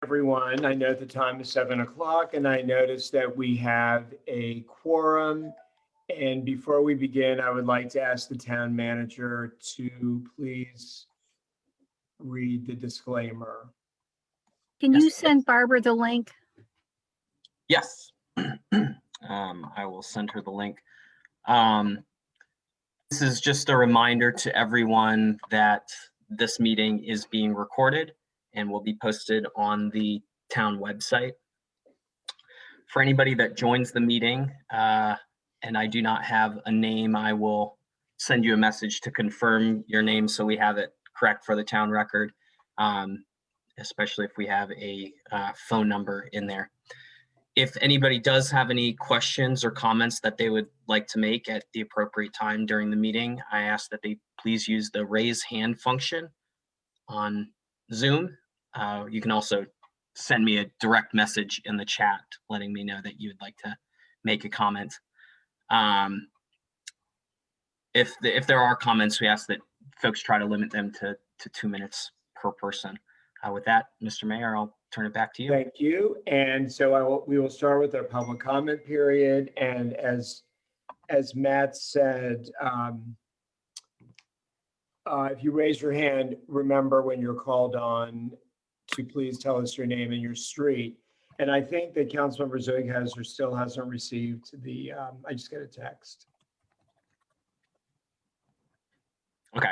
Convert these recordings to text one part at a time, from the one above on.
Everyone, I know the time is 7 o'clock and I noticed that we have a quorum. And before we begin, I would like to ask the town manager to please read the disclaimer. Can Yes. you send Barbara the link? Yes. I will send her the link. This is just a reminder to everyone that this meeting is being recorded and will be posted on the town website. For anybody that joins the meeting, and I do not have a name, I will send you a message to confirm your name so we have it correct for the town record, especially if we have a phone number in there. If anybody does have any questions or comments that they would like to make at the appropriate time during the meeting, I ask that they please use the raise hand function on Zoom. You can also send me a direct message in the chat letting me know that you would like to make a comment. If there are comments, we ask that folks try to limit them to 2 minutes per person. With that, Mr. Mayor, I'll turn it back to you. Thank you. And so we will start with our public comment period. And as Matt said, if you raise your hand, remember when you're called on to please tell us your name and your street. And I think that Councilmember Zoighauser still hasn't received the, I just got a text. Okay.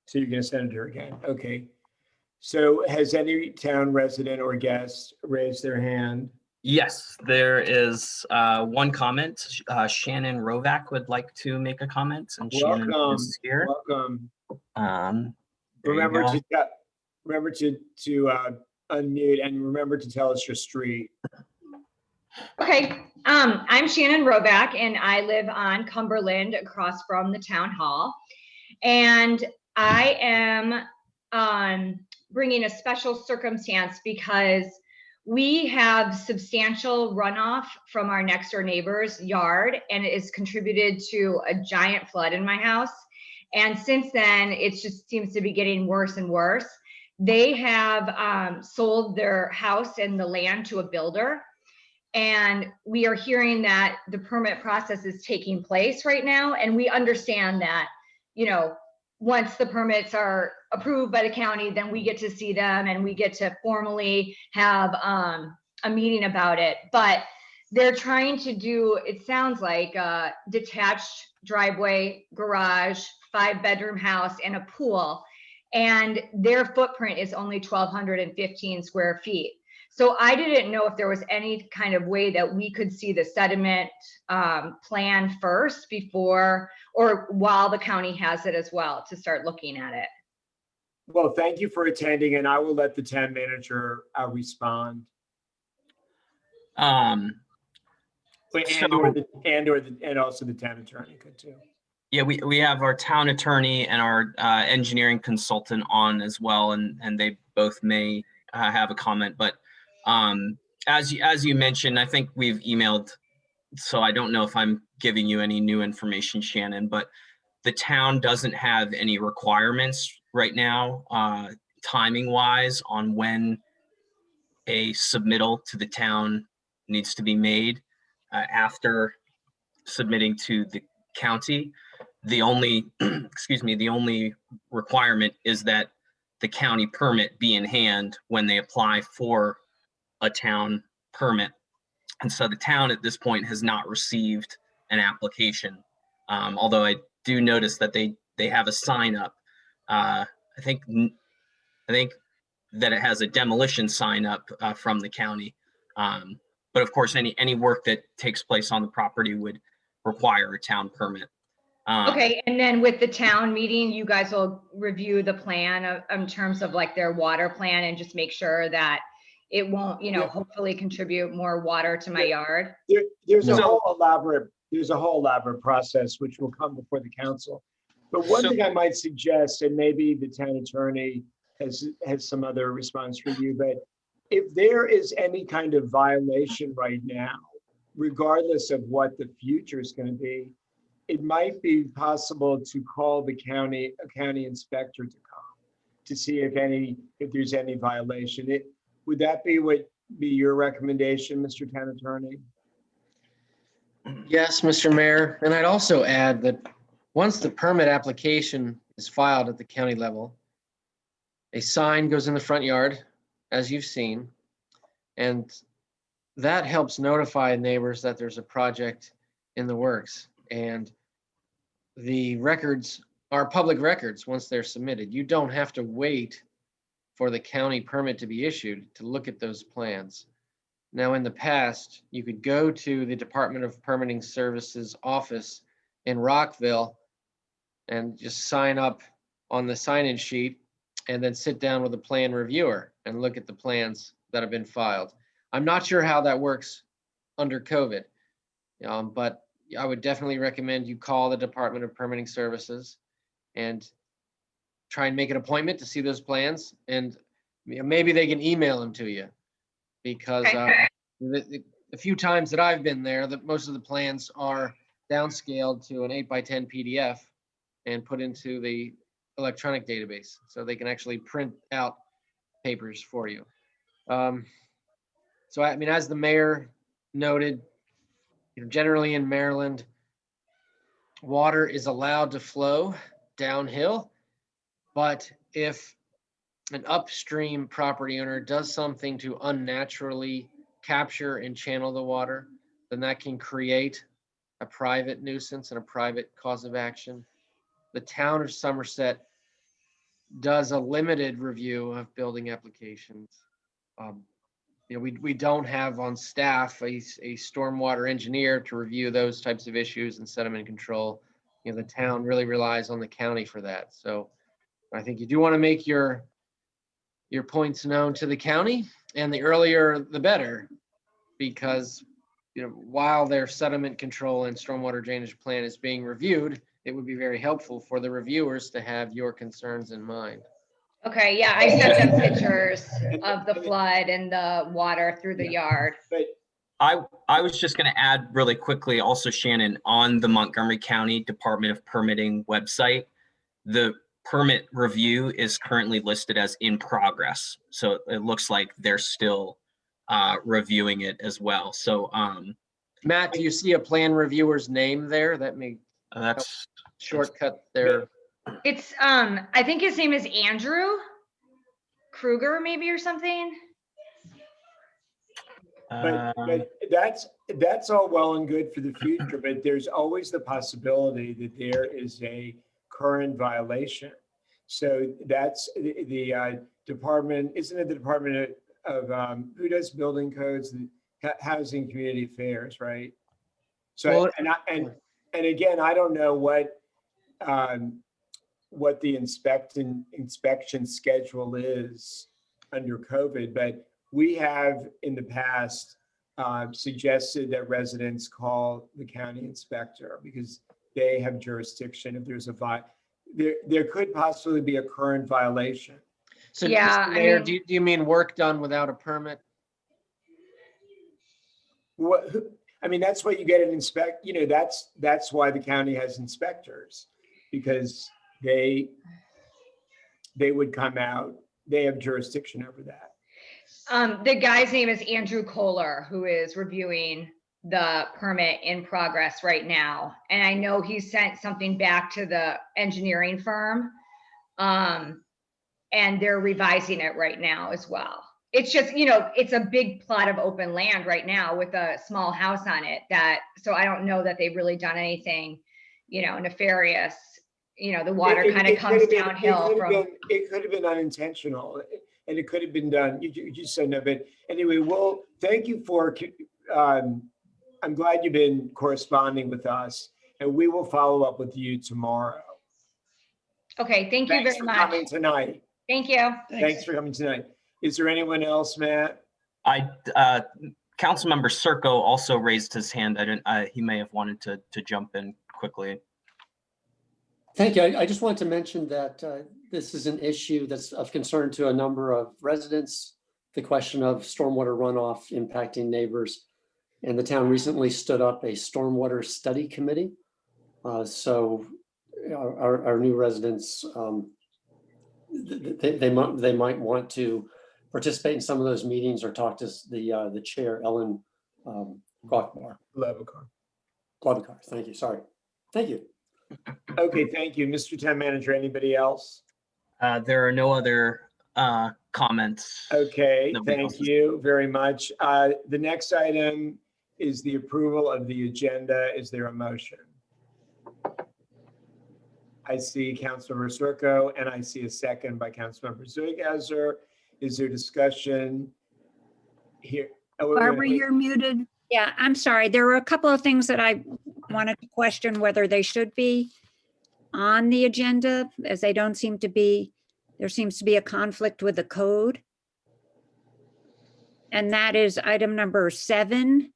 So you're gonna send it to her again, okay. So has any town resident or guest raised their hand? Yes, there is one comment. Shannon Rovac would like to make a comment, and Shannon Welcome, is here. welcome. There you Remember go. to unmute and remember to tell us your street. Okay, I'm Shannon Rovac and I live on Cumberland across from the town hall. And I am bringing a special circumstance because we have substantial runoff from our next door neighbor's yard, and it has contributed to a giant flood in my house. And since then, it just seems to be getting worse and worse. They have sold their house and the land to a builder. And we are hearing that the permit process is taking place right now. And we understand that, you know, once the permits are approved by the county, then we get to see them and we get to formally have a meeting about it. But they're trying to do, it sounds like a detached driveway, garage, 5-bedroom house and a pool. And their footprint is only 1,215 square feet. So I didn't know if there was any kind of way that we could see the sediment plan first before or while the county has it as well to start looking at it. Well, thank you for attending, and I will let the town manager respond. Um, And also the town attorney could too. yeah, we have our town attorney and our engineering consultant on as well, and they both may have a comment. But as you mentioned, I think we've emailed, so I don't know if I'm giving you any new information, Shannon, but the town doesn't have any requirements right now, timing wise, on when a submittal to the town needs to be made after submitting to the county. The only, the only requirement is that the county permit be in hand when they apply for a town permit. And so the town at this point has not received an application. Although I do notice that they have a sign up. I think that it has a demolition sign up from the county. But of course, any work that takes place on the property would require a town permit. Okay, and then with the town meeting, you guys will review the plan in terms of like their water plan and just make sure that it won't, you know, Yeah. hopefully contribute more water to my yard. There's a whole elaborate process which will come before the council. But one thing I might suggest, and maybe the town attorney has some other response for you, but if there is any kind of violation right now, regardless of what the future is going to be, it might be possible to call the county inspector to come to see if there's any violation. would that be your recommendation, Mr. Town Attorney? Yes, Mr. Mayor, and I'd also add that once the permit application is filed at the county level, a sign goes in the front yard, as you've seen, and that helps notify neighbors that there's a project in the works. And the records are public records once they're submitted. You don't have to wait for the county permit to be issued to look at those plans. Now, in the past, you could go to the Department of Permitting Services office in Rockville and just sign up on the sign-in sheet and then sit down with a plan reviewer and look at the plans that have been filed. I'm not sure how that works under COVID, but I would definitely recommend you call the Department of Permitting Services and try and make an appointment to see those plans. And maybe they can email them to you, because the few times that I've been there, most of the plans are downscaled to an 8x10 PDF and put into the electronic database, so they can actually print out papers for you. So I mean, as the mayor noted, generally in Maryland, water is allowed to flow downhill, but if an upstream property owner does something to unnaturally capture and channel the water, then that can create a private nuisance and a private cause of action. The town of Somerset does a limited review of building applications. We don't have on staff a stormwater engineer to review those types of issues and sediment control. The town really relies on the county for that. So I think you do want to make your points known to the county, and the earlier the better, because while their sediment control and stormwater drainage plan is being reviewed, it would be very helpful for the reviewers to have your concerns in mind. Okay, yeah, I sent them pictures of the flood and the water through the yard. But I was just going to add really quickly also, Shannon, on the Montgomery County Department of Permitting website, the permit review is currently listed as in progress. So it looks like they're still reviewing it as well. So Matt, do you see a plan reviewer's name there? That may that's shortcut there. It's, I think his name is Andrew Kruger, maybe, or something. but that's all well and good for the future, but there's always the possibility that there is a current violation. So that's the department, isn't it the Department of who does building codes, housing, community affairs, right? So Well, and again, I don't know what the inspection schedule is under COVID, but we have in the past suggested that residents call the county inspector because they have jurisdiction if there's there could possibly be a current violation. So, Yeah, Mr. Mayor, I mean, do you mean work done without a permit? I mean, that's what you get an inspect. That's why the county has inspectors, because they would come out. They have jurisdiction over that. The guy's name is Andrew Kohler, who is reviewing the permit in progress right now. And I know he sent something back to the engineering firm. And they're revising it right now as well. It's just, it's a big plot of open land right now with a small house on it so I don't know that they've really done anything, nefarious. The water kind of comes downhill from. It could have been unintentional, and it could have been done. You just said no, but anyway, thank you for, I'm glad you've been corresponding with us, and we will follow up with you tomorrow. Okay, thank you very much. Thanks for coming tonight. Thank you. Thanks for coming tonight. Is there anyone else, Matt? Councilmember Circo also raised his hand. He may have wanted to jump in quickly. Thank you. I just wanted to mention that this is an issue that's of concern to a number of residents, the question of stormwater runoff impacting neighbors. And the town recently stood up a stormwater study committee. So our new residents, they might want to participate in some of those meetings or talk to the chair, Ellen Glockmore. Glover. Thank you. Sorry. Thank you. Okay, thank you. Mr. Town Manager, anybody else? There are no other comments. Okay, Nobody thank else is- you very much. The next item is the approval of the agenda. Is there a motion? I see Councilmember Circo, and I see a second by Councilmember Zuigazer. Is there discussion here? Oh, wait, wait, Barbara, wait. you're muted. Yeah, I'm sorry. There were a couple of things that I wanted to question whether they should be on the agenda, as they don't seem to be, there seems to be a conflict with the code. And that is item number 7,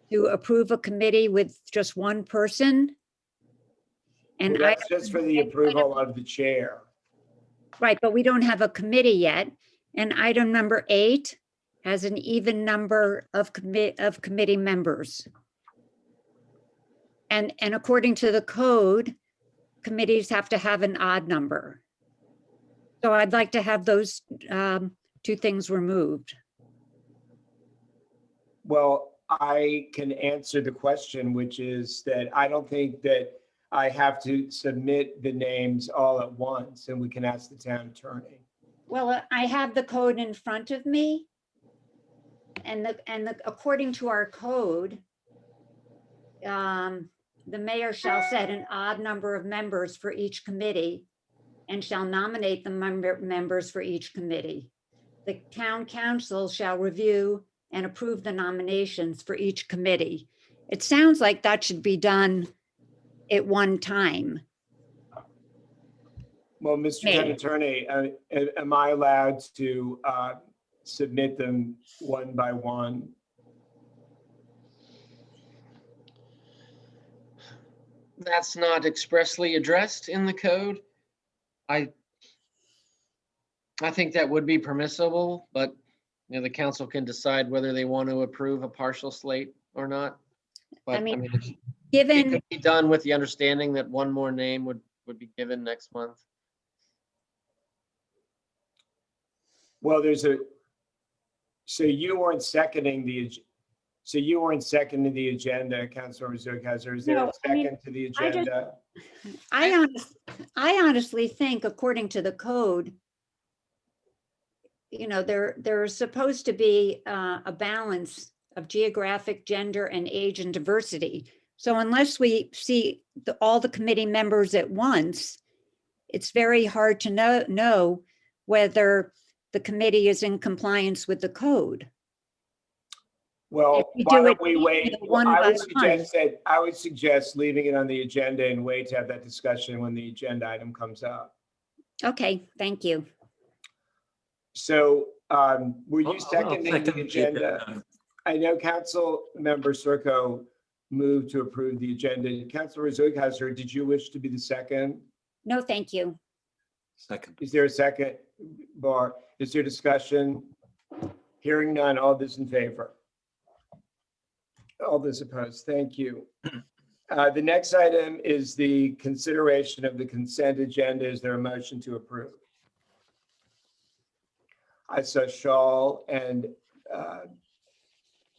to approve a committee with just one person. And Well, that's just for the approval of the chair. right, but we don't have a committee yet. And item number 8 has an even number of committee members. And according to the code, committees have to have an odd number. So I'd like to have those 2 things removed. Well, I can answer the question, which is that I don't think that I have to submit the names all at once, and we can ask the town attorney. Well, I have the code in front of me. And according to our code, the mayor shall set an odd number of members for each committee and shall nominate the members for each committee. The town council shall review and approve the nominations for each committee. It sounds like that should be done at one time. Well, Mr. Town Attorney, am I allowed to submit them one by one? That's not expressly addressed in the code. I think that would be permissible, but the council can decide whether they want to approve a partial slate or not. But I mean, mean, it Given, could be done with the understanding that one more name would be given next month. Well, so you weren't seconding the agenda, Councilor Zuigazer. Is there No, a I mean, second to the I just- agenda? I honestly think, according to the code, there's supposed to be a balance of geographic, gender, and age and diversity. So unless we see all the committee members at once, it's very hard to know whether the committee is in compliance with the code. Well, If we why do don't it, we wait? one I by would suggest leaving it on the agenda and wait to have that discussion when the agenda item comes up. Okay, thank you. So were you I'll seconding second the the agenda? agenda. I know Council Member Circo moved to approve the agenda. Councilor Zuigazer, did you wish to be the second? No, thank you. Second. Is there a second? Bar, is there discussion? Hearing none, all those in favor? All those opposed, thank you. The next item is the consideration of the consent agenda. Is there a motion to approve? I saw Shaw and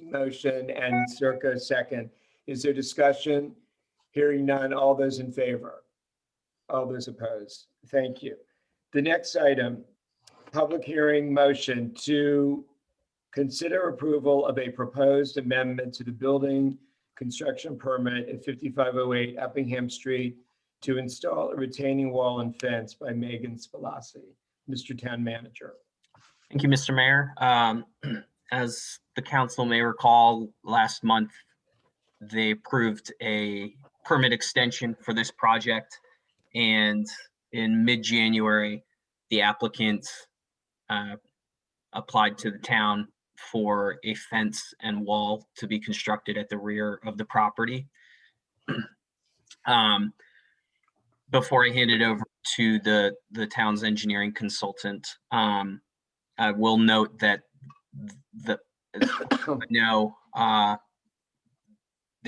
motion and Circa second. Is there discussion? Hearing none, all those in favor? All those opposed? Thank you. The next item, public hearing motion to consider approval of a proposed amendment to the building construction permit at 5508 Effingham Street to install a retaining wall and fence by Megan Spilacci. Mr. Town Manager. Thank you, Mr. Mayor. As the council may recall, last month, they approved a permit extension for this project. And in mid-January, the applicant applied to the town for a fence and wall to be constructed at the rear of the property. Before I hand it over to the town's engineering consultant, I will note that the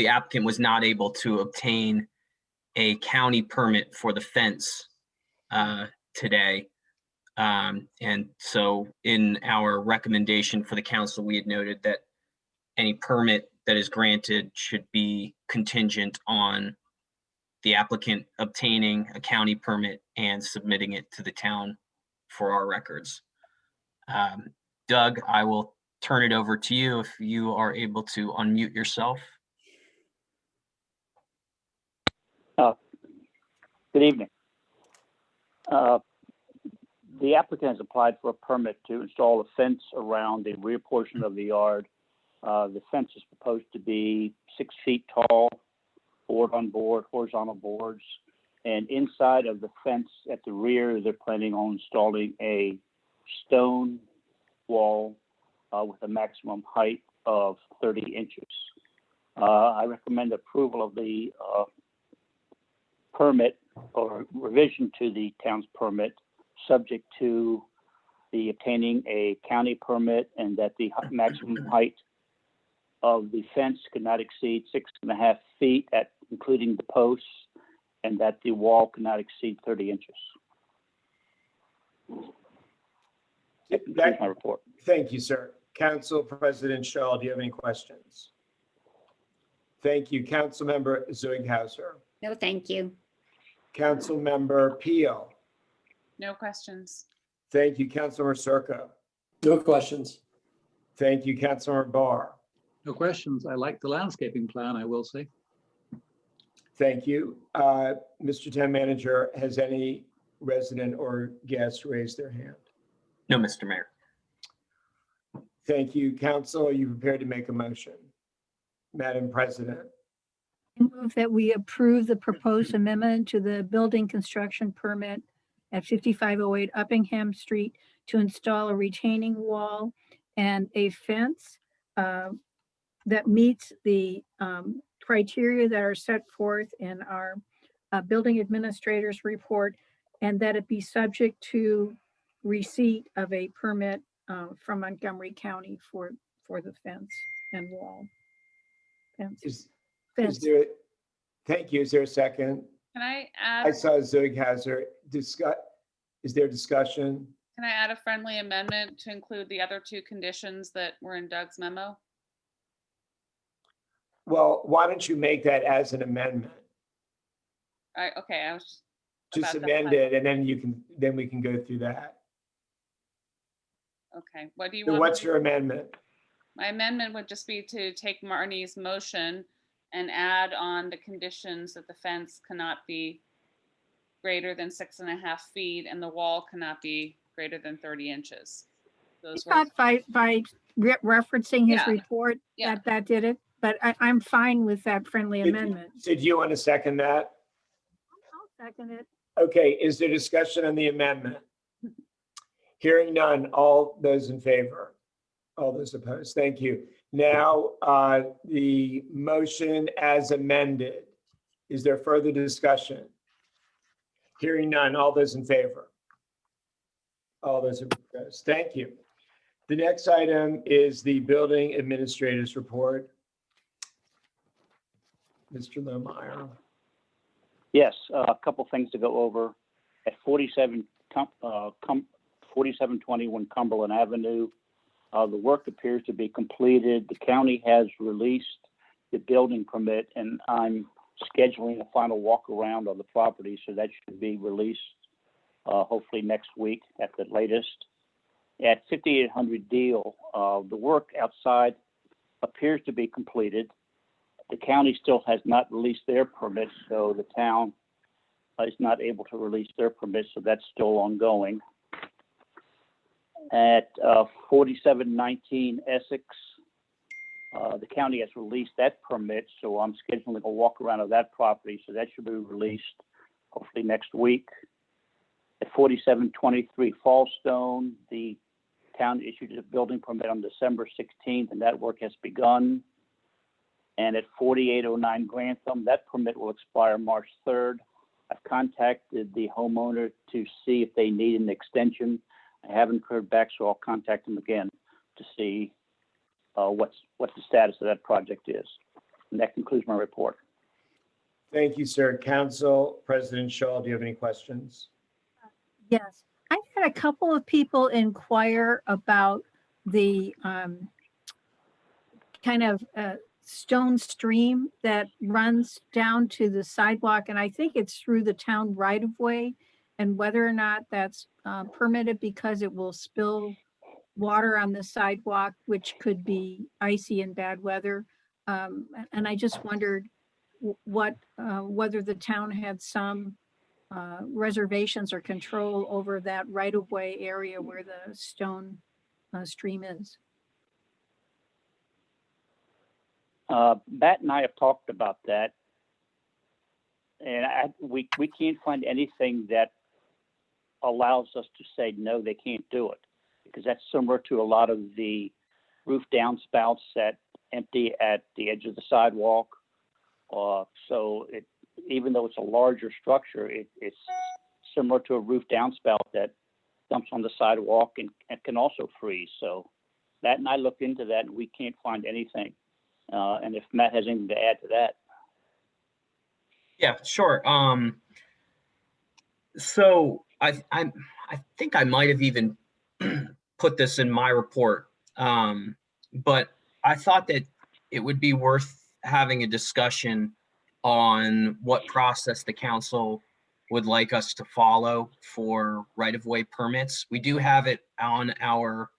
applicant was not able to obtain a county permit for the fence today. And so in our recommendation for the council, we had noted that any permit that is granted should be contingent on the applicant obtaining a county permit and submitting it to the town for our records. Doug, I will turn it over to you if you are able to unmute yourself. Good evening. The applicant has applied for a permit to install a fence around the rear portion of the yard. The fence is proposed to be 6 feet tall, board on board, horizontal boards. And inside of the fence at the rear, they're planning on installing a stone wall with a maximum height of 30 inches. I recommend approval of the permit or revision to the town's permit, subject to the obtaining a county permit, and that the maximum height of the fence cannot exceed 6.5 feet, including the posts, and that the wall cannot exceed 30 inches. That concludes my report. Thank you, sir. Council President Shaw, do you have any questions? Thank you. Councilmember Zuighauser. No, thank you. Councilmember Peel. No questions. Thank you. Councilmember Circa. No questions. Thank you. Councilmember Barr. No questions. I like the landscaping plan, I will say. Thank you. Mr. Town Manager, has any resident or guest raised their hand? No, Mr. Mayor. Thank you. Council, are you prepared to make a motion? Madam President. I move that we approve the proposed amendment to the building construction permit at 5508 Uppingham Street to install a retaining wall and a fence that meets the criteria that are set forth in our building administrator's report, and that it be subject to receipt of a permit from Montgomery County for the fence and wall. Is Fence. there, thank you. Is there a second? Can I I add, saw Zuighauser. Is there discussion? can I add a friendly amendment to include the other two conditions that were in Doug's memo? Well, why don't you make that as an amendment? Okay, I was Just about to- amend it, and then we can go through that. Okay, what do you So want? what's your amendment? My amendment would just be to take Marnie's motion and add on the conditions that the fence cannot be greater than 6.5 feet and the wall cannot be greater than 30 inches. I Those were, thought by referencing his Yeah, report yeah. that did it, but I'm fine with that friendly amendment. So do you want to second that? I'll second it. Okay, is there discussion on the amendment? Hearing none, all those in favor? All those opposed? Thank you. Now, the motion as amended. Is there further discussion? Hearing none, all those in favor? All those opposed? Thank you. The next item is the building administrator's report. Mr. Lohmeyer. Yes, a couple things to go over. At 4721 Cumberland Avenue, the work appears to be completed. The county has released the building permit, and I'm scheduling a final walk around on the property, so that should be released hopefully next week at the latest. At 5800 Deal, the work outside appears to be completed. The county still has not released their permit, so the town is not able to release their permit, so that's still ongoing. At 4719 Essex, the county has released that permit, so I'm scheduling a walk around of that property, so that should be released hopefully next week. At 4723 Fallstone, the town issued a building permit on December 16th, and that work has begun. And at 4809 Grantham, that permit will expire March 3rd. I've contacted the homeowner to see if they need an extension. I haven't heard back, so I'll contact them again to see what the status of that project is. And that concludes my report. Thank you, sir. Council President Shaw, do you have any questions? Yes, I've had a couple of people inquire about the kind of stone stream that runs down to the sidewalk, and I think it's through the town right of way, and whether or not that's permitted because it will spill water on the sidewalk, which could be icy in bad weather. And I just wondered what whether the town had some reservations or control over that right of way area where the stone stream is. Matt and I have talked about that, and we can't find anything that allows us to say no, they can't do it, because that's similar to a lot of the roof downspouts that empty at the edge of the sidewalk. So even though it's a larger structure, it's similar to a roof downspout that dumps on the sidewalk and can also freeze. So Matt and I looked into that, and we can't find anything. And if Matt has anything to add to that. Yeah, sure. So I think I might have even put this in my report, but I thought that it would be worth having a discussion on what process the council would like us to follow for right-of-way permits. We do have it on our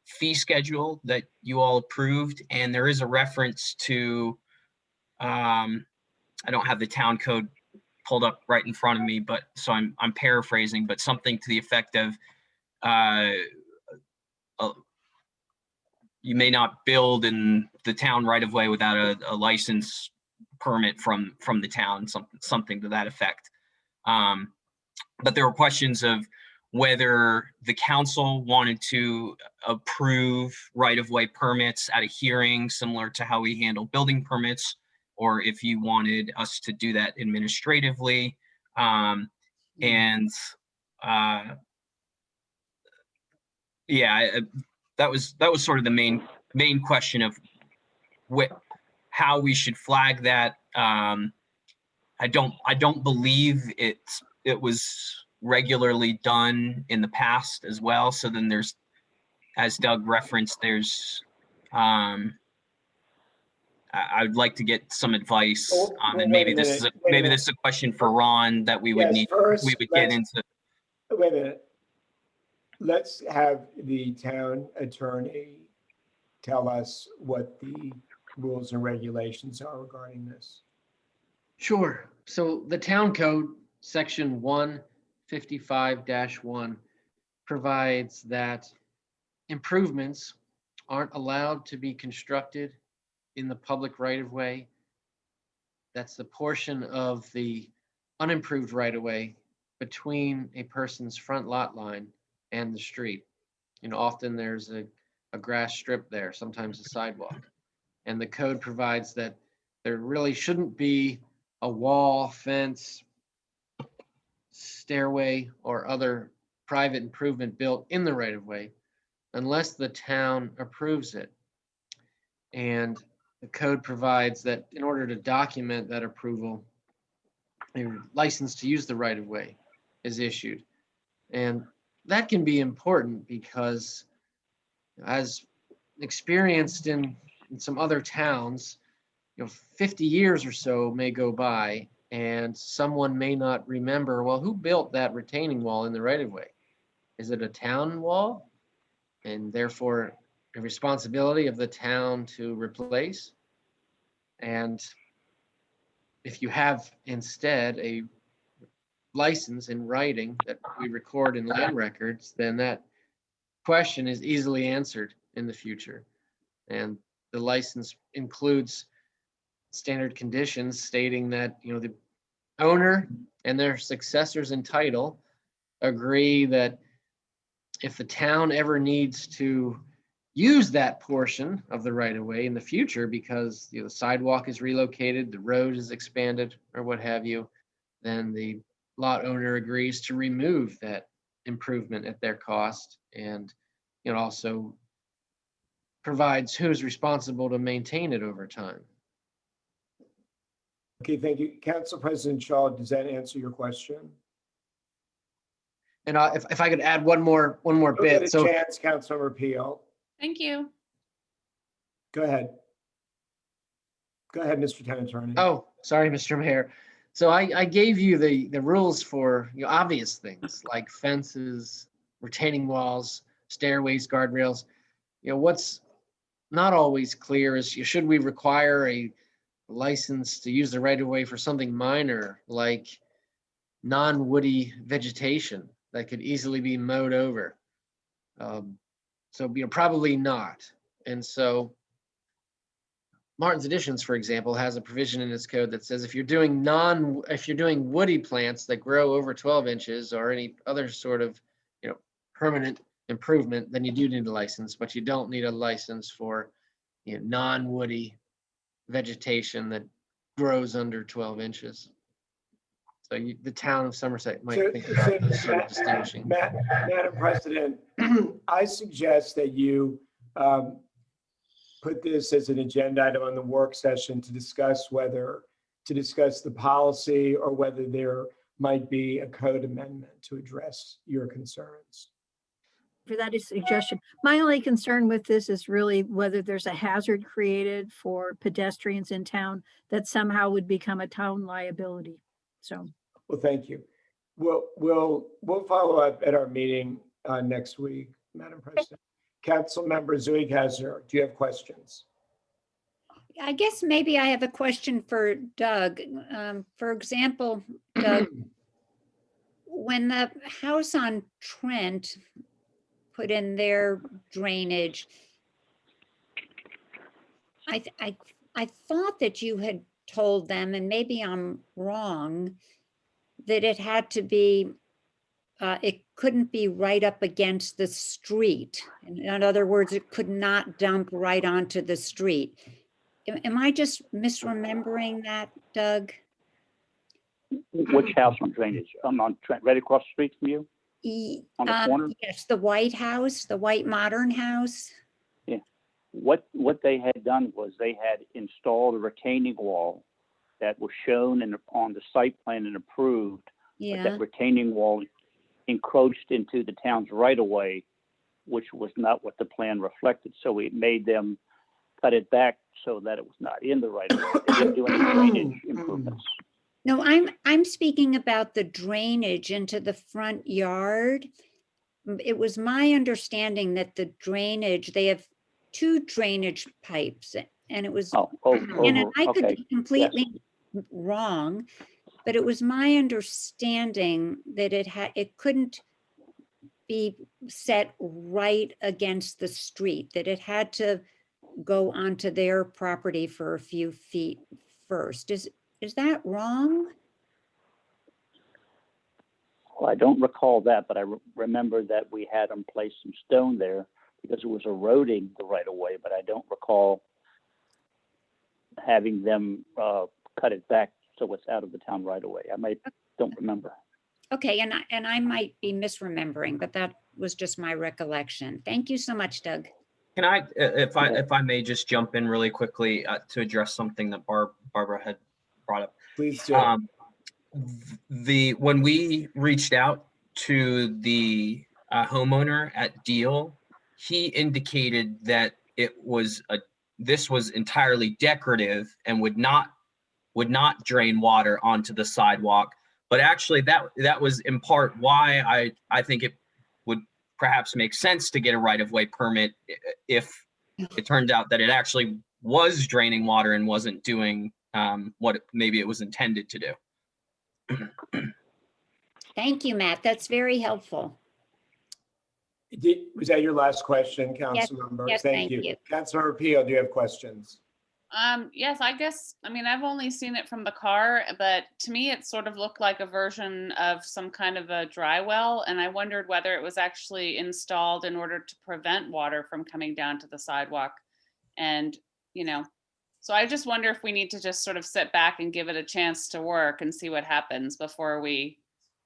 fee schedule that you all approved, and there is a reference to, I don't have the town code pulled up right in front of me, but so I'm paraphrasing, but something to the effect of you may not build in the town right of way without a license permit from the town, something to that effect. But there were questions of whether the council wanted to approve right-of-way permits at a hearing similar to how we handle building permits, or if you wanted us to do that administratively. Yeah, that was sort of the main question of how we should flag that. I don't believe it was regularly done in the past as well. So then there's, as Doug referenced, there's I would like to get some advice, and maybe this is a question for Ron that we would Yes, get into. Wait a minute. Let's have the town attorney tell us what the rules and regulations are regarding this. Sure. So the town code, section 155-1, provides that improvements aren't allowed to be constructed in the public right-of-way. That's the portion of the unimproved right-of-way between a person's front lot line and the street. You know, often there's a grass strip there, sometimes a sidewalk. And the code provides that there really shouldn't be a wall, fence, stairway, or other private improvement built in the right-of-way unless the town approves it. And the code provides that in order to document that approval, a license to use the right-of-way is issued. And that can be important because, as experienced in some other towns, 50 years or so may go by and someone may not remember, well, who built that retaining wall in the right-of-way? Is it a town wall? And therefore a responsibility of the town to replace? And if you have instead a license in writing that we record in land records, then that question is easily answered in the future. And the license includes standard conditions stating that, the owner and their successors in title agree that if the town ever needs to use that portion of the right-of-way in the future because the sidewalk is relocated, the road is expanded, or what have you, then the lot owner agrees to remove that improvement at their cost, and also provides who's responsible to maintain it over time. Okay, thank you. Council President Shaw, does that answer your question? And if I could add one more You'll get bit. a So chance, Councilmember Peel. Thank you. Go ahead. Go ahead, Mr. Town Attorney. oh, sorry, Mr. Mayor. So I gave you the rules for obvious things like fences, retaining walls, stairways, guardrails. What's not always clear is should we require a license to use the right of way for something minor like non-woody vegetation that could easily be mowed over? So probably not. And so Martin's Additions, for example, has a provision in its code that says if you're doing woody plants that grow over 12 inches or any other sort of permanent improvement, then you do need a license, but you don't need a license for non-woody vegetation that grows under 12 inches. So the town of Somerset might think about this sort of distinguishing. Madam President, I suggest that you put this as an agenda item on the work session to discuss the policy or whether there might be a code amendment to address your concerns. For that suggestion. My only concern with this is really whether there's a hazard created for pedestrians in town that somehow would become a town liability. So. Well, thank you. We'll follow up at our meeting next week, Madam President. Councilmember Zuigazer, do you have questions? I guess maybe I have a question for Doug. For example, Doug, when the house on Trent put in their drainage, I thought that you had told them, and maybe I'm wrong, that it had to be, it couldn't be right up against the street. In other words, it could not dump right onto the street. Am I just misremembering that, Doug? Which house on drainage? On Trent, right across the street from you? On the corner? Yes, the white house, the white modern house. Yeah. What they had done was they had installed a retaining wall that was shown on the site plan and approved. But Yeah. that retaining wall encroached into the town's right of way, which was not what the plan reflected. So we made them cut it back so that it was not in the right of way. They didn't do any drainage improvements. No, I'm speaking about the drainage into the front yard. It was my understanding that the drainage, they have two drainage pipes, and it was, and I could Okay. be completely wrong, but it was my understanding that it couldn't be set right against the street, that it had to go onto their property for a few feet first. Is that wrong? Well, I don't recall that, but I remember that we had them place some stone there because it was eroding the right of way, but I don't recall having them cut it back so it's out of the town right of way. Don't remember. Okay, and I might be misremembering, but that was just my recollection. Thank you so much, Doug. Can I, if I may just jump in really quickly to address something that Barbara had brought up. Please do. When we reached out to the homeowner at Deal, he indicated that this was entirely decorative and would not drain water onto the sidewalk. But actually, that was in part why I think it would perhaps make sense to get a right-of-way permit if it turned out that it actually was draining water and wasn't doing what maybe it was intended to do. Thank you, Matt. That's very helpful. Was that your last question, Councilmember? yes, thank you. Councilmember Peel, do you have questions? Yes, I guess, I mean, I've only seen it from the car, but to me, it sort of looked like a version of some kind of a dry well. And I wondered whether it was actually installed in order to prevent water from coming down to the sidewalk. And, so I just wonder if we need to just sort of sit back and give it a chance to work and see what happens before we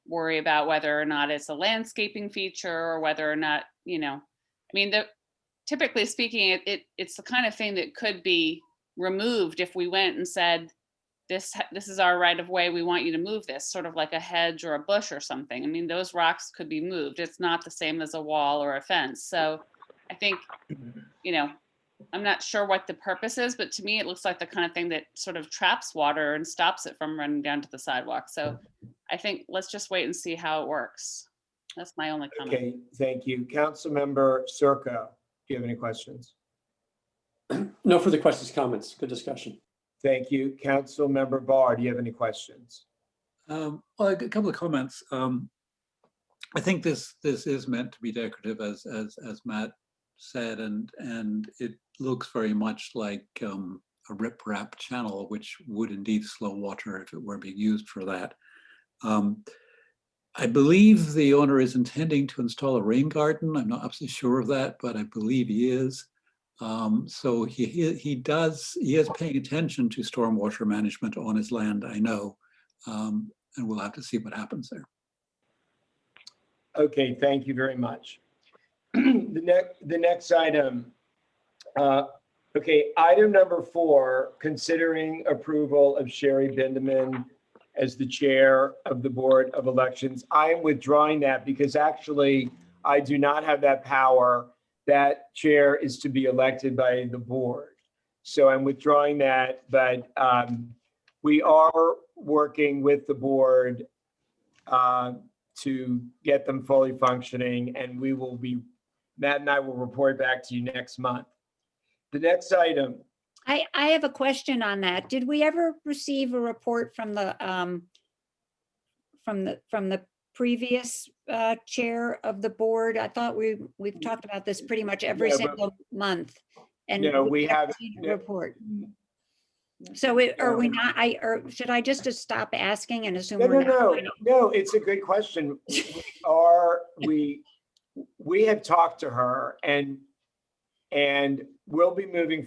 worry about whether or not it's a landscaping feature or whether or not, typically speaking, it's the kind of thing that could be removed if we went and said, this is our right of way, we want you to move this, sort of like a hedge or a bush or something. I mean, those rocks could be moved. It's not the same as a wall or a fence. So I think, you know, I'm not sure what the purpose is, but to me, it looks like the kind of thing that sort of traps water and stops it from running down to the sidewalk. So I think let's just wait and see how it works. That's my only comment. Okay, thank you. Councilmember Circo, do you have any questions? No further questions, comments. Good discussion. Thank you. Councilmember Barr, do you have any questions? Well, a couple of comments. I think this is meant to be decorative, as Matt said, and it looks very much like a riprap channel, which would indeed slow water if it were being used for that. I believe the owner is intending to install a rain garden. I'm not absolutely sure of that, but I believe he is. So he is paying attention to stormwater management on his land, I know, and we'll have to see what happens there. Okay, thank you very much. The next item. Okay, item number 4, considering approval of Sherry Benderman as the chair of the Board of Elections. I am withdrawing that because actually I do not have that power. That chair is to be elected by the board. So I'm withdrawing that, but we are working with the board to get them fully functioning, and Matt and I will report back to you next month. The next item. I have a question on that. Did we ever receive a report from the previous chair of the board? I thought we've talked about this pretty much every No, single month. And No, we never haven't. seen a report. So are we not, or should I just stop asking and assume we're not? No, it's a good question. We have talked to her and we'll be moving.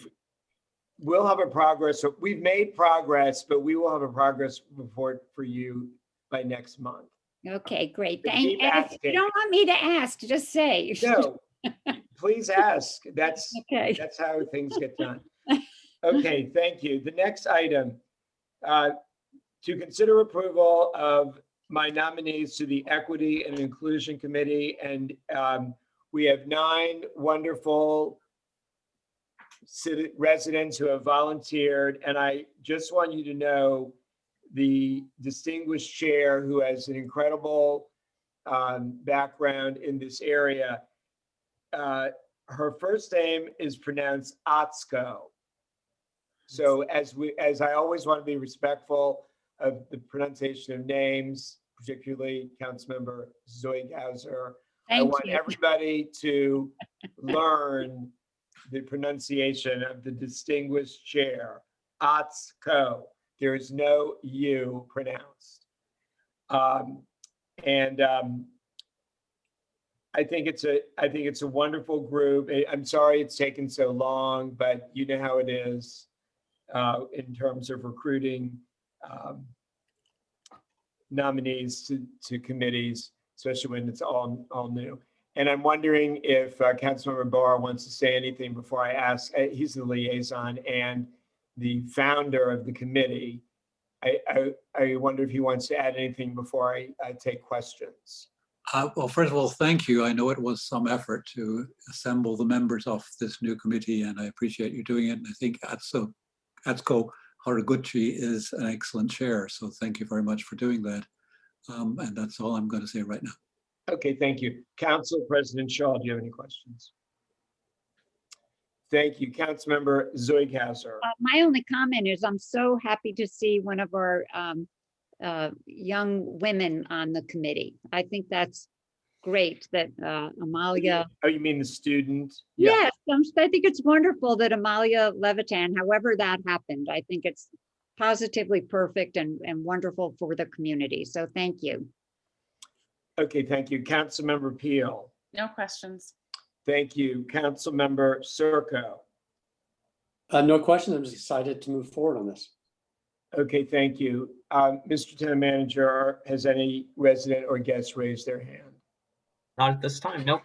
We'll have a progress. So we've made progress, but we will have a progress report for you by next month. Okay, great. But And keep if asking. you don't want me to ask, just say. No, please ask. That's how things get done. Okay, thank you. The next item, to consider approval of my nominees to the Equity and Inclusion Committee. And we have 9 wonderful residents who have volunteered. And I just want you to know the distinguished chair, who has an incredible background in this area. Her first name is pronounced Atsko. So as I always want to be respectful of the pronunciation of names, particularly Councilmember Zoidhauser, I want everybody to learn the pronunciation of the distinguished chair, Atsko. There is no U pronounced. I think it's a wonderful group. I'm sorry it's taken so long, but you know how it is in terms of recruiting nominees to committees, especially when it's all new. And I'm wondering if Councilmember Barr wants to say anything before I ask. He's the liaison and the founder of the committee. I wonder if he wants to add anything before I take questions. Well, first of all, thank you. I know it was some effort to assemble the members of this new committee, and I appreciate you doing it. And I think Atsuko Haraguchi is an excellent chair, so thank you very much for doing that. And that's all I'm going to say right now. Okay, thank you. Council President Shaw, do you have any questions? Thank you. Councilmember Zoidhauser. My only comment is I'm so happy to see one of our young women on the committee. I think that's great that Amalia. Oh, you mean the student? Yes, I think it's wonderful that Amalia Levitan, however that happened, I think it's positively perfect and wonderful for the community. So thank you. Okay, thank you. Councilmember Peel. No questions. Thank you. Councilmember Circo. No questions. I'm just excited to move forward on this. Okay, thank you. Mr. Town Manager, has any resident or guest raised their hand? Not at this time, nope.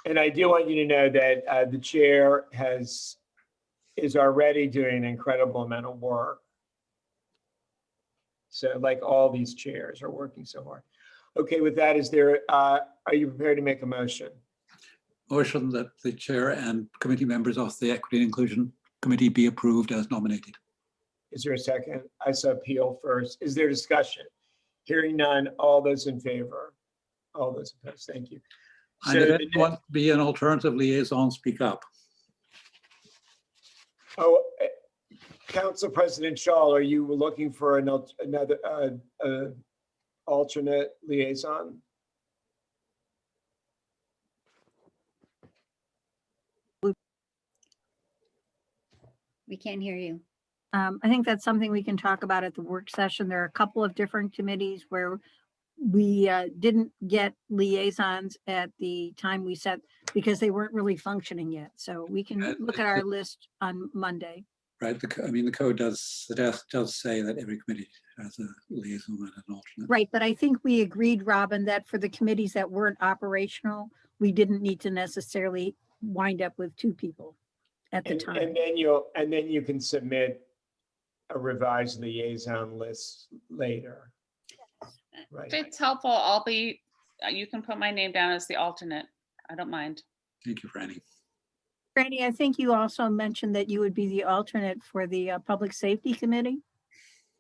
And I do want you to know that the chair is already doing an incredible amount of work So like all these chairs are working so hard. Okay, with that, are you prepared to make a motion? Motion that the chair and committee members of the Equity and Inclusion Committee be approved as nominated. Is there a second? I saw Peel first. Is there discussion? Hearing none, all those in favor? All those opposed, thank you. And if anyone wants to be an alternative liaison, speak up. Oh, Council President Shaw, are you looking for another alternate liaison? We can't hear you. I think that's something we can talk about at the work session. There are a couple of different committees where we didn't get liaisons at the time we set because they weren't really functioning yet. So we can look at our list on Monday. Right, I mean, the code does say that every committee has a liaison and an alternate. Right, but I think we agreed, Robin, that for the committees that weren't operational, we didn't need to necessarily wind up with 2 people at the time. And then you can submit a revised liaison list later. Right. If it's helpful, you can put my name down as the alternate. I don't mind. Thank you, Franny. Franny, I think you also mentioned that you would be the alternate for the Public Safety Committee.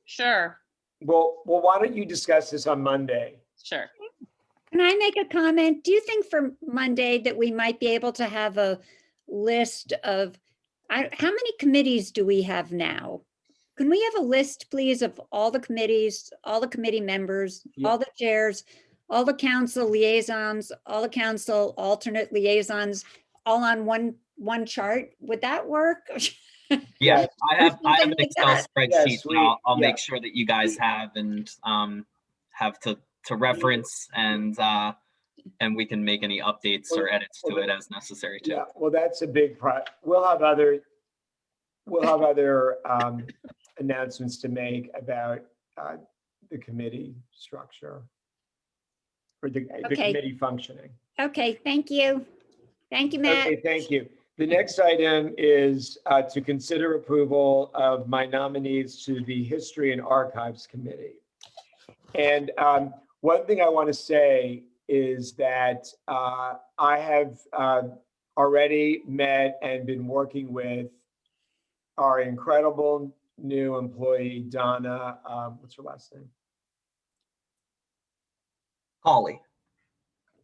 Sure, Well, why don't you discuss this on Monday? sure. Can I make a comment? Do you think for Monday that we might be able to have a list of, how many committees do we have now? Can we have a list, please, of all the committees, all the committee members, Yeah. all the chairs, all the council liaisons, all the council alternate liaisons, all on one chart? Would that work? Yeah, I have Something an like Excel that. spreadsheet Yes, that I'll yeah. make sure that you guys have and have to reference and we can make any updates or edits to it as necessary too. Yeah, well, that's a big we'll have other announcements to make about the committee structure or the Okay. committee functioning. Okay, thank you. Thank you, Matt. Okay, thank you. The next item is to consider approval of my nominees to the History and Archives Committee. And one thing I want to say is that I have already met and been working with our incredible new employee, Donna, what's her last name? Holly.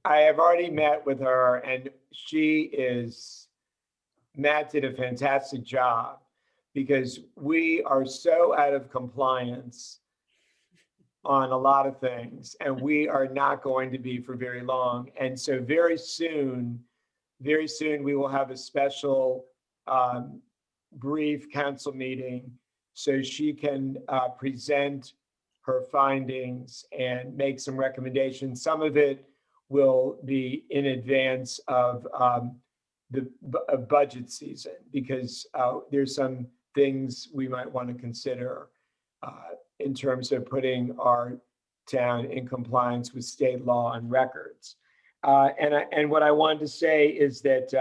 I have already met with her and Matt did a fantastic job because we are so out of compliance on a lot of things and we are not going to be for very long. And so very soon we will have a special brief council meeting so she can present her findings and make some recommendations. Some of it will be in advance of the budget season because there's some things we might want to consider in terms of putting our town in compliance with state law on records. And what I wanted to say is that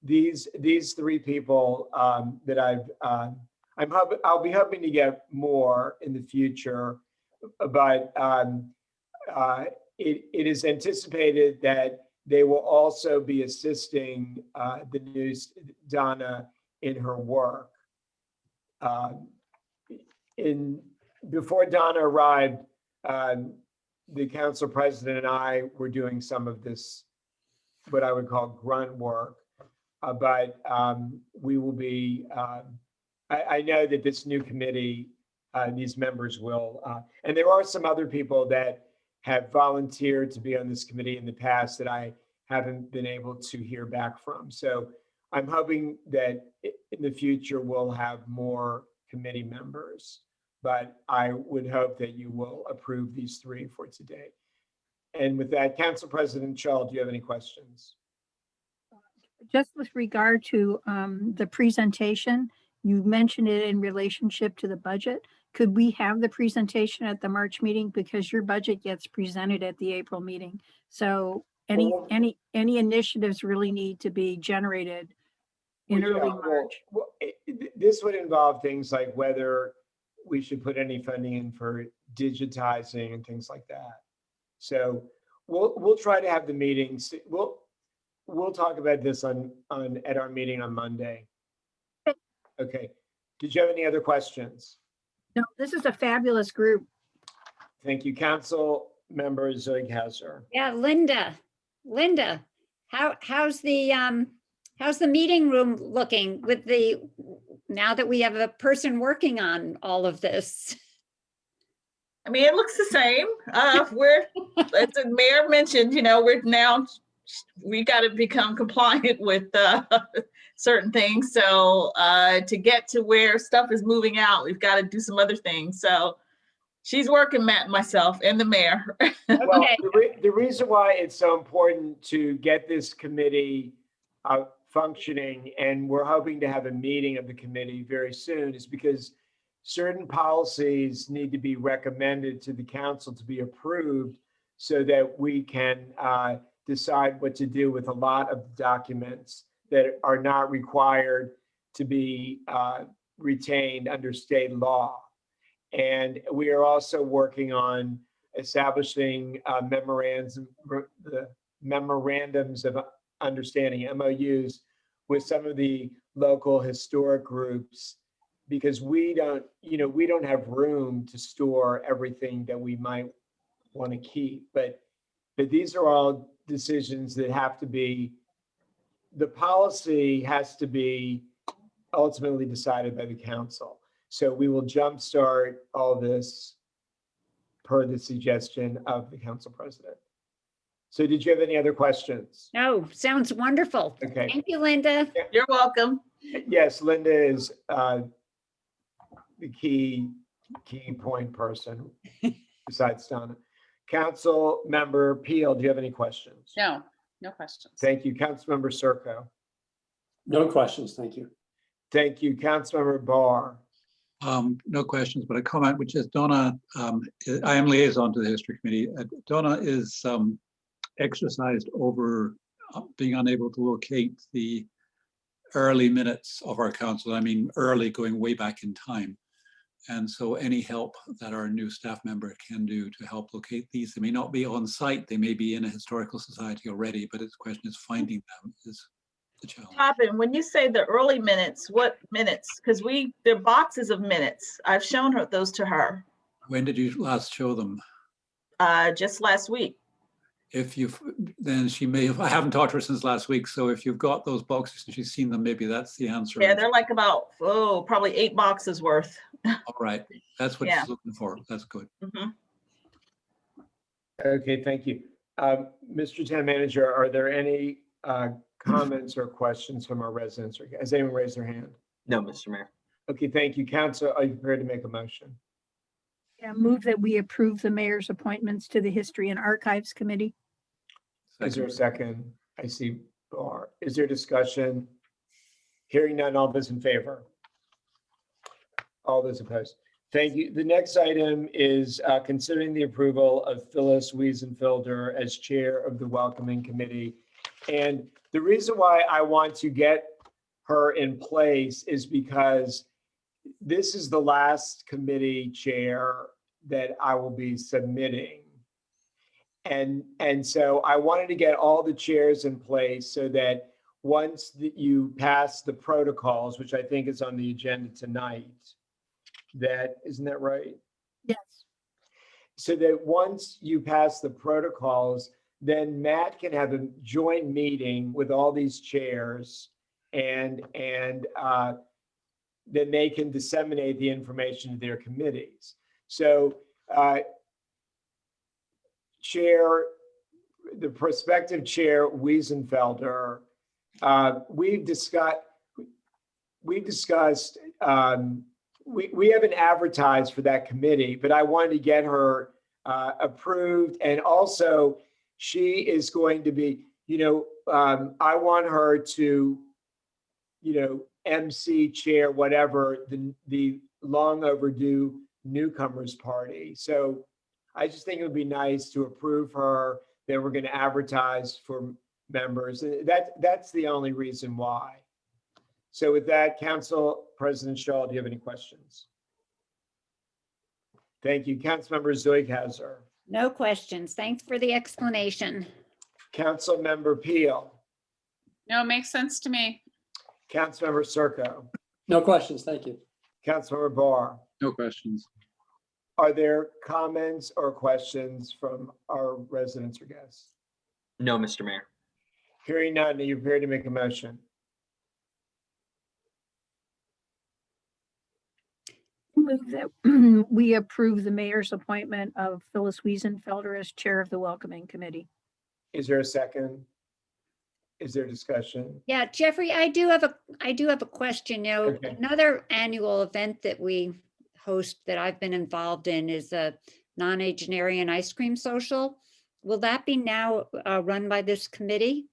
these 3 people that I'll be hoping to get more in the future, but it is anticipated that they will also be assisting the new Donna in her work. Before Donna arrived, the council president and I were doing some of this, what I would call grunt work, but we will be, I know that this new committee, these members will, and there are some other people that have volunteered to be on this committee in the past that I haven't been able to hear back from. So I'm hoping that in the future we'll have more committee members, but I would hope that you will approve these 3 for today. And with that, Council President Shaw, do you have any questions? Just with regard to the presentation, you mentioned it in relationship to the budget. Could we have the presentation at the March meeting because your budget gets presented at the April meeting? So any initiatives really need to be generated in early March. This would involve things like whether we should put any funding in for digitizing and things like that. So we'll try to have the meetings. We'll talk about this at our meeting on Monday. Okay. Did you have any other questions? No, this is a fabulous group. Thank you, Council Member Zoighauser. Yeah, Linda, how's the meeting room looking with now that we have a person working on all of this? I mean, it looks the same. As the mayor mentioned, we got to become compliant with certain things. So to get to where stuff is moving out, we've got to do some other things. So she's working, Matt and myself and the mayor. Well, the reason why it's so important to get this committee functioning, and we're hoping to have a meeting of the committee very soon, is because certain policies need to be recommended to the council to be approved so that we can decide what to do with a lot of documents that are not required to be retained under state law. And we are also working on establishing memorandums of understanding, MOUs, with some of the local historic groups, because we don't have room to store everything that we might want to keep. But these are all decisions that have to be, the policy has to be ultimately decided by the council. So we will jumpstart all this per the suggestion of the council president. So did you have any other questions? No, sounds wonderful. Okay. Thank you, Linda. You're welcome. Yes, Linda is the key point person besides Donna. Council Member Peel, do you have any questions? No questions. Thank you. Council Member Circo. No questions, thank you. Thank you. Council Member Barr. No questions, but a comment, which is Donna, I am liaison to the History Committee. Donna is exercised over being unable to locate the early minutes of our council. I mean, early going way back in time. And so any help that our new staff member can do to help locate these, they may not be on site, they may be in a historical society already, but the question is finding them is the challenge. Robin, when you say the early minutes, what minutes? Because they're boxes of minutes. I've shown her those to her. When did you last show them? Just last week. Then she may have, I haven't talked to her since last week. So if you've got those boxes and she's seen them, maybe that's the answer. Yeah, they're like about, probably 8 boxes worth. All right, that's what Yeah. she's looking for. That's good. Mm-hmm. Okay, thank you. Mr. Town Manager, are there any comments or questions from our residents? Or has anyone raised their hand? No, Mr. Mayor. Okay, thank you. Council, are you prepared to make a motion? Yeah, move that we approve the mayor's appointments to the History and Archives Committee. Is there a second? I see Barr. Is there discussion? Hearing none, all those in favor? All those opposed? Thank you. The next item is considering the approval of Phyllis Wiesenfelder as chair of the Welcoming Committee. And the reason why I want to get her in place is because this is the last committee chair that I will be submitting. And so I wanted to get all the chairs in place so that once you pass the protocols, which I think is on the agenda tonight, isn't that right? Yes. So that once you pass the protocols, then Matt can have a joint meeting with all these chairs and then they can disseminate the information to their committees. So the prospective chair Wiesenfelder, we haven't advertised for that committee, but I wanted to get her approved. And also she is going to be, I want her to, MC, chair, whatever, the long overdue newcomers party. So I just think it would be nice to approve her, that we're going to advertise for members. That's the only reason why. So with that, Council President Shaw, do you have any questions? Thank you. Councilmember Zoidhauser. No questions. Thanks for the explanation. Councilmember Peel. No, it makes sense to me. Councilmember Circo. No questions, thank you. Councilmember Barr. No questions. Are there comments or questions from our residents or guests? No, Mr. Mayor. Hearing none, are you prepared to make a motion? Move that we approve the mayor's appointment of Phyllis Wiesenfelder as chair of the welcoming committee. Is there a second? Is there discussion? Yeah, Jeffrey, I do have a question. You know, Okay. another annual event that we host that I've been involved in is a non-Agenarian ice cream social. Will that be now run by this committee?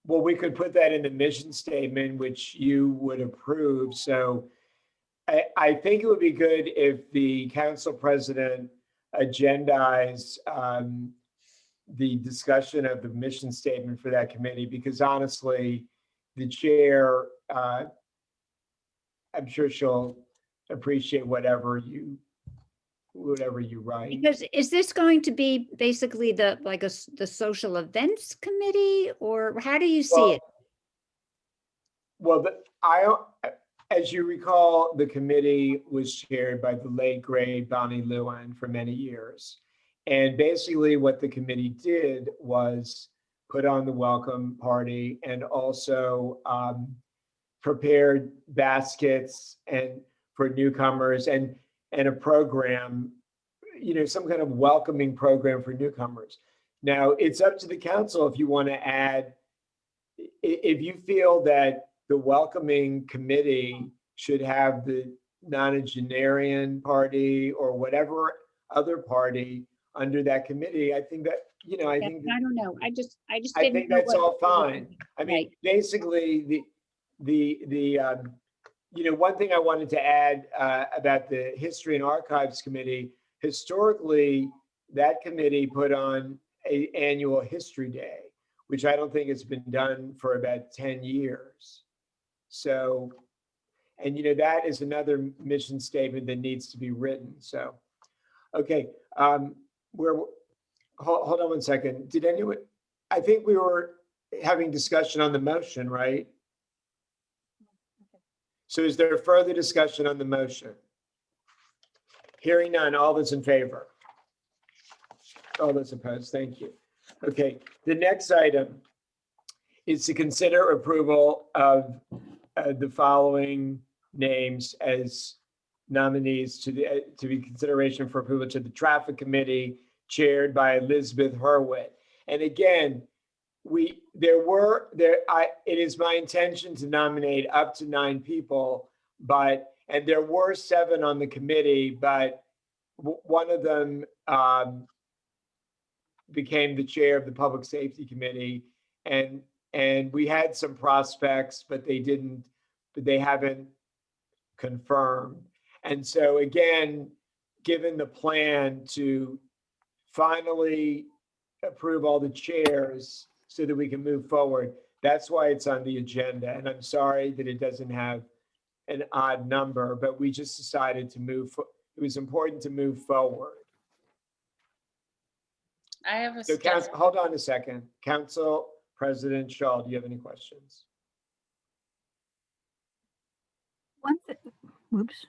Well, we could put that in the mission statement, which you would approve. So I think it would be good if the council president agendized the discussion of the mission statement for that committee, because honestly, the chair, I'm sure she'll appreciate whatever you write. Because is this going to be basically the social events committee, or how do you see it? Well, as you recall, the committee was chaired by the late great Bonnie Lewin for many years. And basically what the committee did was put on the welcome party and also prepared baskets and for newcomers and a program, some kind of welcoming program for newcomers. Now, it's up to the council if you want to add, if you feel that the welcoming committee should have the non-Agenarian party or whatever other party under that committee. I think that, I think don't know. I just I didn't think know that's what- all fine. I mean, Right. basically, one thing I wanted to add about the History and Archives Committee, historically, that committee put on an annual History Day, which I don't think has been done for about 10 years. So, and that is another mission statement that needs to be written. So, okay, hold on one second. Did anyone, I think we were having discussion on the motion, right? So is there further discussion on the motion? Hearing none, all those in favor? All those opposed, thank you. Okay, the next item is to consider approval of the following names as nominees to be consideration for approval to the Traffic Committee chaired by Elizabeth Hurwitz. And again, it is my intention to nominate up to 9 people, and there were 7 on the committee, but one of them became the chair of the Public Safety Committee, and we had some prospects, but they haven't confirmed. And so again, given the plan to finally approve all the chairs so that we can move forward, that's why it's on the agenda. And I'm sorry that it doesn't have an odd number, but we just decided to it was important to move forward. I have a So hold on a second. Council President Shaw, do you have any questions? Oops.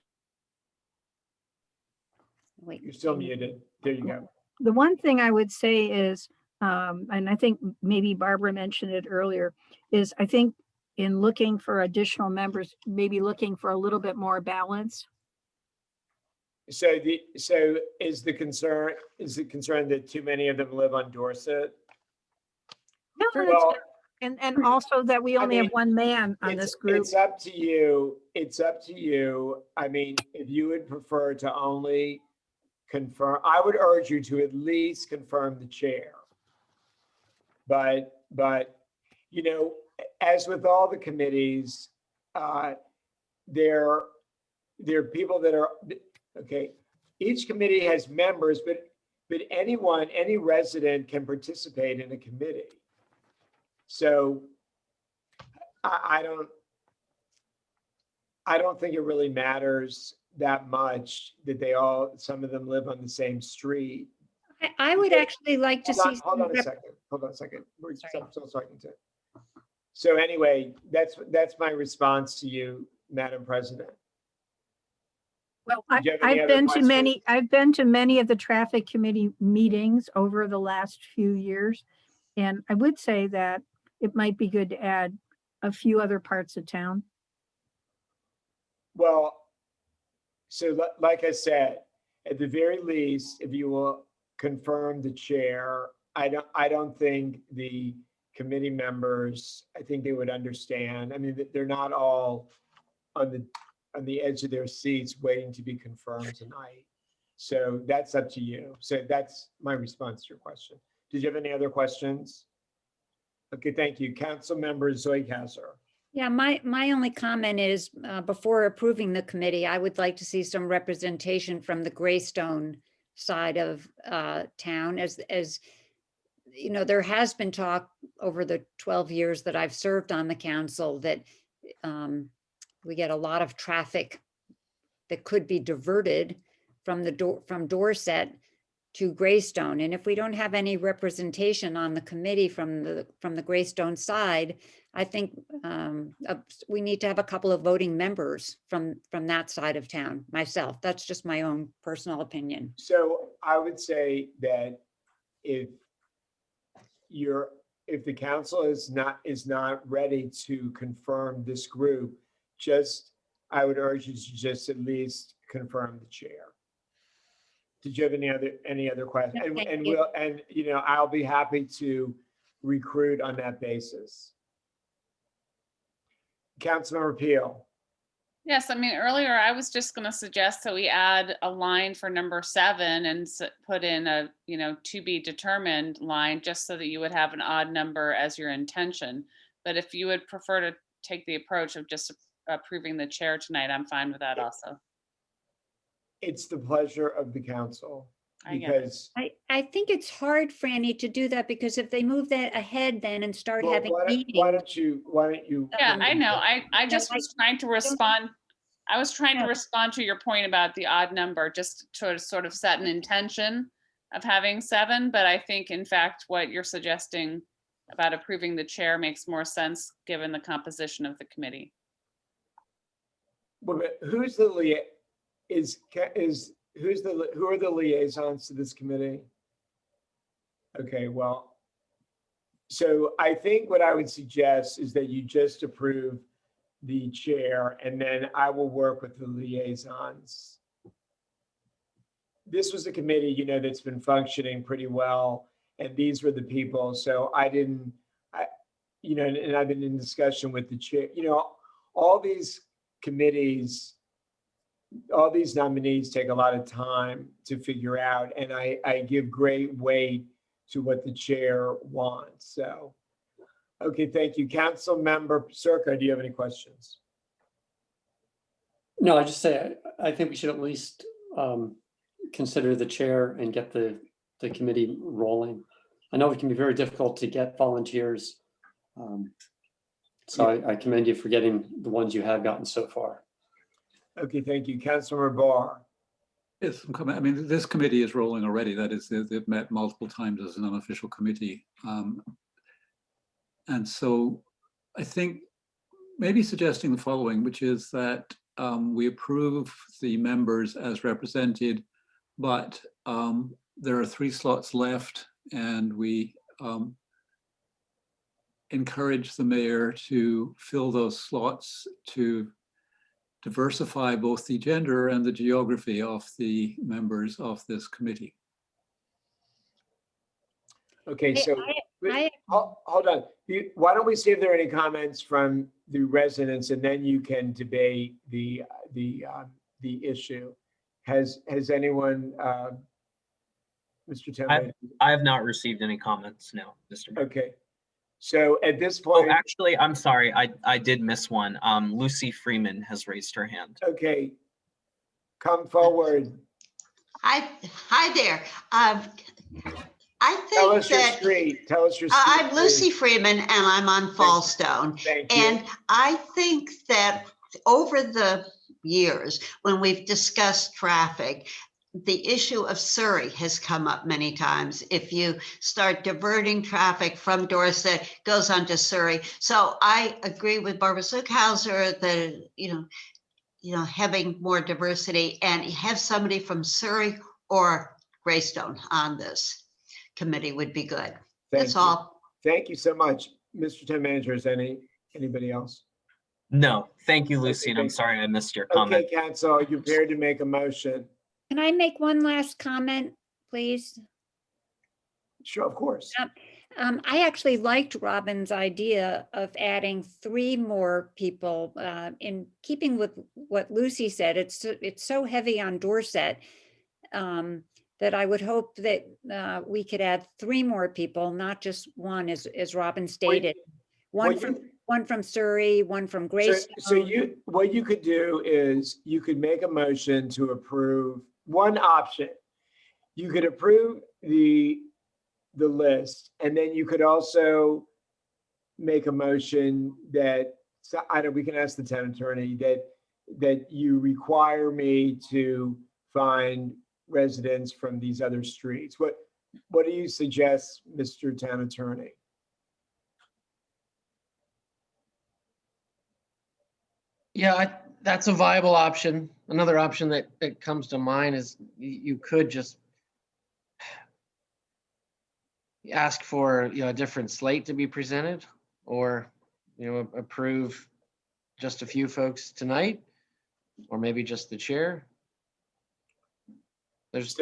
Wait. You're still muted. There you go. The one thing I would say is, and I think maybe Barbara mentioned it earlier, is I think in looking for additional members, maybe looking for a little bit more balance. So is the concern that too many of them live on Dorset? No, Well, and also that we I only have mean, one man on this group. It's up to you. It's up to you. I mean, if you would prefer to only confirm, I would urge you to at least confirm the chair. But as with all the committees, there are people that are, okay, each committee has members, but any resident can participate in a committee. So I don't think it really matters. that much that some of them live on the same street. I would actually like to see. Hold on a some second. Hold on a second. We're Sorry. still talking to. So anyway, that's my response to you, Madam President. Well, Do you have any I've other been to many, questions? I've been to many of the traffic committee meetings over the last few years. And I would say that it might be good to add a few other parts of town. Well, so like I said, at the very least, if you will confirm the chair, I don't think the committee members, I think they would understand. I mean, they're not all on the edge of their seats waiting to be confirmed tonight. So that's up to you. So that's my response to your question. Did you have any other questions? Okay, thank you. Council Member Zoidhauser. Yeah, my only comment is before approving the committee, I would like to see some representation from the Greystone side of town. As you know, there has been talk over the 12 years that I've served on the council that we get a lot of traffic that could be diverted from Dorset to Greystone. And if we don't have any representation on the committee from the Greystone side, I think we need to have a couple of voting members from that side of town. Myself, that's just my own personal opinion. So I would say that if the council is not ready to confirm this group, I would urge you to just at least confirm the chair. Did you have any other questions? No, thank And you. I'll be happy to recruit on that basis. Councilmember Peel. Yes, I mean, earlier I was just going to suggest that we add a line for number 7 and put in a, to be determined line, just so that you would have an odd number as your intention. But if you would prefer to take the approach of just approving the chair tonight, I'm fine with that also. It's the pleasure of the council. I get it. Because I think it's hard, Franny, to do that because if they move that ahead then and start well, having meetings. why don't you? Yeah, I know. I just was trying to respond. I was trying to Yeah. respond to your point about the odd number, just to sort of set an intention of having 7. But I think, in fact, what you're suggesting about approving the chair makes more sense given the composition of the committee. Who are the liaisons to this committee? Okay, well, so I think what I would suggest is that you just approve the chair and then I will work with the liaisons. This was a committee, that's been functioning pretty well, and these were the people. So and I've been in discussion with the chair. All these committees, all these nominees take a lot of time to figure out, and I give great weight to what the chair wants. So, okay, thank you. Council Member Circa, do you have any questions? No, I just say, I think we should at least consider the chair and get the committee rolling. I know it can be very difficult to get volunteers. So I commend you for getting the ones you have gotten so far. Okay, thank you. Councilmember Barr. Yes, some comment. I mean, this committee is rolling already. That is, they've met multiple times as an unofficial committee. And so I think maybe suggesting the following, which is that we approve the members as represented, but there are 3 slots left, and we encourage the mayor to fill those slots to diversify both the gender and the geography of the members of this committee. Okay, so I- hold on. Why don't we see if there are any comments from the residents, and then you can debate the issue. Has anyone, Mr. Temple? I have not received any comments, no, Mr. Mayor. Okay, so at this Oh, point, actually, I'm sorry, I did miss one. Lucy Freeman has raised her hand. okay, come forward. Hi there. I Tell think us your that street. Tell us your street. I'm Lucy please. Freeman and I'm on Fallstone. Thank you. And I think that over the years, when we've discussed traffic, the issue of Surrey has come up many times. If you start diverting traffic from Dorset, goes on to Surrey. So I agree with Barbara Zuckhauser that, having more diversity and have somebody from Surrey or Greystone on this committee would be good. That's you. all. Thank you so much. Mr. Town Manager, is anybody else? No, thank you, Lucy, and I'm thank- sorry I missed your comment. Okay, Council, are you prepared to make a motion? Can I make one last comment, please? Sure, of course. I actually liked Robin's idea of adding 3 more people, in keeping with what Lucy said. It's so heavy on Dorset, that I would hope that we could add 3 more people, not just one, as Robin stated. One from Surrey, one from Greystone. So what you could do is you could make a motion to approve one option. You could approve the list, and then you could also make a motion that, so we can ask the town attorney that you require me to find residents from these other streets. What do you suggest, Mr. Town Attorney? Yeah, that's a viable option. Another option that comes to mind is you could just ask for, a different slate to be presented, or, approve just a few folks tonight, or maybe just the chair. There's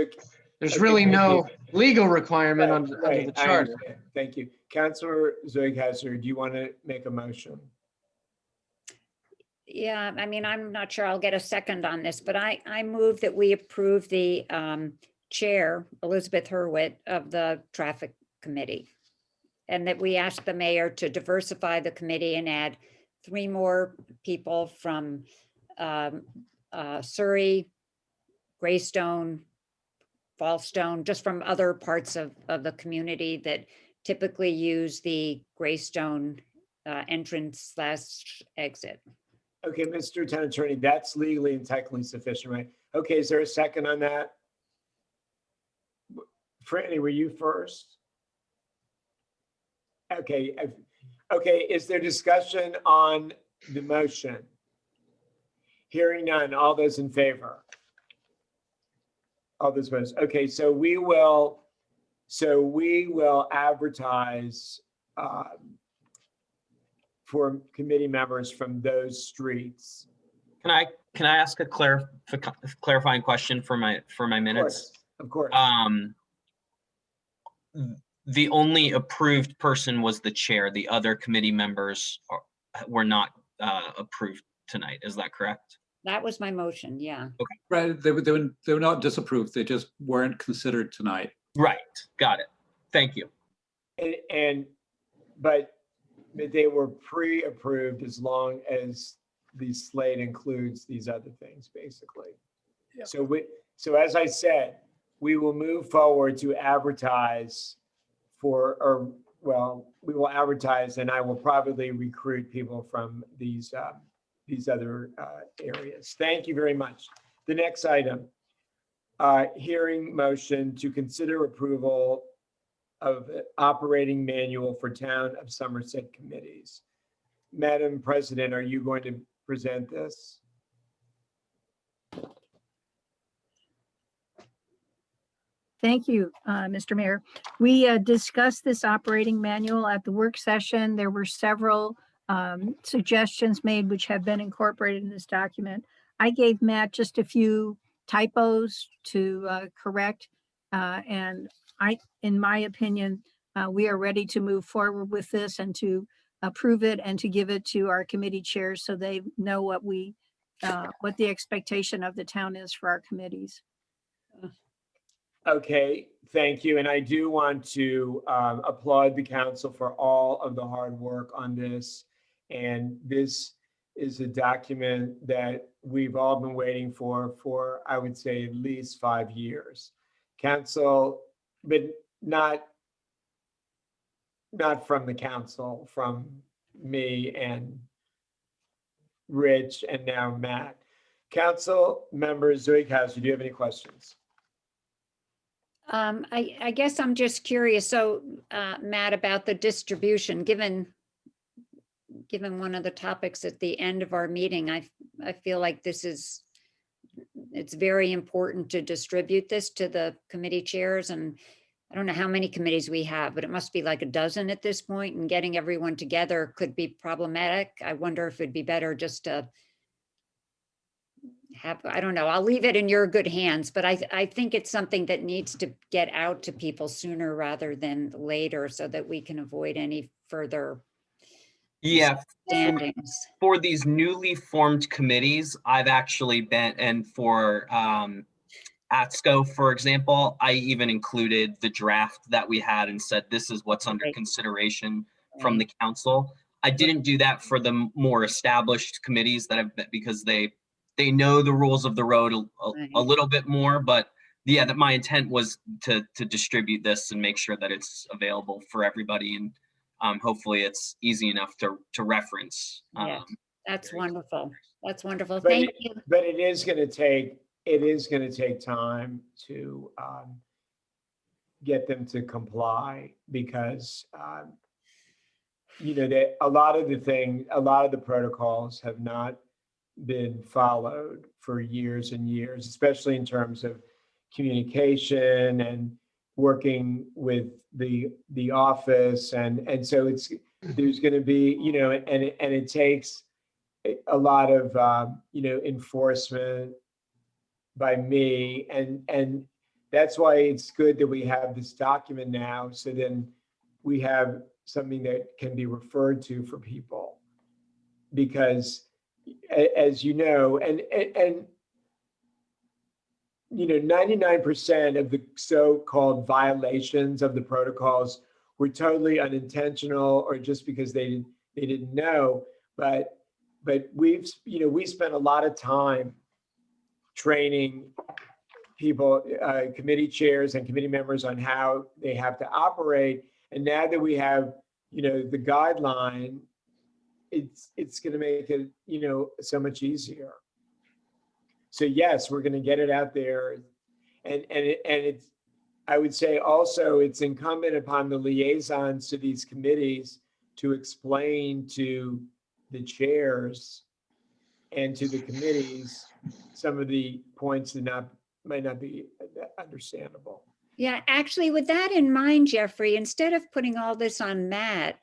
really no legal requirement under the charter. Thank you. Councilor Zoighauser, do you want to make a motion? Yeah, I mean, I'm not sure I'll get a second on this, but I move that we approve the chair, Elizabeth Hurwitz, of the traffic committee. And that we ask the mayor to diversify the committee and add 3 more people from Surrey, Greystone, Fallstone, just from other parts of the community that typically use the Greystone entrance/exit. Okay, Mr. Town Attorney, that's legally and technically sufficient, right? Okay, is there a second on that? Franny, were you first? Okay, is there discussion on the motion? Hearing none, all those in favor? All those opposed? Okay, so we will advertise for committee members from those streets. Can I ask a clarifying question for my minutes? Of course. The only approved person was the chair. The other committee members were not approved tonight. Is that correct? That was my motion, yeah. Okay. Right, they were not disapproved. They just weren't considered tonight. Right, got it. Thank you. But they were pre-approved as long as the slate includes these other things, basically. Yep. So as I said, we will move forward to advertise we will advertise, and I will probably recruit people from these other areas. Thank you very much. The next item, hearing motion to consider approval of operating manual for Town of Somerset committees. Madam President, are you going to present this? Thank you, Mr. Mayor. We discussed this operating manual at the work session. There were several suggestions made which have been incorporated in this document. I gave Matt just a few typos to correct, and in my opinion, we are ready to move forward with this and to approve it and to give it to our committee chairs so they know what the expectation of the town is for our committees. Okay, thank you. And I do want to applaud the council for all of the hard work on this. And this is a document that we've all been waiting for, I would say, at least 5 years. Council, but not from the council, from me and Rich and now Matt. Council members, Zoe, do you have any questions? I guess I'm just curious. So, Matt, about the distribution, given one of the topics at the end of our meeting, I feel like it's very important to distribute this to the committee chairs. And I don't know how many committees we have, but it must be like a dozen at this point, and getting everyone together could be problematic. I wonder if it'd be better just to have, I don't know, I'll leave it in your good hands, but I think it's something that needs to get out to people sooner rather than later so that we can avoid any further Yeah, standings. for these newly formed committees, I've actually been, and for ATSCO, for example, I even included the draft that we had and said, this is what's under Right. consideration from the council. I didn't do that for the more established committees that have been, because they know the rules of the road a little bit more, but yeah, that my intent was to distribute this and make sure that it's available for everybody, and hopefully it's easy enough to reference. Yeah, that's wonderful. That's wonderful. But Thank it- you. But it is going to take time to get them to comply, because a lot of the protocols have not been followed for years and years, especially in terms of communication and working with the office, and so there's going to be, and it takes a lot of enforcement by me, and that's why it's good that we have this document now, so then we have something that can be referred to for people, because as you know, and 99% of the so-called violations of the protocols were totally unintentional, or just because they didn't know. But we spent a lot of time training people, committee chairs and committee members, on how they have to operate. And now that we have, the guideline, it's going to make it, so much easier. So yes, we're going to get it out there, and it's, I would say also, it's incumbent upon the liaisons to these committees to explain to the chairs and to the committees some of the points that might not be understandable. Yeah, actually, with that in mind, Jeffrey, instead of putting all this on Matt,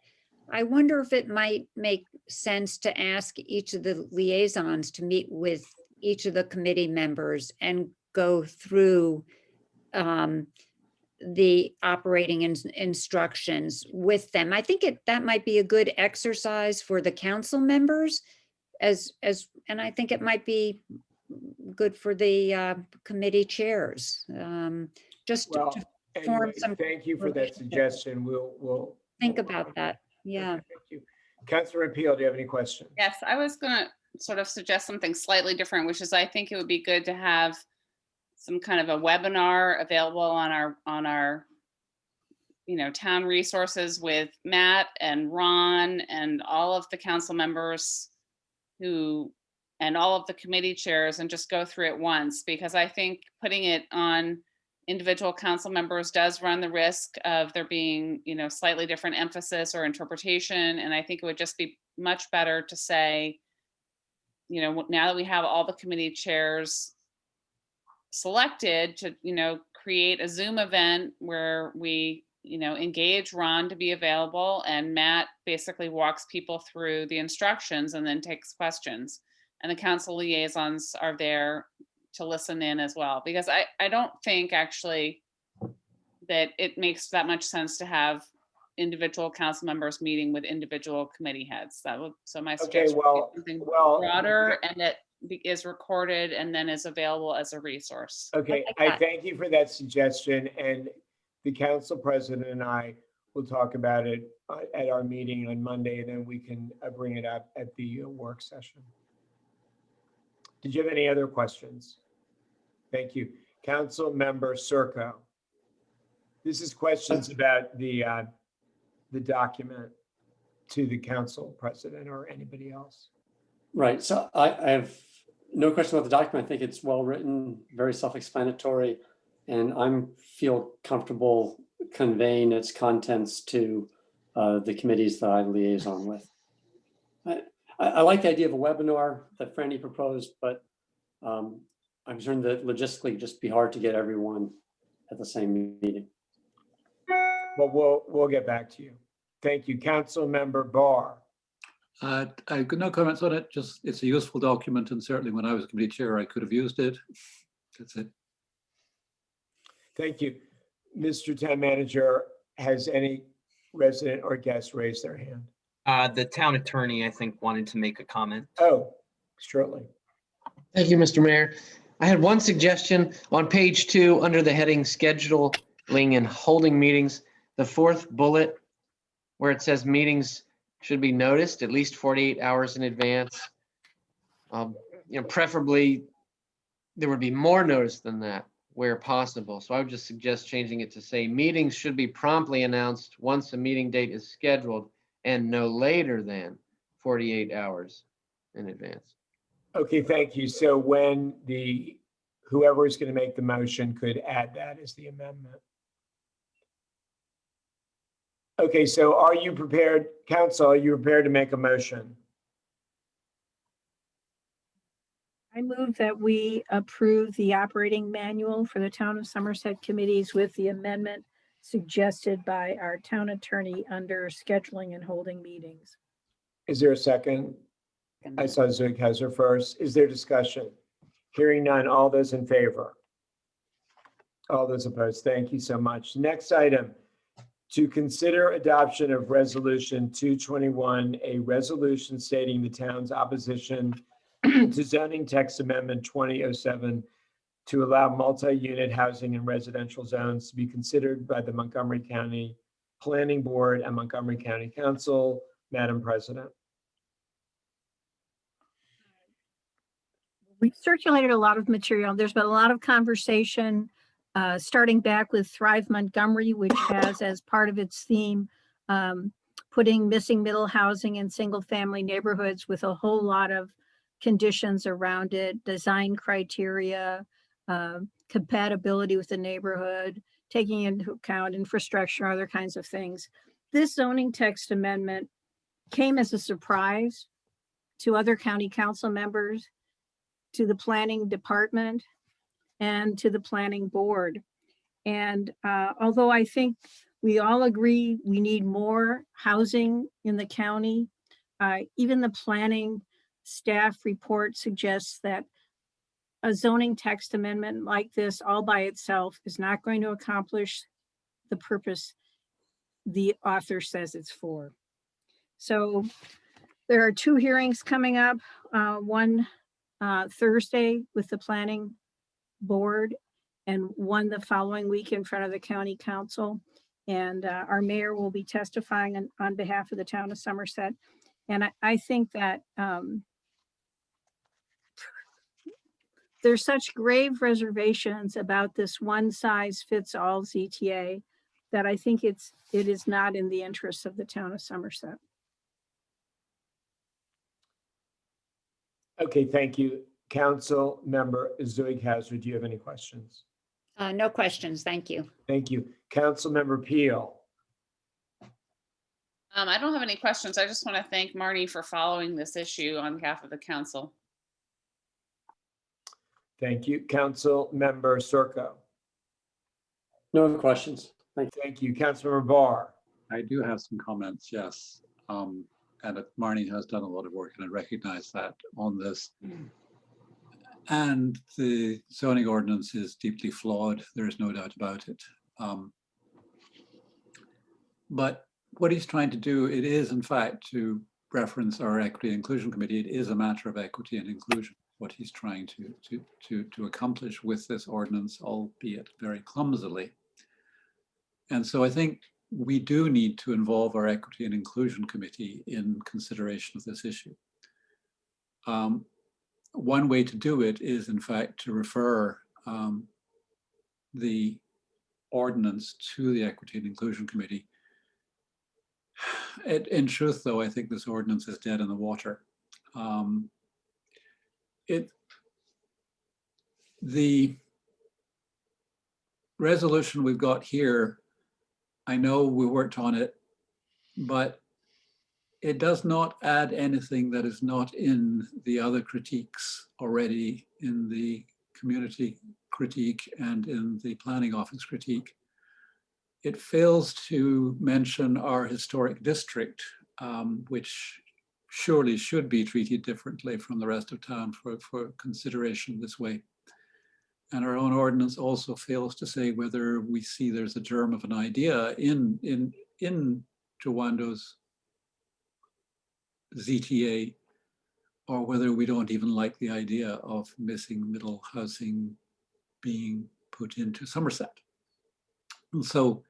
I wonder if it might make sense to ask each of the liaisons to meet with each of the committee members and go through the operating instructions with them. I think that might be a good exercise for the council members, and I think it might be good for the committee chairs. Just Well, to anyway, form some thank you for that suggestion. We'll think about that. Yeah. Okay, thank you. Councilor Peel, do you have any questions? Yes, I was gonna sort of suggest something slightly different, which is I think it would be good to have some kind of a webinar available on our town resources with Matt and Ron and all of the council members and all of the committee chairs, and just go through it once, because I think putting it on individual council members does run the risk of there being, slightly different emphasis or interpretation. And I think it would just be much better to say, now that we have all the committee chairs selected, to, create a Zoom event where we, engage Ron to be available, and Matt basically walks people through the instructions and then takes questions. And the council liaisons are there to listen in as well, because I don't think actually that it makes that much sense to have individual council members meeting with individual committee heads. So my suggestion would be something broader, and that is recorded and then is available as a resource. Okay, I thank you for that suggestion, and the council president and I will talk about it at our meeting on Monday, and then we can bring it up at the work session. Did you have any other questions? Thank you. Council Member Circo. This is questions about the document to the council president or anybody else. Right. So I have No question about the document. I think it's well written, very self-explanatory, and feel comfortable conveying its contents to the committees that I liaison with. I like the idea of a webinar that Franny proposed, but I'm concerned that logistically just be hard to get everyone at the same meeting. Well, we'll get back to you. Thank you. Council Member Barr. I've got no comments on it, just it's a useful document, and certainly when I was committee chair, I could have used it. That's it. Thank you. Mr. Town Manager, has any resident or guest raised their hand? The town attorney, I think, wanted to make a comment. Oh, surely. Thank you, Mr. Mayor. I had one suggestion on page 2 under the heading scheduling and holding meetings, the 4th bullet where it says meetings should be noticed at least 48 hours in advance. Preferably there would be more notice than that where possible. So I would just suggest changing it to say meetings should be promptly announced once a meeting date is scheduled and no later than 48 hours in advance. Okay, thank you. So when whoever is going to make the motion could add that as the amendment. Okay, so are you prepared, council, are you prepared to make a motion? I move that we approve the operating manual for the Town of Somerset committees with the amendment suggested by our town attorney under scheduling and holding meetings. Is there a second? I saw Zughauser first. Is there discussion? Hearing none, all those in favor? All those opposed? Thank you so much. Next item, to consider adoption of Resolution 221, a resolution stating the town's opposition to zoning text amendment 2007 to allow multi-unit housing in residential zones to be considered by the Montgomery County Planning Board and Montgomery County Council. Madam President. We've circulated a lot of material. There's been a lot of conversation, starting back with Thrive Montgomery, which has as part of its theme, putting missing middle housing in single family neighborhoods with a whole lot of conditions around it, design criteria, compatibility with the neighborhood, taking into account infrastructure, other kinds of things. This zoning text amendment came as a surprise to other county council members, to the planning department, and to the planning board. And although I think we all agree we need more housing in the county, even the planning staff report suggests that a zoning text amendment like this all by itself is not going to accomplish the purpose the author says it's for. So there are 2 hearings coming up, one Thursday with the planning board and one the following week in front of the county council. And our mayor will be testifying on behalf of the town of Somerset. And I think that there's such grave reservations about this one size fits all ZTA that I think it is not in the interests of the town of Somerset. Okay, thank you. Council Member Zeughauser, do you have any questions? No questions, thank you. Thank you. Council Member Peel. I don't have any questions. I just want to thank Marnie for following this issue on behalf of the council. Thank you. Council Member Circo. No questions. Thank you. Councilmember Barr. I do have some comments, yes. And Marnie has done a lot of work, and I recognize that on this. And the zoning ordinance is deeply flawed. There is no doubt about it. But what he's trying to do, it is in fact, to reference our Equity and Inclusion Committee, it is a matter of equity and inclusion, what he's trying to accomplish with this ordinance, albeit very clumsily. And so I think we do need to involve our Equity and Inclusion Committee in consideration of this issue. One way to do it is, in fact, to refer the ordinance to the Equity and Inclusion Committee. In truth, though, I think this ordinance is dead in the water. The resolution we've got here, I know we worked on it, but it does not add anything that is not in the other critiques already, in the community critique and in the planning office critique. It fails to mention our historic district, which surely should be treated differently from the rest of town for consideration this way. And our own ordinance also fails to say whether we see there's a germ of an idea in Jawando's ZTA, or whether we don't even like the idea of missing middle housing being put into Somerset. And so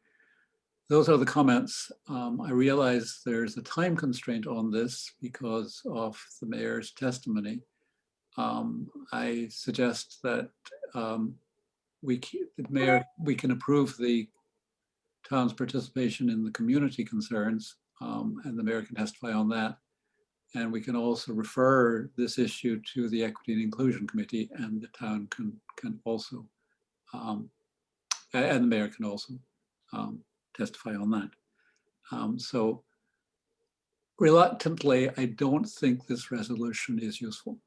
those are the comments. I realize there's a time constraint on this because of the mayor's testimony. I suggest that we can approve the town's participation in the community concerns, and the mayor can testify on that. And we can also refer this issue to the Equity and Inclusion Committee, and the town can also, and the mayor can also testify on that. So reluctantly, I don't think this resolution is useful.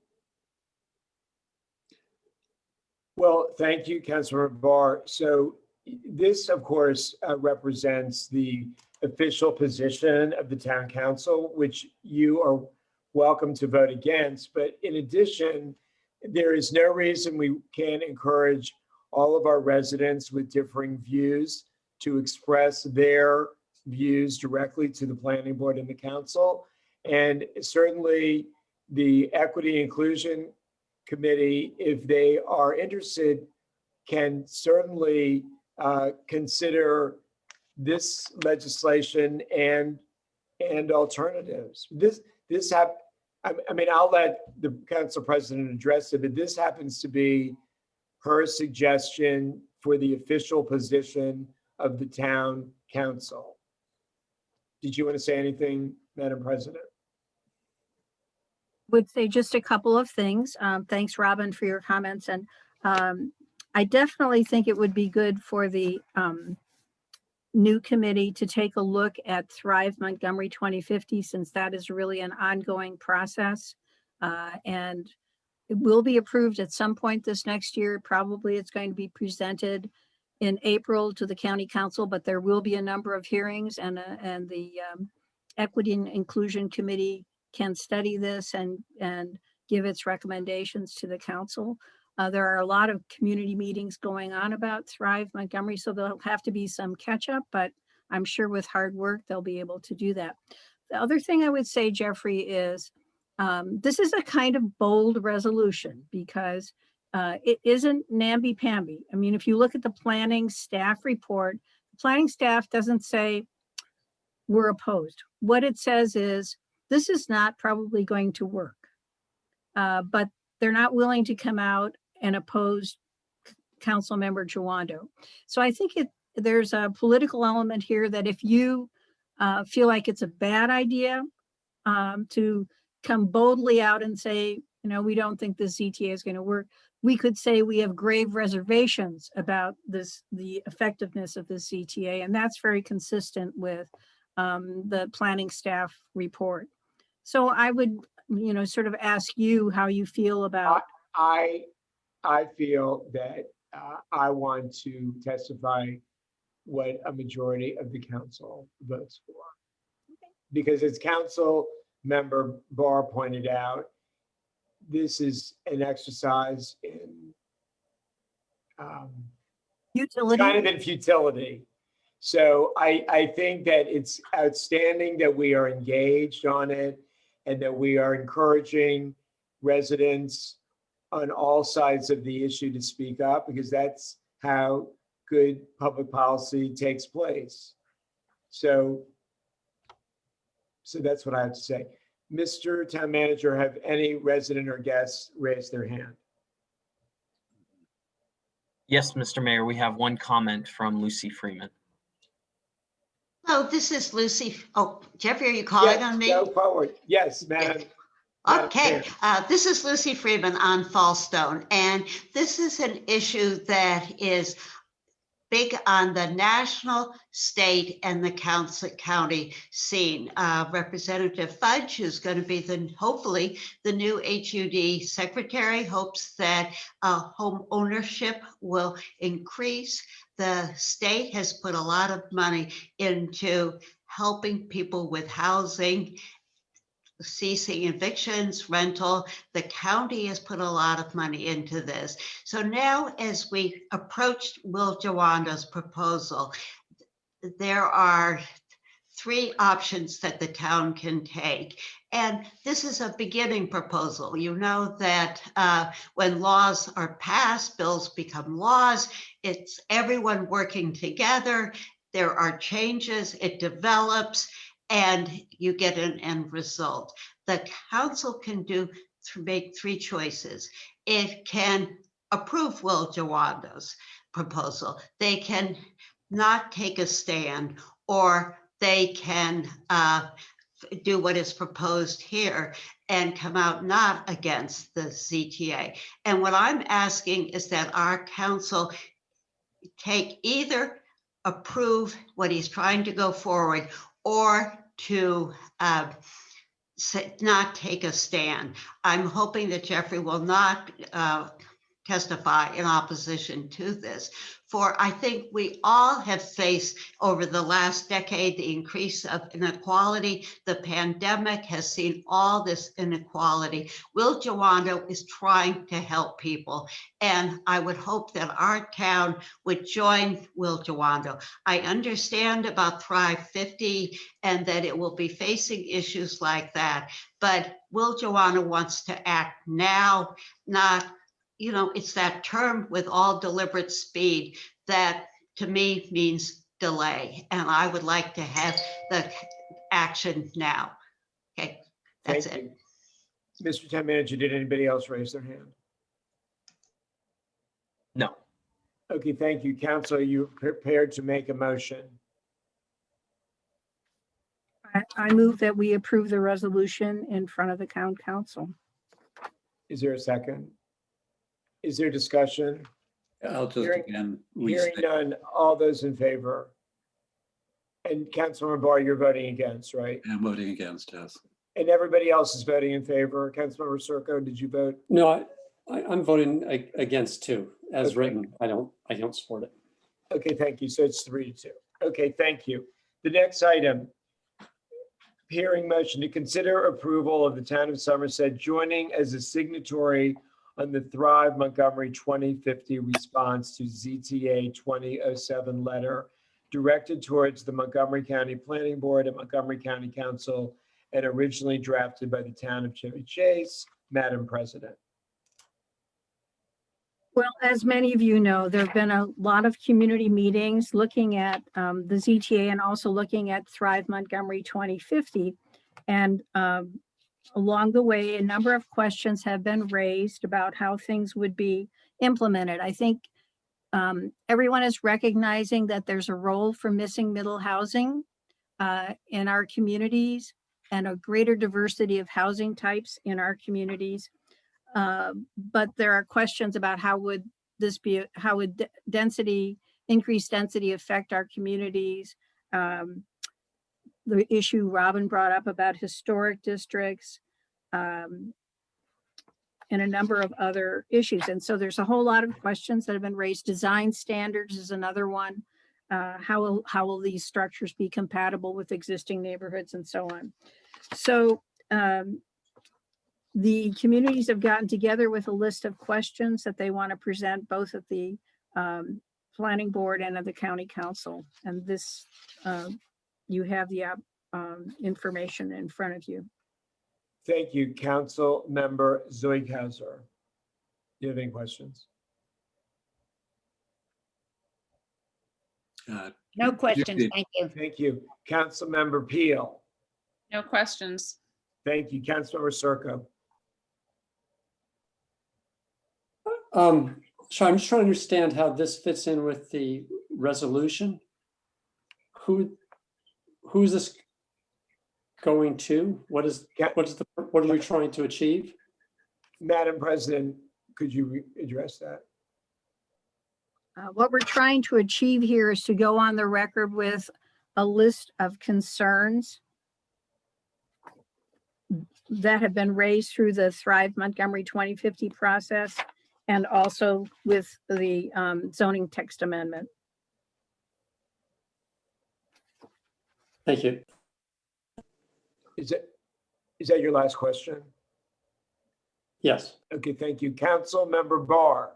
Well, thank you, Councilor Barr. So this, of course, represents the official position of the town council, which you are welcome to vote against. But in addition, there is no reason we can't encourage all of our residents with differing views to express their views directly to the planning board and the council. And certainly the Equity Inclusion Committee, if they are interested, can certainly consider this legislation and alternatives. I mean, I'll let the council president address it, but this happens to be her suggestion for the official position of the town council. Did you want to say anything, Madam President? Would say just a couple of things. Thanks, Robin, for your comments. And I definitely think it would be good for the new committee to take a look at Thrive Montgomery 2050, since that is really an ongoing process. And it will be approved at some point this next year. Probably it's going to be presented in April to the county council, but there will be a number of hearings, and the Equity and Inclusion Committee can study this and give its recommendations to the council. There are a lot of community meetings going on about Thrive Montgomery, so there'll have to be some catch up, but I'm sure with hard work, they'll be able to do that. The other thing I would say, Jeffrey, is this is a kind of bold resolution because it isn't namby-pamby. I mean, if you look at the planning staff report, the planning staff doesn't say we're opposed. What it says is this is not probably going to work, but they're not willing to come out and oppose Council Member Jawando. So I think there's a political element here that if you feel like it's a bad idea to come boldly out and say, you know, we don't think this ZTA is going to work, we could say we have grave reservations about the effectiveness of this ZTA, and that's very consistent with the planning staff report. So I would, you know, sort of ask you how you feel about. I feel that I want to testify what a majority of the council votes for. Because as Council Member Barr pointed out, this is an exercise in Utility. kind of in futility. So I think that it's outstanding that we are engaged on it and that we are encouraging residents on all sides of the issue to speak up, because that's how good public policy takes place. So that's what I have to say. Mr. Town Manager, have any resident or guests raised their hand? Yes, Mr. Mayor, we have one comment from Lucy Freeman. Oh, this is Lucy. Oh, Jeffrey, are you calling on me? Go forward. Yes, madam. Madam Okay, Chair. this is Lucy Freeman on Fallstone, and this is an issue that is big on the national, state, and the county scene. Representative Fudge, who's going to be hopefully the new HUD secretary, hopes that home ownership will increase. The state has put a lot of money into helping people with housing, ceasing evictions, rental. The county has put a lot of money into this. So now as we approached Will Jawando's proposal, there are 3 options that the town can take. And this is a beginning proposal. You know that when laws are passed, bills become laws. It's everyone working together. There are changes, it develops, and you get an end result. The council can make 3 choices. It can approve Will Jawando's proposal. They can not take a stand, or they can do what is proposed here and come out not against the ZTA. And what I'm asking is that our council take either approve what he's trying to go forward, or to not take a stand. I'm hoping that Jeffrey will not testify in opposition to this. For I think we all have faced over the last decade the increase of inequality. The pandemic has seen all this inequality. Will Jawando is trying to help people, and I would hope that our town would join Will Jawando. I understand about Thrive 50 and that it will be facing issues like that, but Will Jawando wants to act now, not, you know, it's that term with all deliberate speed that to me means delay. And I would like to have the action now. Okay, that's Thank it. you. Mr. Town Manager, did anybody else raise their hand? No. Okay, thank you. Council, are you prepared to make a motion? I move that we approve the resolution in front of the town council. Is there a second? Is there discussion? I'll just Hearing- again Hearing restate. none, all those in favor? And Councilmember Barr, you're voting against, right? I'm voting against, yes. And everybody else is voting in favor. Councilmember Circo, did you vote? No, I'm voting against too, as Okay. written. I don't support it. Okay, thank you. So it's 3-2. Okay, thank you. The next item, hearing motion to consider approval of the town of Somerset joining as a signatory on the Thrive Montgomery 2050 response to ZTA 2007 letter directed towards the Montgomery County Planning Board and Montgomery County Council, and originally drafted by the town of Chevy Chase. Madam President. Well, as many of you know, there have been a lot of community meetings looking at the ZTA and also looking at Thrive Montgomery 2050. And along the way, a number of questions have been raised about how things would be implemented. I think everyone is recognizing that there's a role for missing middle housing in our communities, and a greater diversity of housing types in our communities. But there are questions about how would this be, how would increased density affect our communities? The issue Robin brought up about historic districts, and a number of other issues. And so there's a whole lot of questions that have been raised. Design standards is another one. How will these structures be compatible with existing neighborhoods and so on? So the communities have gotten together with a list of questions that they want to present both at the planning board and at the county council. And this, you have the information in front of you. Thank you, Council Member Zoighauser. Do you have any questions? No questions, did. thank you. Thank you. Council Member Peel. No questions. Thank you. Councilmember Circo. So I'm just trying to understand how this fits in with the resolution. Who's this going to? What are we trying to achieve? Madam President, could you address that? What we're trying to achieve here is to go on the record with a list of concerns that have been raised through the Thrive Montgomery 2050 process and also with the zoning text amendment. Thank you. Is that your last question? Yes. Okay, thank you. Council Member Barr.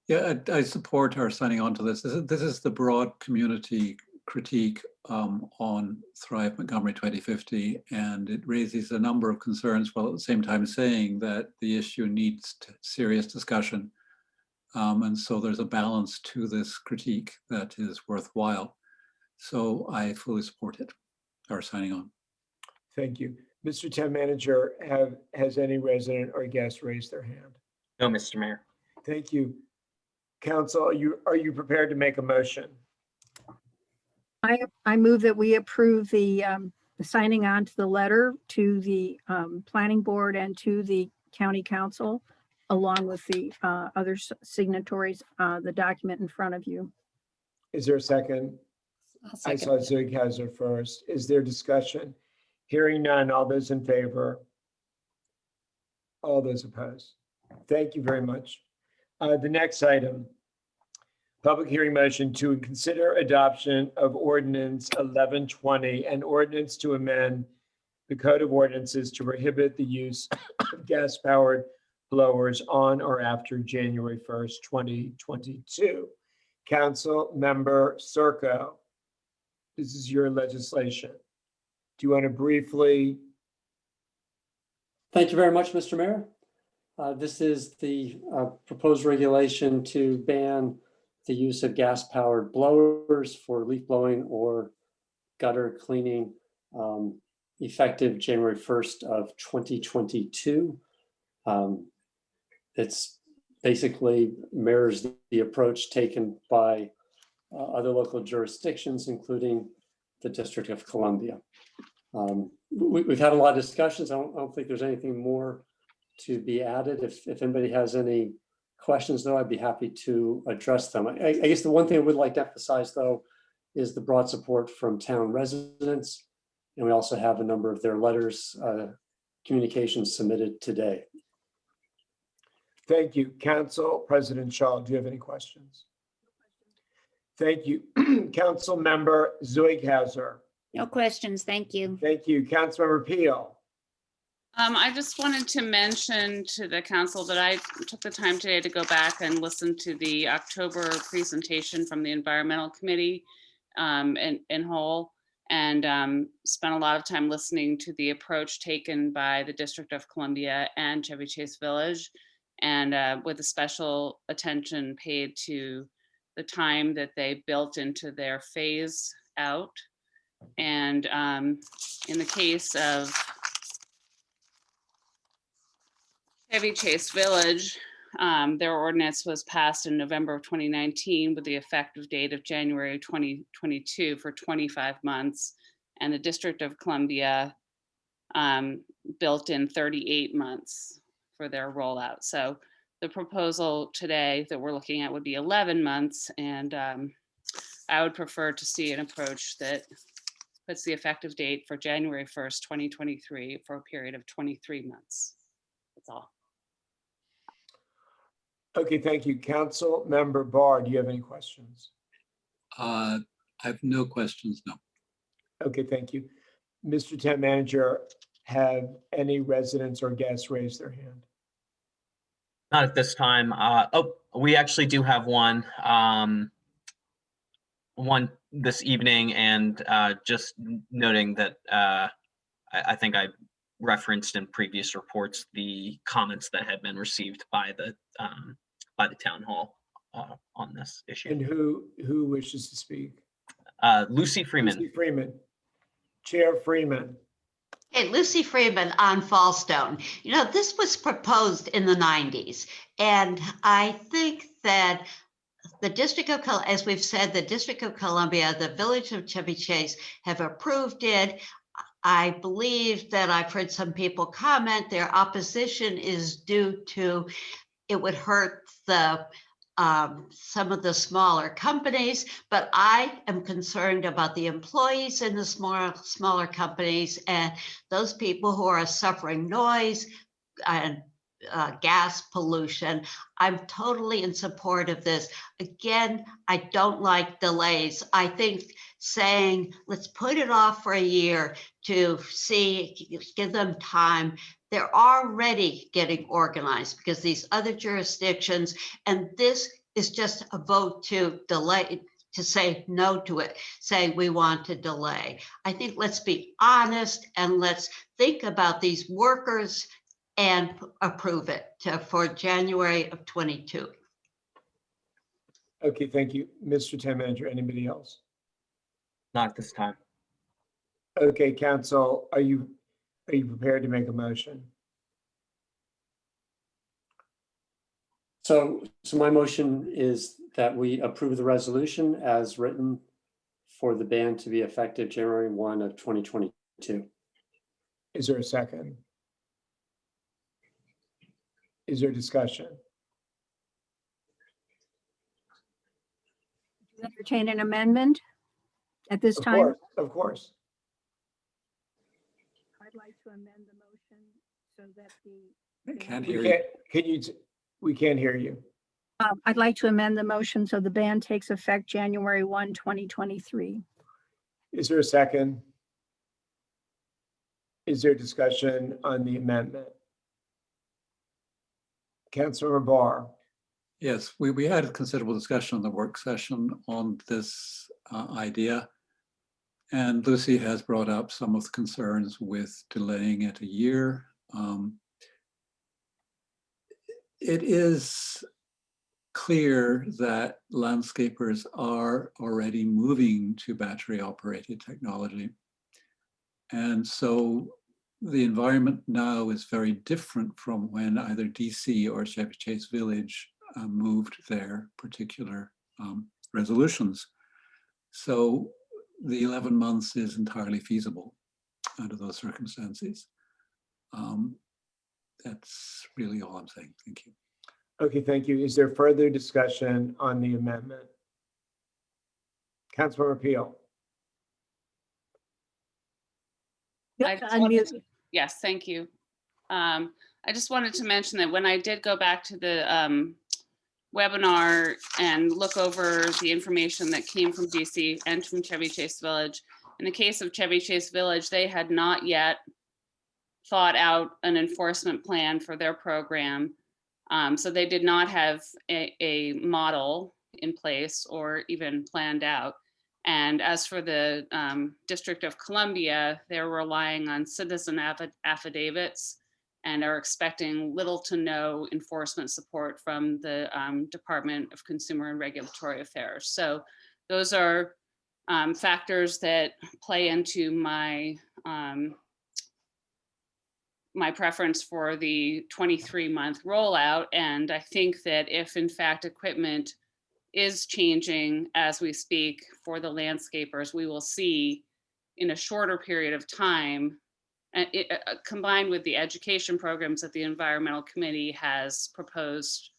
Yeah, I support our signing on to this. This is the broad community critique on Thrive Montgomery 2050, and it raises a number of concerns while at the same time saying that the issue needs serious discussion. And so there's a balance to this critique that is worthwhile. So I fully support it, our signing on. Thank you. Mr. Town Manager, has any resident or guest raised their hand? No, Mr. Mayor. Thank you. Council, are you prepared to make a motion? I move that we approve the signing on to the letter to the planning board and to the county council, along with the other signatories, the document in front of you. Is there a second? I saw Zuighauser first. Is there discussion? Hearing none, all those in favor? All those opposed? Thank you very much. The next item, public hearing motion to consider adoption of ordinance 1120, an ordinance to amend the code of ordinances to prohibit the use of gas-powered blowers on or after January 1st, 2022. Council Member Circo, this is your legislation. Do you want to briefly? Thank you very much, Mr. Mayor. This is the proposed regulation to ban the use of gas-powered blowers for leaf blowing or gutter cleaning effective January 1st of 2022. It's basically mirrors the approach taken by other local jurisdictions, including the District of Columbia. We've had a lot of discussions. I don't think there's anything more to be added. If anybody has any questions, though, I'd be happy to address them. I guess the one thing I would like to emphasize, though, is the broad support from town residents. And we also have a number of their letters, communications submitted today. Thank you. Council President Shaw, do you have any questions? Thank you. Council Member Zuighauser. No questions, thank you. Thank you. Councilmember Peel. I just wanted to mention to the council that I took the time today to go back and listen to the October presentation from the Environmental Committee in whole, and spent a lot of time listening to the approach taken by the District of Columbia and Chevy Chase Village, and with a special attention paid to the time that they built into their phase out. And in the case of Chevy Chase Village, their ordinance was passed in November of 2019 with the effective date of January 2022 for 25 months. And the District of Columbia built in 38 months for their rollout. So the proposal today that we're looking at would be 11 months. And I would prefer to see an approach that puts the effective date for January 1st, 2023 for a period of 23 months. That's all. Okay, thank you. Council Member Barr, do you have any questions? I have no questions, no. Okay, thank you. Mr. Town Manager, have any residents or guests raised their hand? Not at this time. Oh, we actually do have one this evening, and just noting that I think I referenced in previous reports the comments that had been received by the town hall on this issue. And who wishes to speak? Lucy Freeman. Lucy Freeman. Chair Freeman. Hey, Lucy Freeman on Fallstone. You know, this was proposed in the 90s. And I think that the District of, as we've said, the District of Columbia, the Village of Chevy Chase have approved it. I believe that I've heard some people comment their opposition is due to it would hurt the some of the smaller companies, but I am concerned about the employees in the smaller companies and those people who are suffering noise and gas pollution. I'm totally in support of this. Again, I don't like delays. I think saying, let's put it off for a year to see, give them time. They're already getting organized because these other jurisdictions, and this is just a vote to delay, to say no to it, saying we want to delay. I think let's be honest and let's think about these workers and approve it for January of 22. Okay, thank you. Mr. Town Manager, anybody else? Not this time. Okay, council, are you prepared to make a motion? So my motion is that we approve the resolution as written for the ban to be effective January 1 of 2022. Is there a second? Is there discussion? Entertain an amendment at this Of time? course, of course. I'd like to amend the motion so that I can't We hear you. can't, we can't hear you. I'd like to amend the motion so the ban takes effect January 1, 2023. Is there a second? Is there discussion on the amendment? Councilor Barr. Yes, we had a considerable discussion on the work session on this idea. And Lucy has brought up some of the concerns with delaying it a year. It is clear that landscapers are already moving to battery operated technology. And so the environment now is very different from when either DC or Chevy Chase Village moved their particular resolutions. So the 11 months is entirely feasible under those circumstances. That's really all I'm saying. Thank you. Okay, thank you. Is there further discussion on the amendment? Councilor Peel. I just wanted to- Yes, thank you. I just wanted to mention that when I did go back to the webinar and look over the information that came from DC and from Chevy Chase Village, in the case of Chevy Chase Village, they had not yet thought out an enforcement plan for their program. So they did not have a model in place or even planned out. And as for the District of Columbia, they're relying on citizen affidavits and are expecting little to no enforcement support from the Department of Consumer and Regulatory Affairs. So those are factors that play into my my preference for the 23-month rollout. And I think that if in fact equipment is changing as we speak for the landscapers, we will see in a shorter period of time, combined with the education programs that the Environmental Committee has proposed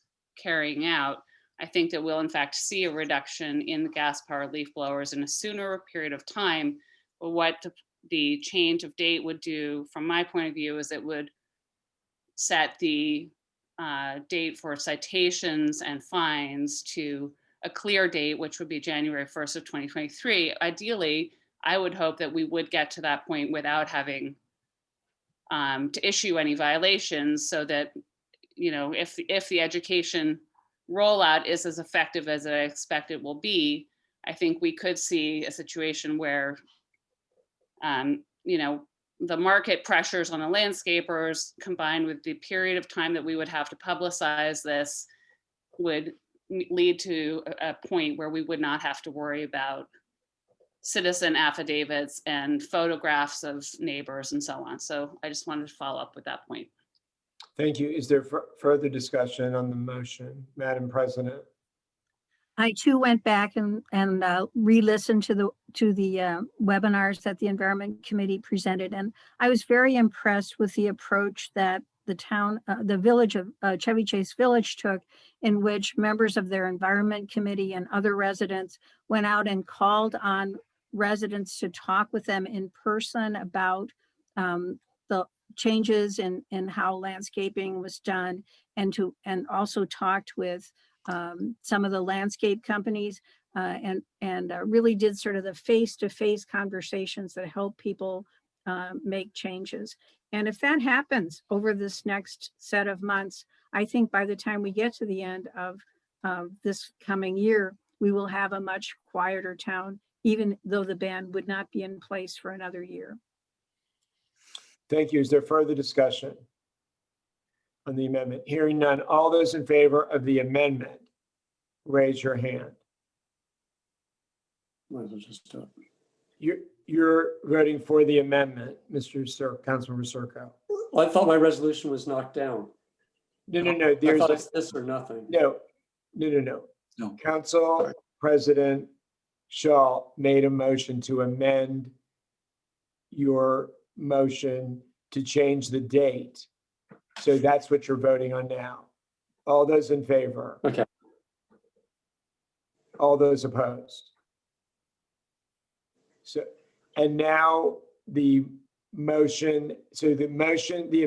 carrying out, I think that we'll in fact see a reduction in the gas-powered leaf blowers in a sooner period of time. But what the change of date would do, from my point of view, is it would set the date for citations and fines to a clear date, which would be January 1st of 2023. Ideally, I would hope that we would get to that point without having to issue any violations, so that, you know, if the education rollout is as effective as I expect it will be, I think we could see a situation where, you know, the market pressures on the landscapers combined with the period of time that we would have to publicize this would lead to a point where we would not have to worry about citizen affidavits and photographs of neighbors and so on. So I just wanted to follow up with that point. Thank you. Is there further discussion on the motion, Madam President? I too went back and re-listened to the webinars that the Environment Committee presented, and I was very impressed with the approach that the town, the village of Chevy Chase Village took, in which members of their Environment Committee and other residents went out and called on residents to talk with them in person about the changes in how landscaping was done, and also talked with some of the landscape companies, and really did sort of the face-to-face conversations that help people make changes. And if that happens over this next set of months, I think by the time we get to the end of this coming year, we will have a much quieter town, even though the ban would not be in place for another year. Thank you. Is there further discussion on the amendment? Hearing none. All those in favor of the amendment, raise your hand. You're voting for the amendment, Councilmember Circo. Well, I thought my resolution was knocked down. No. I thought it's this or nothing. No. Council President Shaw made a motion to amend your motion to change the date. So that's what you're voting on now. All those in favor? Okay. All those opposed? So, and now the motion, the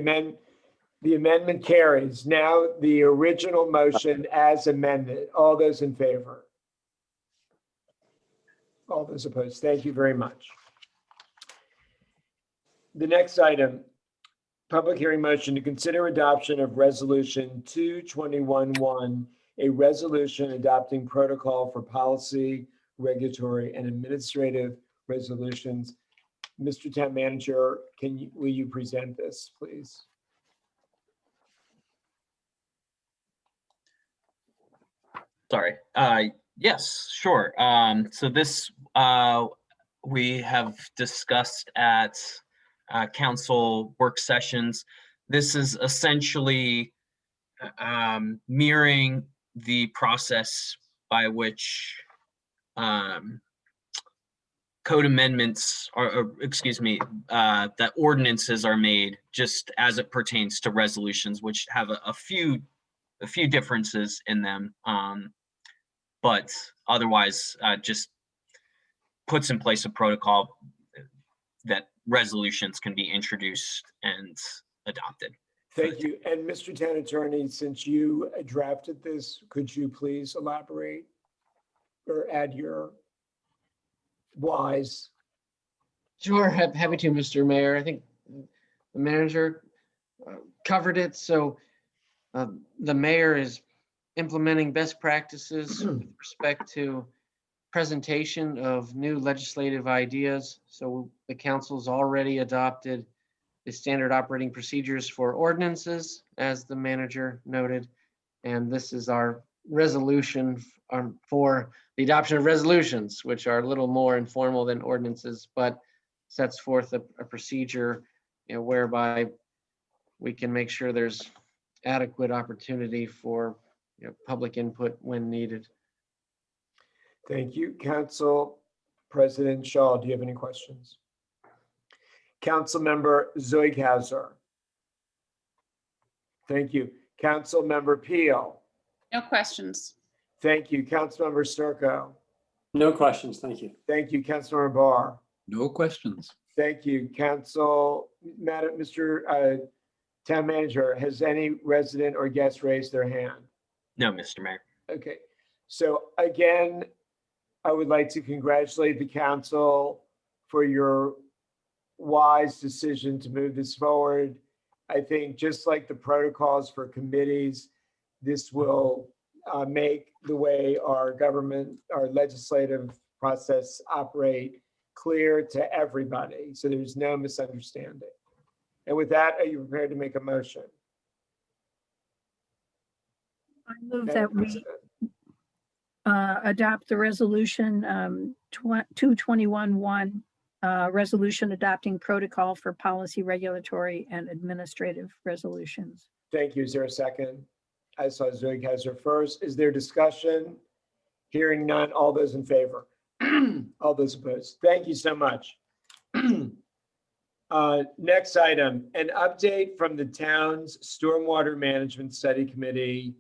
amendment carries. Now the original motion as amended. All those in favor? All those opposed? Thank you very much. The next item, public hearing motion to consider adoption of resolution 221-1, a resolution adopting protocol for policy, regulatory, and administrative resolutions. Mr. Town Manager, will you present this, please? Sorry. Yes, sure. So this we have discussed at council work sessions. This is essentially mirroring the process by which code amendments that ordinances are made, just as it pertains to resolutions, which have a few differences in them, but otherwise just puts in place a protocol that resolutions can be introduced and adopted. Thank you. And Mr. Town Attorney, since you drafted this, could you please elaborate or add your whys? Sure, happy to, Mr. Mayor. I think the manager covered it. So the mayor is implementing best practices with respect to presentation of new legislative ideas. So the council's already adopted the standard operating procedures for ordinances, as the manager noted. And this is our resolution for the adoption of resolutions, which are a little more informal than ordinances, but sets forth a procedure, whereby we can make sure there's adequate opportunity for public input when needed. Thank you. Council President Shaw, do you have any questions? Councilmember Zoighauser. Thank you. Councilmember Peel. No questions. Thank you. Councilmember Sturko. No questions, thank you. Thank you. Councilmember Barr. No questions. Thank you. Mr. Town Manager, has any resident or guest raised their hand? No, Mr. Mayor. Okay. So again, I would like to congratulate the council for your wise decision to move this forward. I think just like the protocols for committees, this will make the way our government, our legislative process operate clear to everybody, so there's no misunderstanding. And with that, are you prepared to make a motion? I move that we adopt the resolution 221-1, resolution adopting protocol for policy, regulatory, and administrative resolutions. Thank you. Is there a second? I saw Zoighauser first. Is there discussion? Hearing none, all those in favor? All those opposed? Thank you so much. Next item, an update from the town's Stormwater Management Study Committee.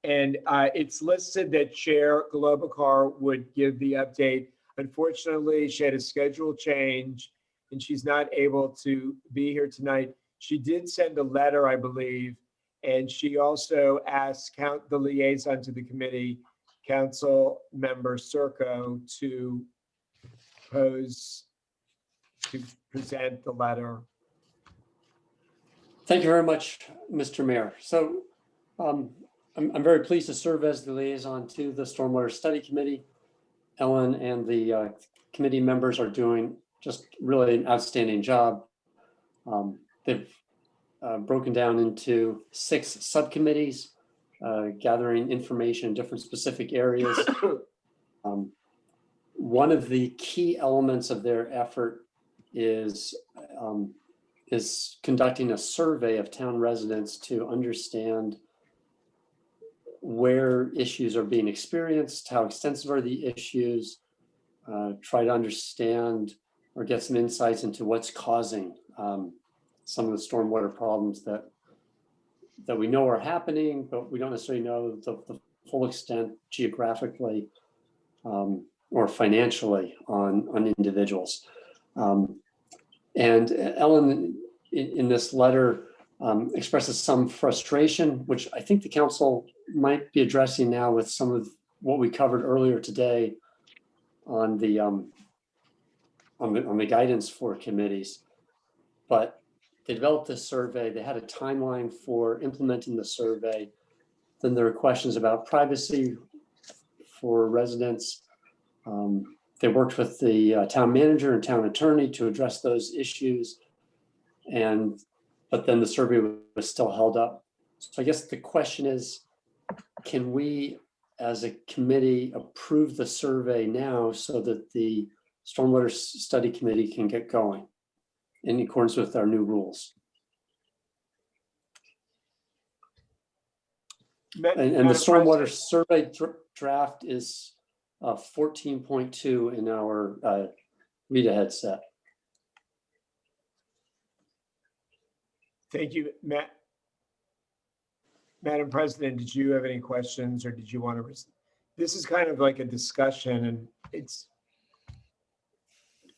And it's listed that Chair Globokar would give the update. Unfortunately, she had a schedule change and she's not able to be here tonight. She did send a letter, I believe, and she also asked the liaison to the committee, Council Member Circo, to present the letter. Thank you very much, Mr. Mayor. So I'm very pleased to serve as the liaison to the Stormwater Study Committee. Ellen and the committee members are doing just really an outstanding job. They've broken down into 6 subcommittees, gathering information in different specific areas. One of the key elements of their effort is conducting a survey of town residents to understand where issues are being experienced, how extensive are the issues, try to understand or get some insights into what's causing some of the stormwater problems that we know are happening, but we don't necessarily know the full extent geographically or financially on individuals. And Ellen, in this letter, expresses some frustration, which I think the council might be addressing now with some of what we covered earlier today on the guidance for committees. But they developed this survey. They had a timeline for implementing the survey. Then there were questions about privacy for residents. They worked with the town manager and town attorney to address those issues. But then the survey was still held up. So I guess the question is, can we as a committee approve the survey now so that the Stormwater Study Committee can get going in accordance with our new rules? And the stormwater survey draft is 14.2 in our read ahead set. Thank you, Matt. Madam President, did you have any questions or did you want to? This is kind of like a discussion and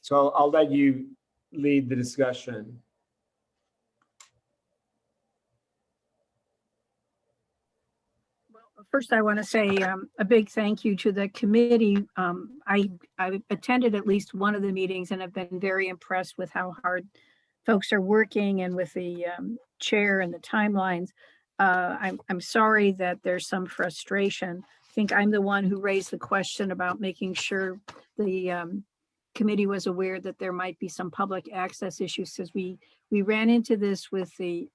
so I'll let you lead the discussion. Well, first, I want to say a big thank you to the committee. I attended at least one of the meetings and have been very impressed with how hard folks are working and with the chair and the timelines. I'm sorry that there's some frustration. I think I'm the one who raised the question about making sure the committee was aware that there might be some public access issues, because we ran into this with the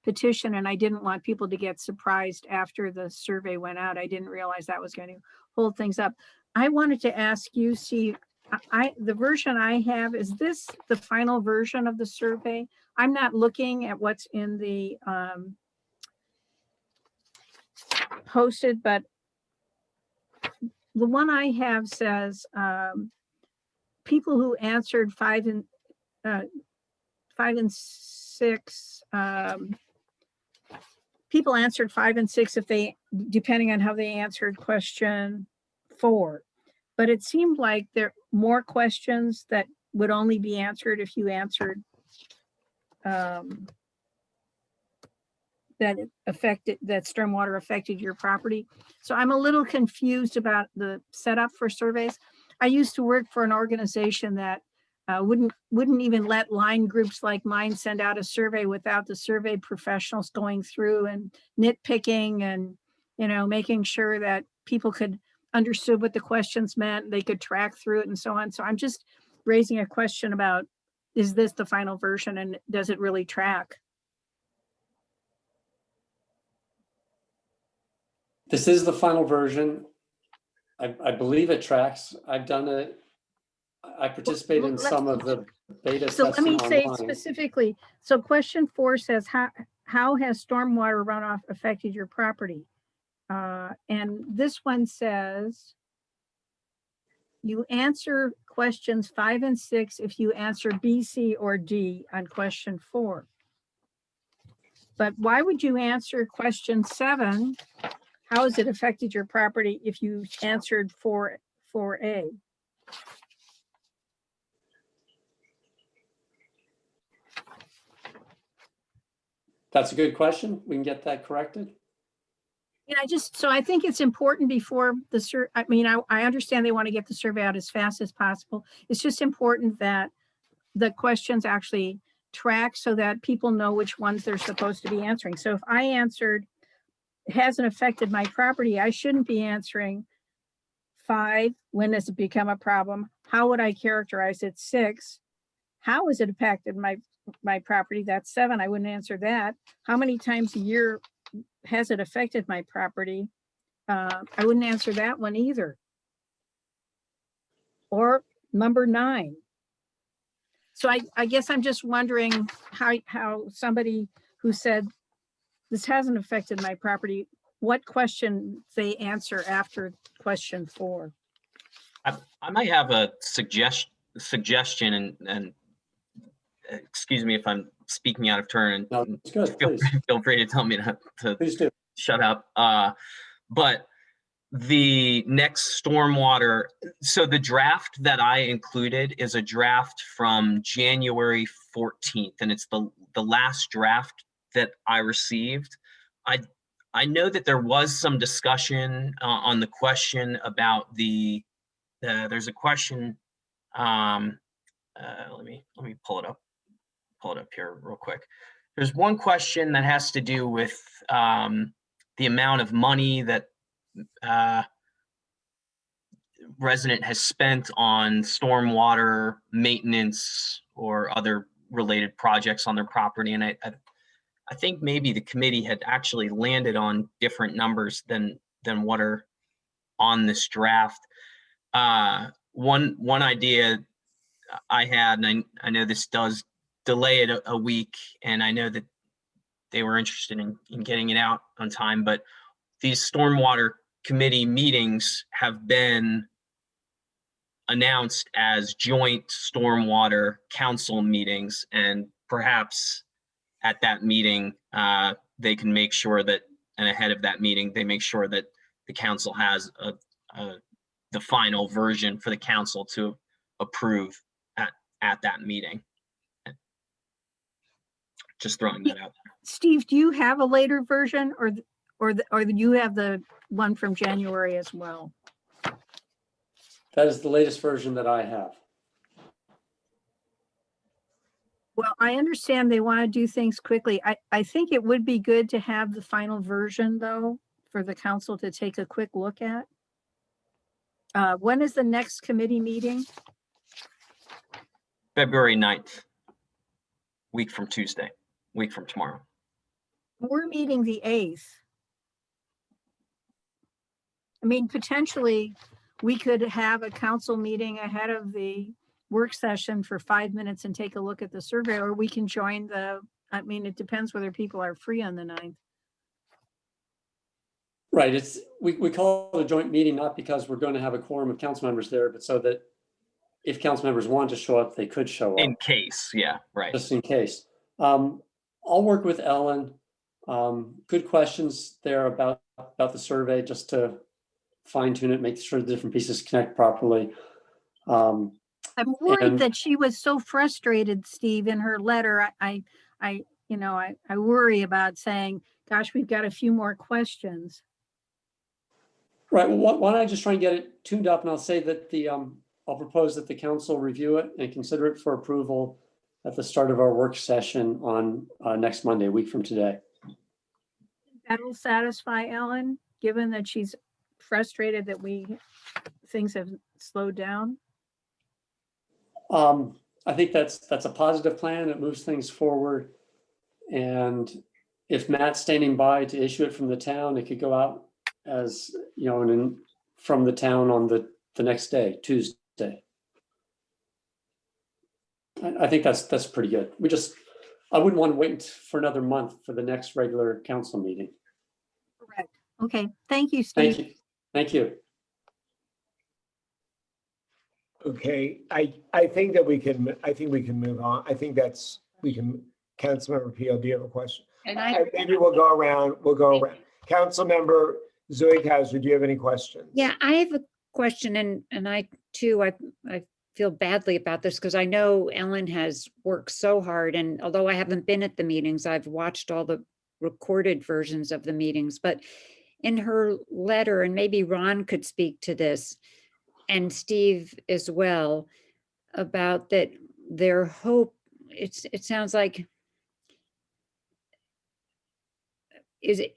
petition, and I didn't want people to get surprised after the survey went out. I didn't realize that was going to hold things up. I wanted to ask you, Steve, the version I have, is this the final version of the survey? I'm not looking at what's in the posted, but the one I have says people who answered 5 and 6, people answered 5 and 6 if they, depending on how they answered question 4. But it seemed like there are more questions that would only be answered if you answered that stormwater affected your property. So I'm a little confused about the setup for surveys. I used to work for an organization that wouldn't even let line groups like mine send out a survey without the survey professionals going through and nitpicking and, making sure that people could understood what the questions meant, they could track through it and so on. So I'm just raising a question about, is this the final version and does it really track? This is the final version. I believe it tracks. I've done it. I participated in some of the beta so testing let me say online. specifically, so question 4 says, how has stormwater runoff affected your property? And this one says, you answer questions 5 and 6 if you answer B, C, or D on question 4. But why would you answer question 7? How has it affected your property if you answered 4A? That's a good question. We can get that corrected. Yeah, I think it's important before the I understand they want to get the survey out as fast as possible. It's just important that the questions actually track so that people know which ones they're supposed to be answering. So if I answered, it hasn't affected my property, I shouldn't be answering 5, when does it become a problem? How would I characterize it? 6, how has it impacted my property? That's 7, I wouldn't answer that. How many times a year has it affected my property? I wouldn't answer that one either. Or number 9. So I guess I'm just wondering how somebody who said this hasn't affected my property, what question they answer after question 4. I might have a suggestion, and excuse me if I'm speaking out of turn, and No, it's good. feel free to tell me to Please do. shut up. But the next stormwater, so the draft that I included is a draft from January 14th, and it's the last draft that I received. I know that there was some discussion on the question about there's a question. Let me pull it up here real quick. There's one question that has to do with the amount of money that resident has spent on stormwater maintenance or other related projects on their property. And I think maybe the committee had actually landed on different numbers than what are on this draft. One idea I had, and I know this does delay it a week, and I know that they were interested in getting it out on time, but these stormwater committee meetings have been announced as joint stormwater council meetings, and perhaps at that meeting, they can make sure that, and ahead of that meeting, they make sure that the council has the final version for the council to approve at that meeting. Just throwing that out there. Steve, do you have a later version, or you have the one from January as well? That is the latest version that I have. Well, I understand they want to do things quickly. I think it would be good to have the final version, though, for the council to take a quick look at. When is the next committee meeting? February 9th, week from tomorrow. We're meeting the 8th. I mean, potentially, we could have a council meeting ahead of the work session for 5 minutes and take a look at the survey, or we can join it depends whether people are free on the 9th. Right. We call it a joint meeting, not because we're going to have a quorum of council members there, but so that if council members want to show up, they could show up. In case, yeah, right. Just in case. I'll work with Ellen. Good questions there about the survey, just to fine tune it, make sure the different pieces connect properly. I'm worried that she was so frustrated, Steve, in her letter. I worry about saying, gosh, we've got a few more questions. Right. Well, why don't I just try and get it tuned up, and I'll say that I'll propose that the council review it and consider it for approval at the start of our work session on next Monday, a week from today. That'll satisfy Ellen, given that she's frustrated that things have slowed down. I think that's a positive plan. It moves things forward. And if Matt's standing by to issue it from the town, it could go out as, and from the town on the next day, Tuesday. I think that's pretty good. I wouldn't want to wait for another month for the next regular council meeting. Correct. Okay, thank you, Thank Steve. you. Thank you. Okay, I think that we can move on. I think Councilmember Peel, do you have a question? And I, Maybe we'll go around. Councilmember Zoe Kaiser, do you have any questions? yeah, I have a question, and I too, I feel badly about this because I know Ellen has worked so hard, and although I haven't been at the meetings, I've watched all the recorded versions of the meetings, but in her letter, and maybe Ron could speak to this, and Steve as well, about that their hope, it sounds like,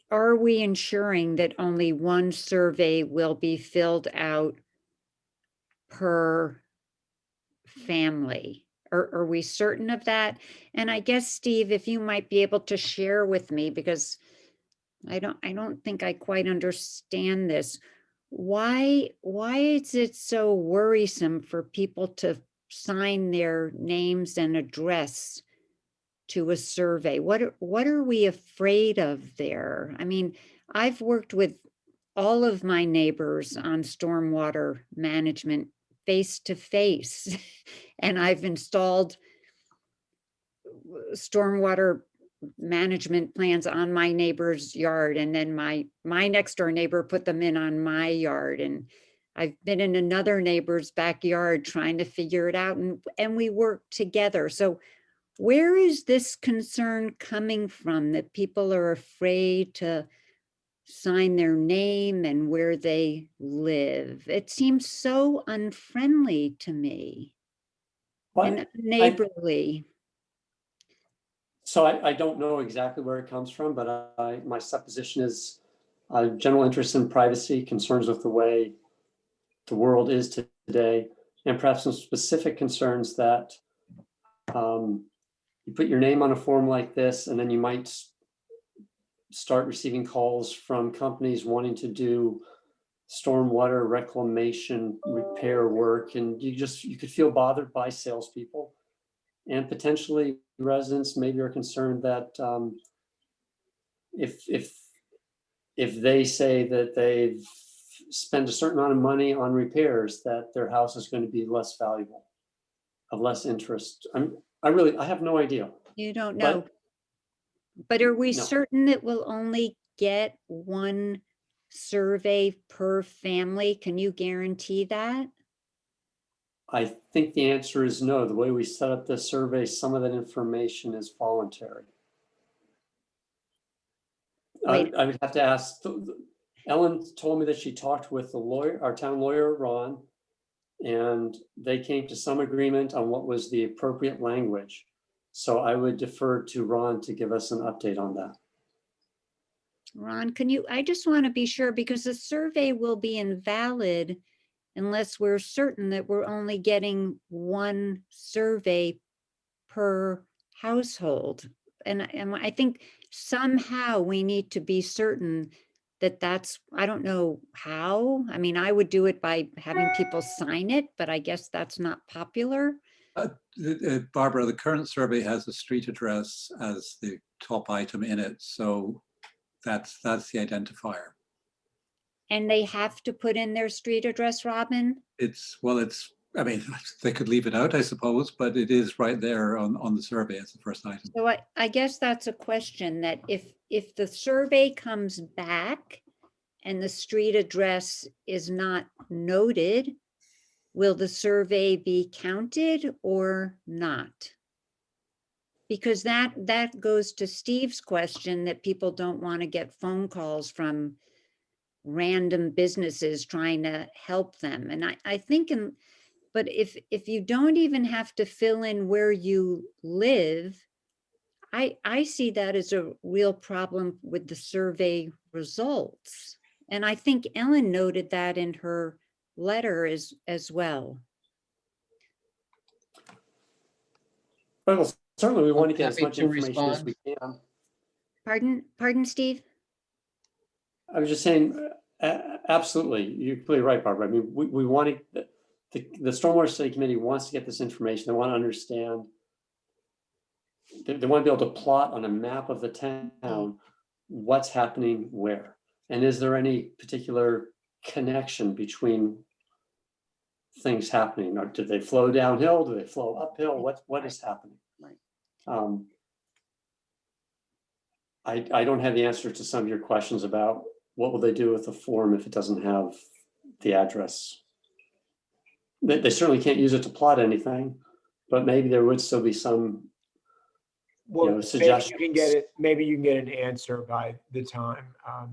are we ensuring that only one survey will be filled out per family? Are we certain of that? And I guess, Steve, if you might be able to share with me, because I don't think I quite understand this. Why is it so worrisome for people to sign their names and address to a survey? What are we afraid of there? I mean, I've worked with all of my neighbors on stormwater management face to face, and I've installed stormwater management plans on my neighbor's yard, and then my next door neighbor put them in on my yard, and I've been in another neighbor's backyard trying to figure it out, and we work together. So where is this concern coming from that people are afraid to sign their name and where they live? It seems so unfriendly to me and neighborly. So I don't know exactly where it comes from, but my supposition is general interest in privacy, concerns with the way the world is today, and perhaps some specific concerns that you put your name on a form like this, and then you might start receiving calls from companies wanting to do stormwater reclamation repair work, and you could feel bothered by salespeople. And potentially residents maybe are concerned that if they say that they've spent a certain amount of money on repairs, that their house is going to be less valuable, of less interest. I have no idea. You don't know. But are we No. certain that we'll only get one survey per family? Can you guarantee that? I think the answer is no. The way we set up this survey, some of that information is voluntary. I would have to ask. Ellen told me that she talked with the lawyer, our town lawyer, Ron, and they came to some agreement on what was the appropriate language. So I would defer to Ron to give us an update on that. Ron, I just want to be sure, because the survey will be invalid unless we're certain that we're only getting one survey per household. And I think somehow we need to be certain that that's, I don't know how. I mean, I would do it by having people sign it, but I guess that's not popular. Barbara, the current survey has a street address as the top item in it. So that's the identifier. And they have to put in their street address, Robin? I mean, they could leave it out, I suppose, but it is right there on the survey as the first item. So I guess that's a question, that if the survey comes back and the street address is not noted, will the survey be counted or not? Because that goes to Steve's question, that people don't want to get phone calls from random businesses trying to help them. And I think, but if you don't even have to fill in where you live, I see that as a real problem with the survey results. And I think Ellen noted that in her letter as well. Well, certainly we want to get as Happy much to information as we respond. can. Pardon, Steve? I was just saying, absolutely. You're completely right, Barbara. I mean, we want to, the Stormwater Study Committee wants to get this information. They want to understand, they want to be able to plot on a map of the town what's happening where. And is there any particular connection between things happening? Or do they flow downhill? Do they flow uphill? What is happening? Right. I don't have the answer to some of your questions about what will they do with the form if it doesn't have the address. They certainly can't use it to plot anything, but maybe there would still be some, Well, know, maybe you suggestions. can get it, maybe you can get an answer by the time.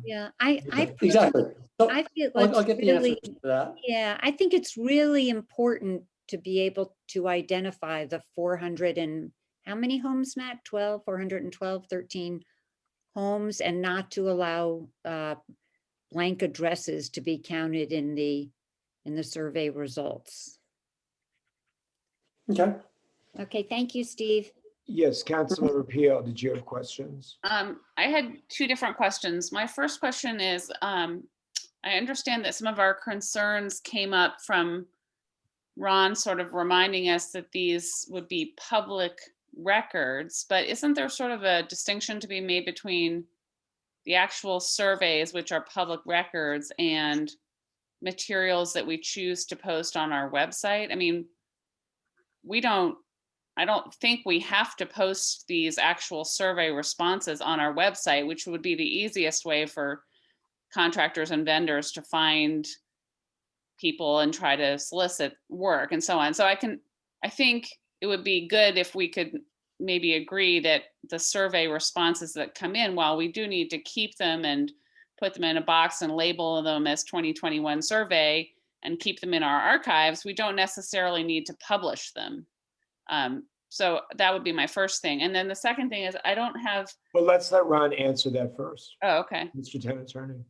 Yeah, I exactly. So I feel I'll it's get the answer really, to that. yeah, I think it's really important to be able to identify the 400 and how many homes, Matt? 12, 412, 13 homes, and not to allow blank addresses to be counted in the survey results. Okay. Okay, thank you, Steve. Yes, Councilor Peel, did you have questions? I had two different questions. My first question is, I understand that some of our concerns came up from Ron sort of reminding us that these would be public records, but isn't there sort of a distinction to be made between the actual surveys, which are public records, and materials that we choose to post on our website? I mean, I don't think we have to post these actual survey responses on our website, which would be the easiest way for contractors and vendors to find people and try to solicit work and so on. So I think it would be good if we could maybe agree that the survey responses that come in, while we do need to keep them and put them in a box and label them as 2021 survey and keep them in our archives, we don't necessarily need to publish them. So that would be my first thing. And then the second thing is I don't have. Well, let's let Ron answer that first. Oh, okay. Mr. Town Attorney.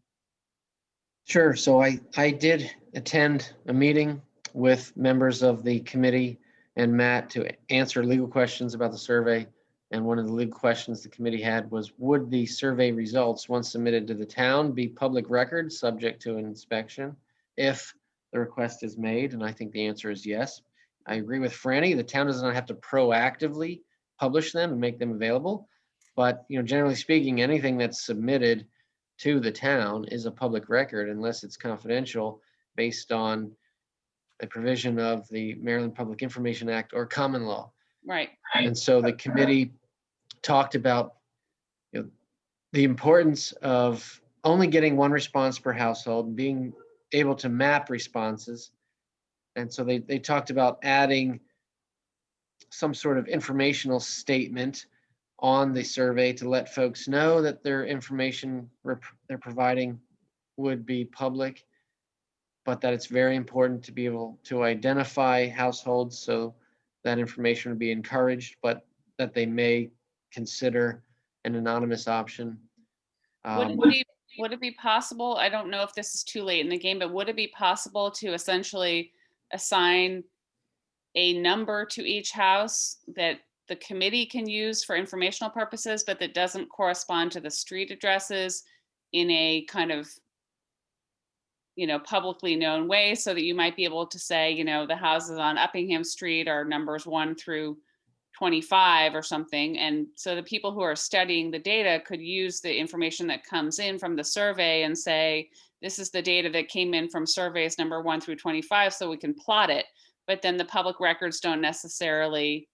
Sure. So I did attend a meeting with members of the committee and Matt to answer legal questions about the survey. And one of the legal questions the committee had was, would the survey results, once submitted to the town, be public record subject to inspection if the request is made? And I think the answer is yes. I agree with Franny. The town does not have to proactively publish them and make them available. But, generally speaking, anything that's submitted to the town is a public record unless it's confidential based on a provision of the Maryland Public Information Act or common law. Right. And so the committee talked about the importance of only getting one response per household, being able to map responses. And so they talked about adding some sort of informational statement on the survey to let folks know that their information they're providing would be public, but that it's very important to be able to identify households so that information would be encouraged, but that they may consider an anonymous option. Would it be possible, I don't know if this is too late in the game, but would it be possible to essentially assign a number to each house that the committee can use for informational purposes, but that doesn't correspond to the street addresses in a kind of, publicly known way, so that you might be able to say, the houses on Uppingham Street are numbers 1 through 25 or something. And so the people who are studying the data could use the information that comes in from the survey and say, this is the data that came in from surveys number 1 through 25, so we can plot it. But then the public records don't necessarily,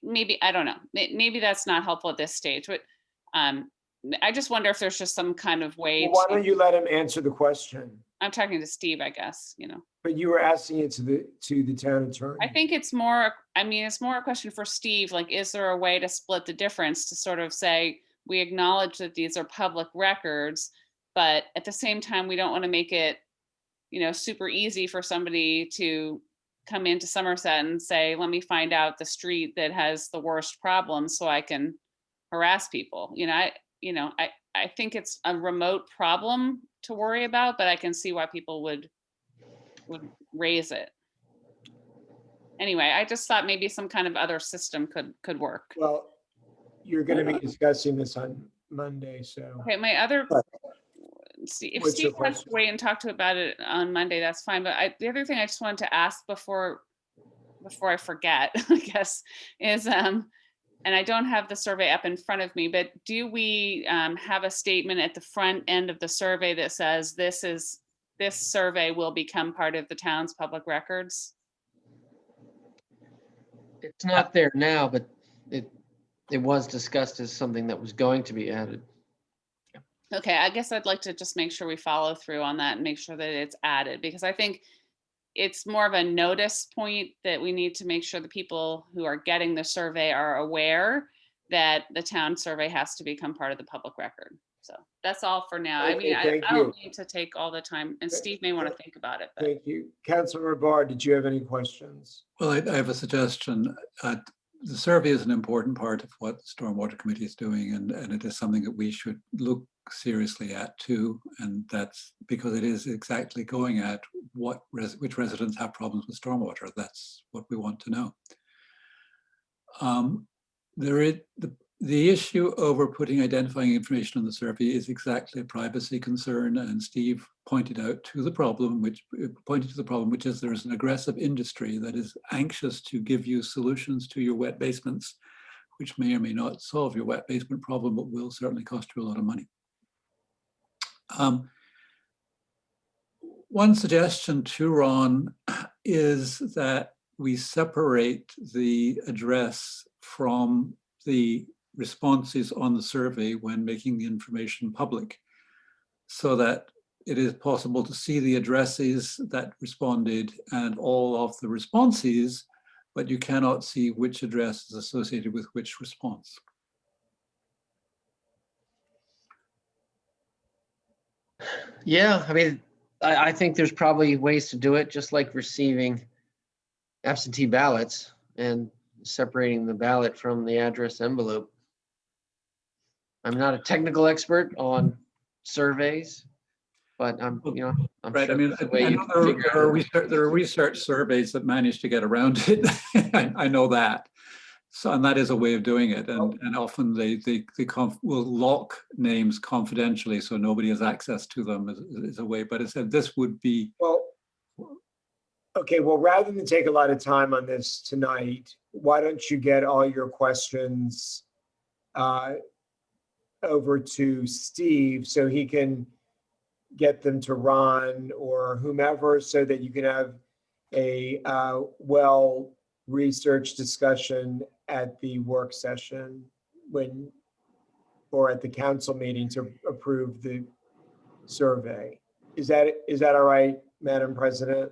maybe, I don't know, maybe that's not helpful at this stage, but I just wonder if there's just some kind of way. Well, why don't you let him answer the question? I'm talking to Steve, I guess, But you were asking it to the town attorney. I think it's more a question for Steve, like, is there a way to split the difference to sort of say, we acknowledge that these are public records, but at the same time, we don't want to make it, super easy for somebody to come into Somerset and say, let me find out the street that has the worst problems so I can harass people. I think it's a remote problem to worry about, but I can see why people would raise it. Anyway, I just thought maybe some kind of other system could work. Well, you're going to be discussing this on Monday, so. Okay, my other, if What's your Steve wants to wait and talk to about it on Monday, that's fine. But the other thing I just wanted to ask before I forget, I guess, is and I don't have the survey up in front of me, but do we have a statement at the front end of the survey that says this survey will become part of the town's public records? It's not there now, but it was discussed as something that was going to be added. Okay, I guess I'd like to just make sure we follow through on that and make sure that it's added, because I think it's more of a notice point that we need to make sure the people who are getting the survey are aware that the town survey has to become part of the public record. So that's all for now. I mean, Okay, I thank don't you. need to take all the time, and Steve may want to think about it, but Thank you. Councilor Barr, did you have any questions? Well, I have a suggestion. The survey is an important part of what the Stormwater Committee is doing, and it is something that we should look seriously at too. And that's because it is exactly going at which residents have problems with stormwater. That's what we want to know. The issue over putting identifying information on the survey is exactly a privacy concern, and Steve pointed to the problem, which is there's an aggressive industry that is anxious to give you solutions to your wet basements, which may or may not solve your wet basement problem, but will certainly cost you a lot of money. One suggestion to Ron is that we separate the address from the responses on the survey when making the information public, so that it is possible to see the addresses that responded and all of the responses, but you cannot see which address is associated with which response. Yeah, I mean, I think there's probably ways to do it, just like receiving absentee ballots and separating the ballot from the address envelope. I'm not a technical expert on surveys, but I'm Right. sure I mean, there's a way you can figure there are research surveys that manage to get around it. I know that. So, and that is a way of doing it. And often they will lock names confidentially, so nobody has access to them as a way. But it said this would be. Well, okay, well, rather than take a lot of time on this tonight, why don't you get all your questions over to Steve so he can get them to Ron or whomever, so that you can have a well-researched discussion at the work session or at the council meeting to approve the survey. Is that all right, Madam President?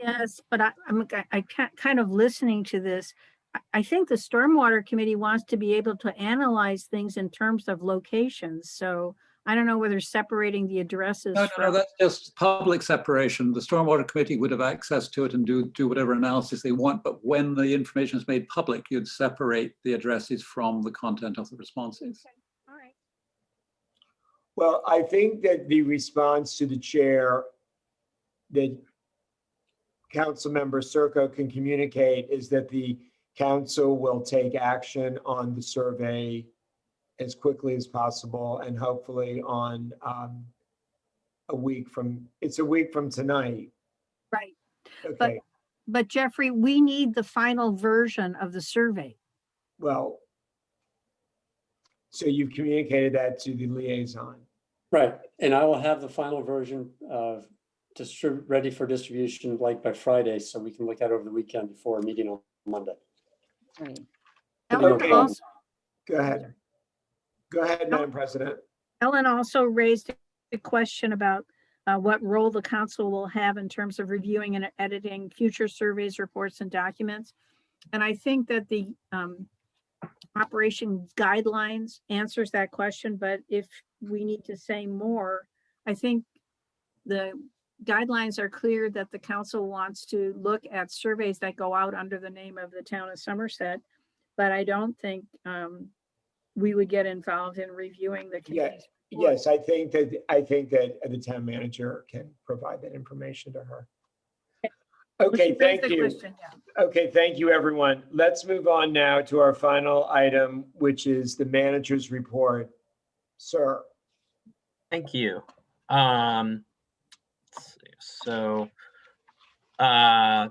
Yes, but I'm kind of listening to this. I think the Stormwater Committee wants to be able to analyze things in terms of locations. So I don't know whether separating the addresses. No, that's just public separation. The Stormwater Committee would have access to it and do whatever analysis they want. But when the information is made public, you'd separate the addresses from the content of the responses. Okay. All right. Well, I think that the response to the chair that Councilmember Circo can communicate is that the council will take action on the survey as quickly as possible, and hopefully on a week from tonight. Right. Okay. But Jeffrey, we need the final version of the survey. Well, so you've communicated that to the liaison. Right, and I will have the final version ready for distribution like by Friday, so we can look at it over the weekend before a meeting on Monday. Right. Okay. Also, Go ahead. Go ahead, Madam President. Ellen also raised a question about what role the council will have in terms of reviewing and editing future surveys, reports, and documents. And I think that the operation guidelines answers that question, but if we need to say more, I think the guidelines are clear that the council wants to look at surveys that go out under the name of the town of Somerset, but I don't think we would get involved in reviewing the committee's report. Yes, I think that the town manager can provide that information to her. Okay, thank you. Question, yeah. Okay, thank you, everyone. Let's move on now to our final item, which is the manager's report. Sir. Thank you. Let's see. So I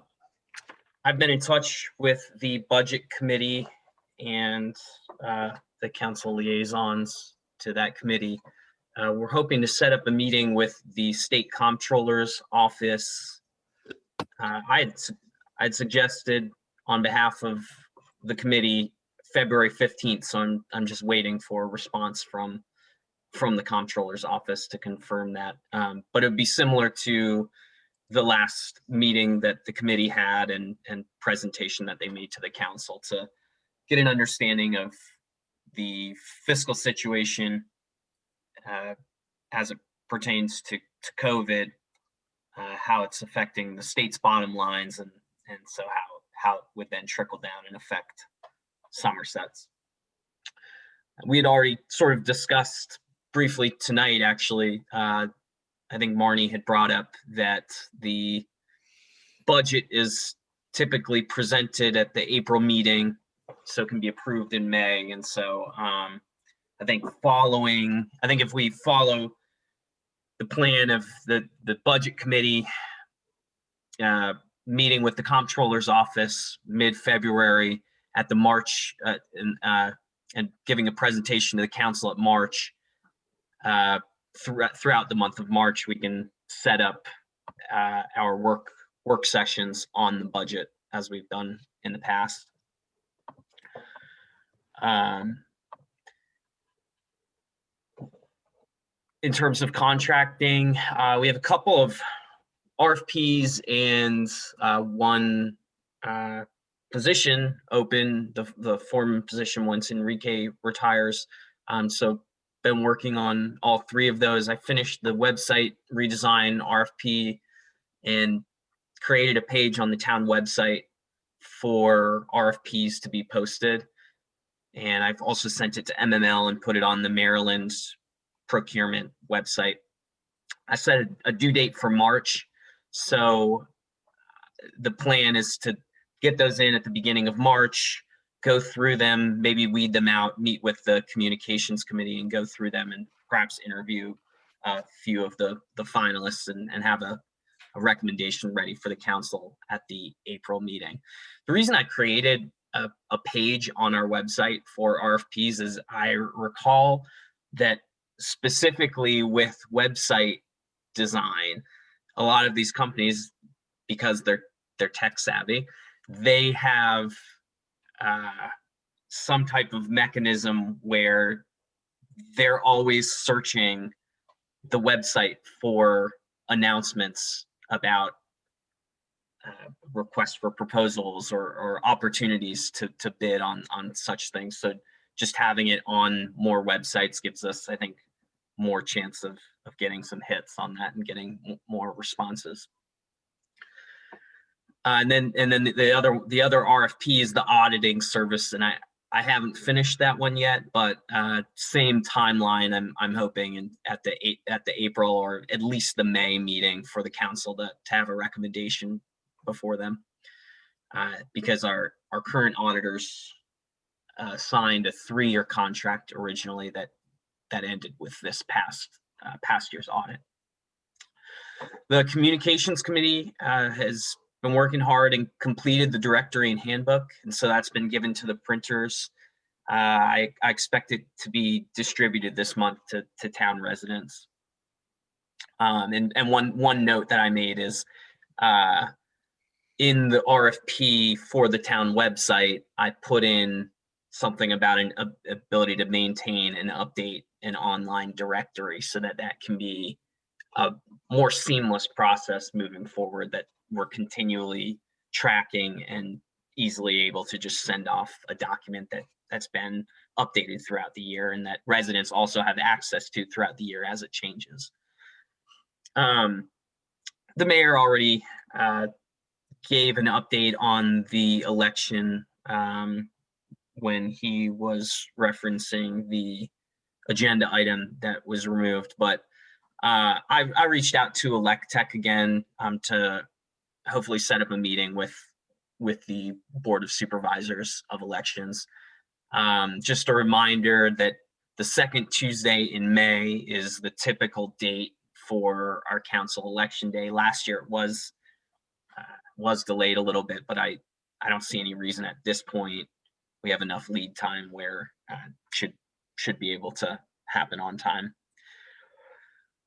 I've been in touch with the budget committee and the council liaisons to that committee. We're hoping to set up a meeting with the state comptroller's office. I'd suggested on behalf of the committee February 15th, so I'm just waiting for a response from the comptroller's office to confirm that. But it would be similar to the last meeting that the committee had and presentation that they made to the council to get an understanding of the fiscal situation as it pertains to COVID, how it's affecting the state's bottom lines, and so how it would then trickle down and affect Somerset's. We had already sort of discussed briefly tonight, actually. I think Marnie had brought up that the budget is typically presented at the April meeting, so it can be approved in May. And so I think if we follow the plan of the budget committee meeting with the comptroller's office mid-February at the March and giving a presentation to the council at March, throughout the month of March, we can set up our work sessions on the budget as we've done in the past. In terms of contracting, we have a couple of RFPs and one position open, the foreman position once Enrique retires. So been working on all three of those. I finished the website redesign RFP and created a page on the town website for RFPs to be posted. And I've also sent it to MML and put it on the Maryland procurement website. I set a due date for March. So the plan is to get those in at the beginning of March, go through them, maybe weed them out, meet with the communications committee and go through them and perhaps interview a few of the finalists and have a recommendation ready for the council at the April meeting. The reason I created a page on our website for RFPs is I recall that specifically with website design, a lot of these companies, because they're tech savvy, they have some type of mechanism where they're always searching the website for announcements about requests for proposals or opportunities to bid on such things. So just having it on more websites gives us, I think, more chance of getting some hits on that and getting more responses. And then the other RFP is the auditing service, and I haven't finished that one yet, but same timeline. I'm hoping at the April or at least the May meeting for the council to have a recommendation before them, because our current auditors signed a 3-year contract originally that ended with this past year's audit. The communications committee has been working hard and completed the directory and handbook, and so that's been given to the printers. I expect it to be distributed this month to town residents. And one note that I made is in the RFP for the town website, I put in something about an ability to maintain and update an online directory so that can be a more seamless process moving forward, that we're continually tracking and easily able to just send off a document that's been updated throughout the year and that residents also have access to throughout the year as it changes. The mayor already gave an update on the election when he was referencing the agenda item that was removed, but I reached out to Electech again to hopefully set up a meeting with the Board of Supervisors of Elections. Just a reminder that the second Tuesday in May is the typical date for our council election day. Last year it was delayed a little bit, but I I don't see any reason at this point. We have enough lead time where should be able to happen on time.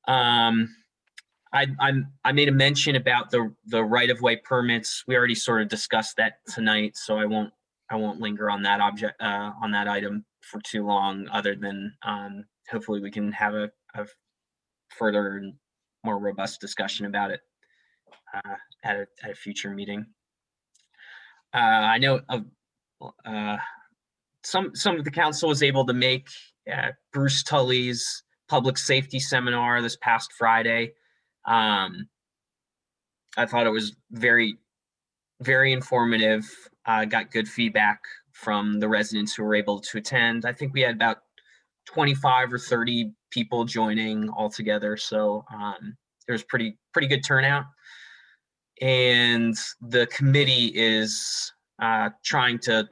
I made a mention about the right-of-way permits. We already sort of discussed that tonight, so I won't linger on that item for too long, other than hopefully we can have a further and more robust discussion about it at a future meeting. I know some of the council was able to make Bruce Tully's public safety seminar this past Friday. I thought it was very, very informative. Got good feedback from the residents who were able to attend. I think we had about 25 or 30 people joining altogether, so there was pretty good turnout. And the committee is trying to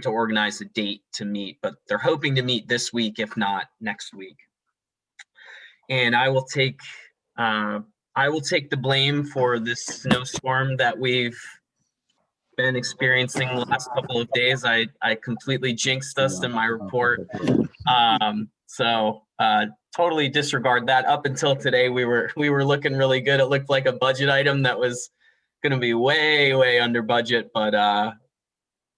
organize a date to meet, but they're hoping to meet this week, if not next week. And I will take the blame for this snowstorm that we've been experiencing the last couple of days. I completely jinxed us in my report. So totally disregard that. Up until today, we were looking really good. It looked like a budget item that was going to be way under budget, but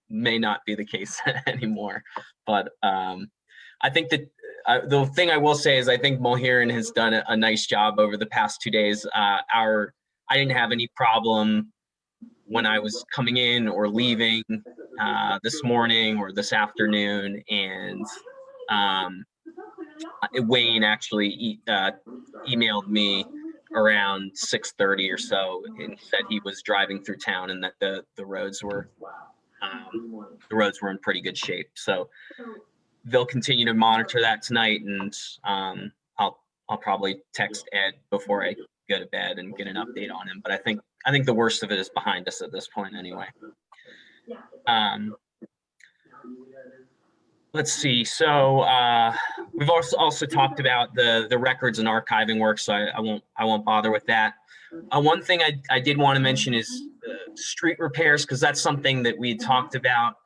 may not be the case anymore. But I think that the thing I will say is I think Mulheron has done a nice job over the past 2 days. I didn't have any problem when I was coming in or leaving this morning or this afternoon, and Wayne actually emailed me around 6:30 or so and said he was driving through town and that the roads were in pretty good shape. So they'll continue to monitor that tonight, and I'll probably text Ed before I go to bed and get an update on him. But I think the worst of it is behind us at this point anyway. Let's see. So we've also talked about the records and archiving work, so I won't bother with that. One thing I did want to mention is street repairs, because that's something that we had talked about.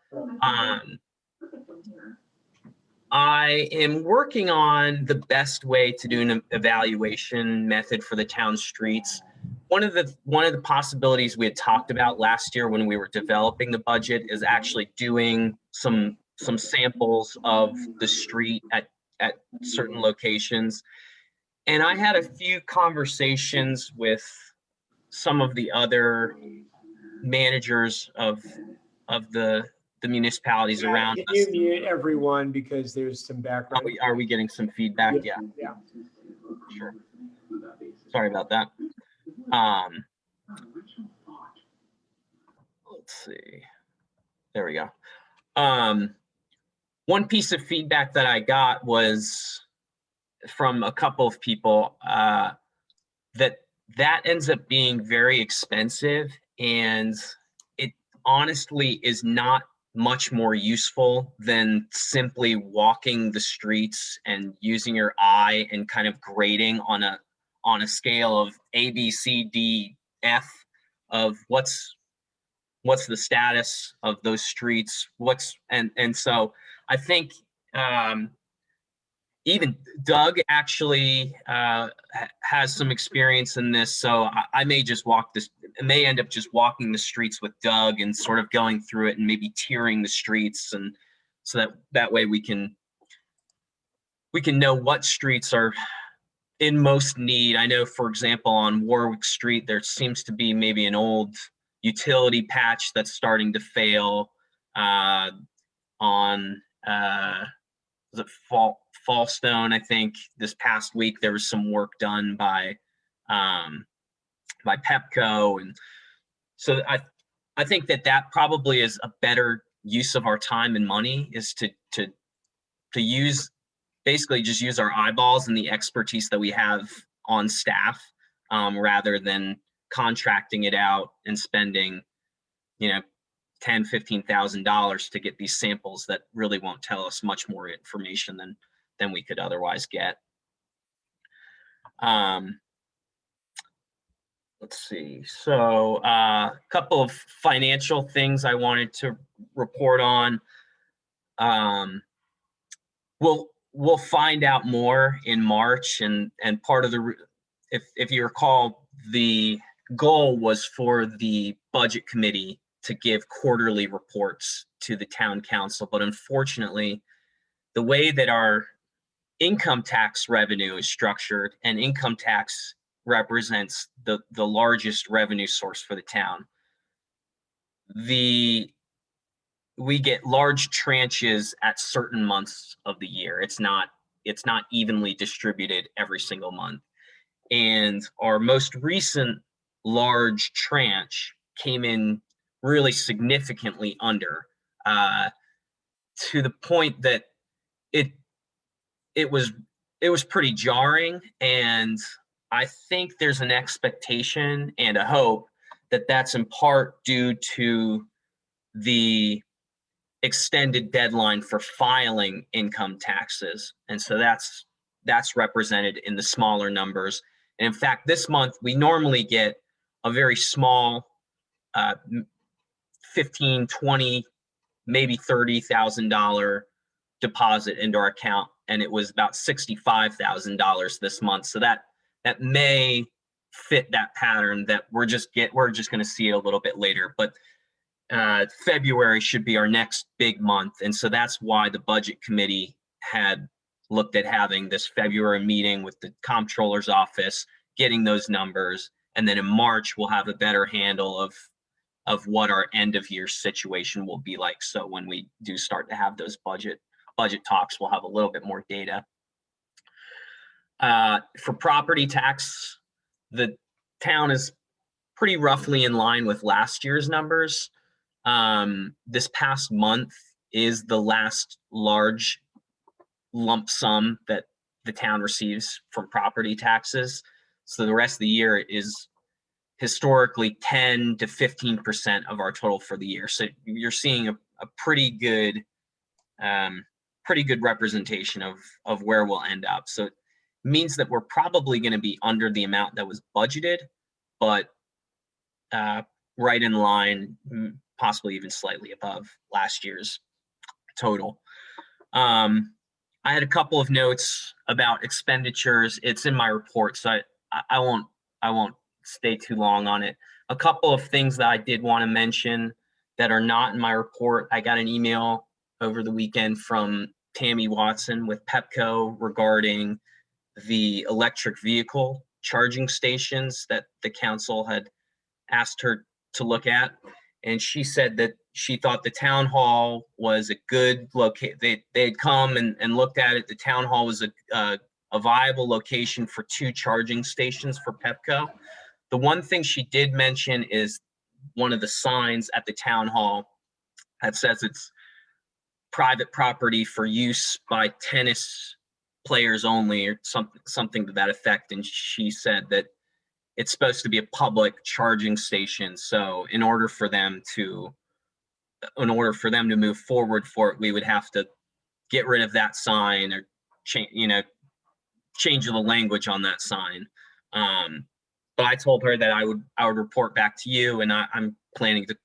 I am working on the best way to do an evaluation method for the town streets. One of the possibilities we had talked about last year when we were developing the budget is actually doing some samples of the street at certain locations. And I had a few conversations with some of the other managers of the municipalities around Can us. you mute everyone because there's some background? Are we getting some feedback? Yeah. Sure. Sorry about that. Let's see. There we go. One piece of feedback that I got was from a couple of people that ends up being very expensive, and it honestly is not much more useful than simply walking the streets and using your eye and kind of grading on a scale of A, B, C, D, F of what's the status of those streets, and so I think even Doug actually has some experience in this, so I may end up just walking the streets with Doug and sort of going through it and maybe tiering the streets, and so that way we can know what streets are in most need. I know, for example, on Warwick Street, there seems to be maybe an old utility patch that's starting to fail. On was it Fallstone? I think this past week there was some work done by Pepco, and so I think that probably is a better use of our time and money, is to basically just use our eyeballs and the expertise that we have on staff, rather than contracting it out and spending, $10,000-$15,000 to get these samples that really won't tell us much more information than we could otherwise get. let's see. So a couple of financial things I wanted to report on. We'll find out more in March, and part of the, if you recall, the goal was for the budget committee to give quarterly reports to the town council, but unfortunately, the way that our income tax revenue is structured, and income tax represents the largest revenue source for the town. We get large tranches at certain months of the year. It's not evenly distributed every single month. And our most recent large tranche came in really significantly under, to the point that it was pretty jarring. And I think there's an expectation and a hope that that's in part due to the extended deadline for filing income taxes. And so that's represented in the smaller numbers. And in fact, this month, we normally get a very small 15, 20, maybe $30,000 deposit into our account. And it was about $65,000 this month. So that may fit that pattern that we're just going to see it a little bit later. But February should be our next big month. And so that's why the budget committee had looked at having this February meeting with the comptroller's office, getting those numbers. And then in March, we'll have a better handle of what our end of year situation will be like. So when we do start to have those budget talks, we'll have a little bit more data. For property tax, the town is pretty roughly in line with last year's numbers. This past month is the last large lump sum that the town receives from property taxes. So the rest of the year is historically 10 to 15% of our total for the year. So you're seeing a pretty good representation of where we'll end up. So it means that we're probably going to be under the amount that was budgeted, but right in line, possibly even slightly above last year's total. I had a couple of notes about expenditures. It's in my report, so I won't stay too long on it. A couple of things that I did want to mention that are not in my report. I got an email over the weekend from Tammy Watson with Pepco regarding the electric vehicle charging stations that the council had asked her to look at. And she said that she thought the town hall was a good location. They had come and looked at it. The town hall was a viable location for 2 charging stations for Pepco. The one thing she did mention is one of the signs at the town hall that says it's private property for use by tennis players only, or something to that effect. And she said that it's supposed to be a public charging station. So in order for them to move forward for it, we would have to get rid of that sign or change the language on that sign. But I told her that I would report back to you, and I'm planning to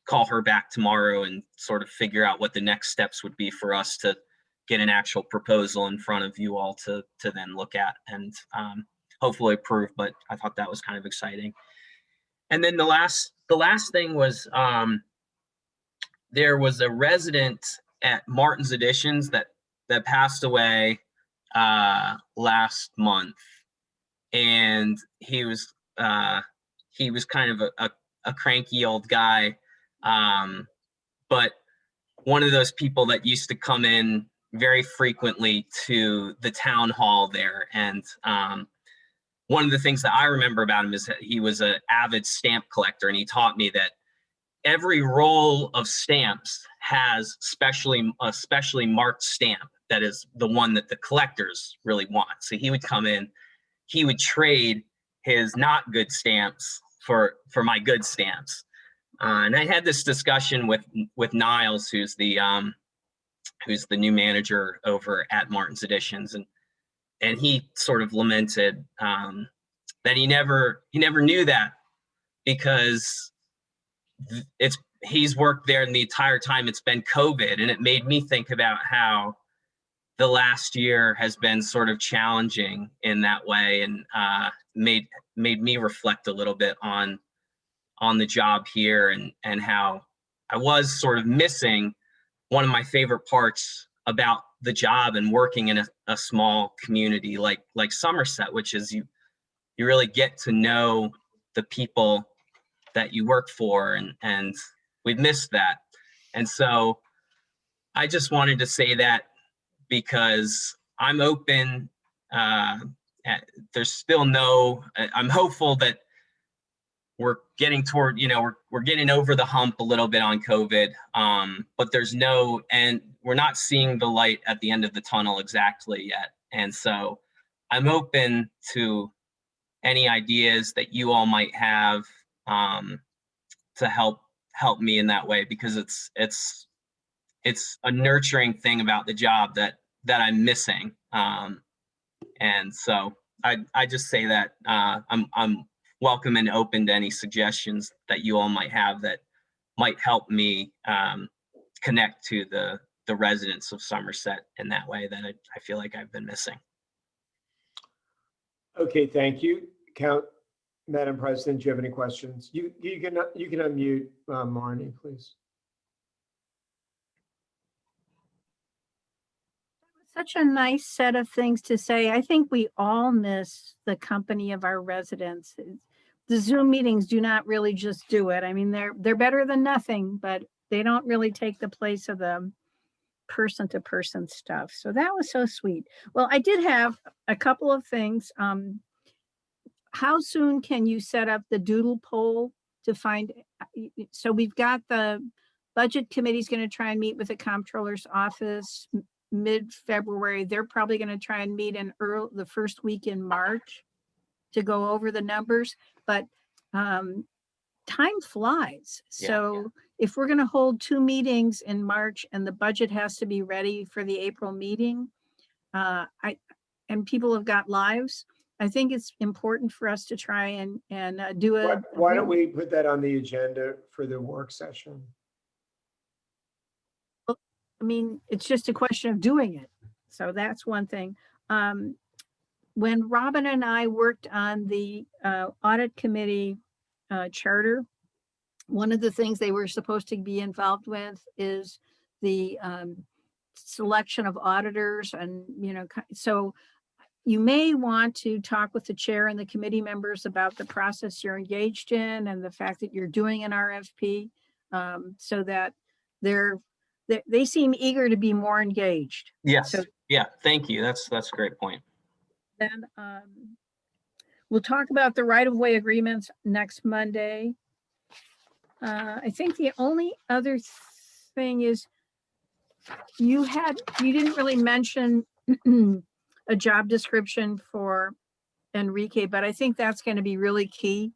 call her back tomorrow and sort of figure out what the next steps would be for us to get an actual proposal in front of you all to then look at and hopefully approve. But I thought that was kind of exciting. And then the last thing was there was a resident at Martin's Additions that passed away last month, and he was kind of a cranky old guy, but one of those people that used to come in very frequently to the town hall there. And one of the things that I remember about him is that he was an avid stamp collector, and he taught me that every roll of stamps has a specially marked stamp that is the one that the collectors really want. So he would come in, he would trade his not good stamps for my good stamps. And I had this discussion with Niles, who's the new manager over at Martin's Additions, and he sort of lamented that he never knew that because he's worked there in the entire time it's been COVID, and it made me think about how the last year has been sort of challenging in that way, and made me reflect a little bit on the job here, and how I was sort of missing one of my favorite parts about the job and working in a small community like Somerset, which is you really get to know the people that you work for, and we've missed that. And so I just wanted to say that, because I'm open. There's still I'm hopeful that we're getting toward, we're getting over the hump a little bit on COVID, but and we're not seeing the light at the end of the tunnel exactly yet. And so I'm open to any ideas that you all might have to help me in that way, because it's a nurturing thing about the job that I'm missing. And so I just say that I'm welcome and open to any suggestions that you all might have that might help me connect to the residents of Somerset in that way that I feel like I've been missing. Okay, thank you. Madam President, do you have any questions? You can unmute Marnie, please. Such a nice set of things to say. I think we all miss the company of our residents. The Zoom meetings do not really just do it. I mean, they're better than nothing, but they don't really take the place of the person-to-person stuff. So that was so sweet. Well, I did have a couple of things. How soon can you set up the doodle poll to find? So we've got the budget committee's going to try and meet with the comptroller's office mid-February. They're probably going to try and meet in the first week in March to go over the numbers, but time flies. So if we're going to hold 2 meetings in March and the budget has to be ready for the April meeting, and people have got lives, I think it's important for us to try and do it. Why don't we put that on the agenda for the work session? I mean, it's just a question of doing it. So that's one thing. When Robin and I worked on the audit committee charter, one of the things they were supposed to be involved with is the selection of auditors, and so you may want to talk with the chair and the committee members about the process you're engaged in and the fact that you're doing an RFP, so that they seem eager to be more engaged. Yes. So, yeah. Thank you. That's a great point. Then we'll talk about the right-of-way agreements next Monday. I think the only other thing is you didn't really mention a job description for Enrique, but I think that's going to be really key.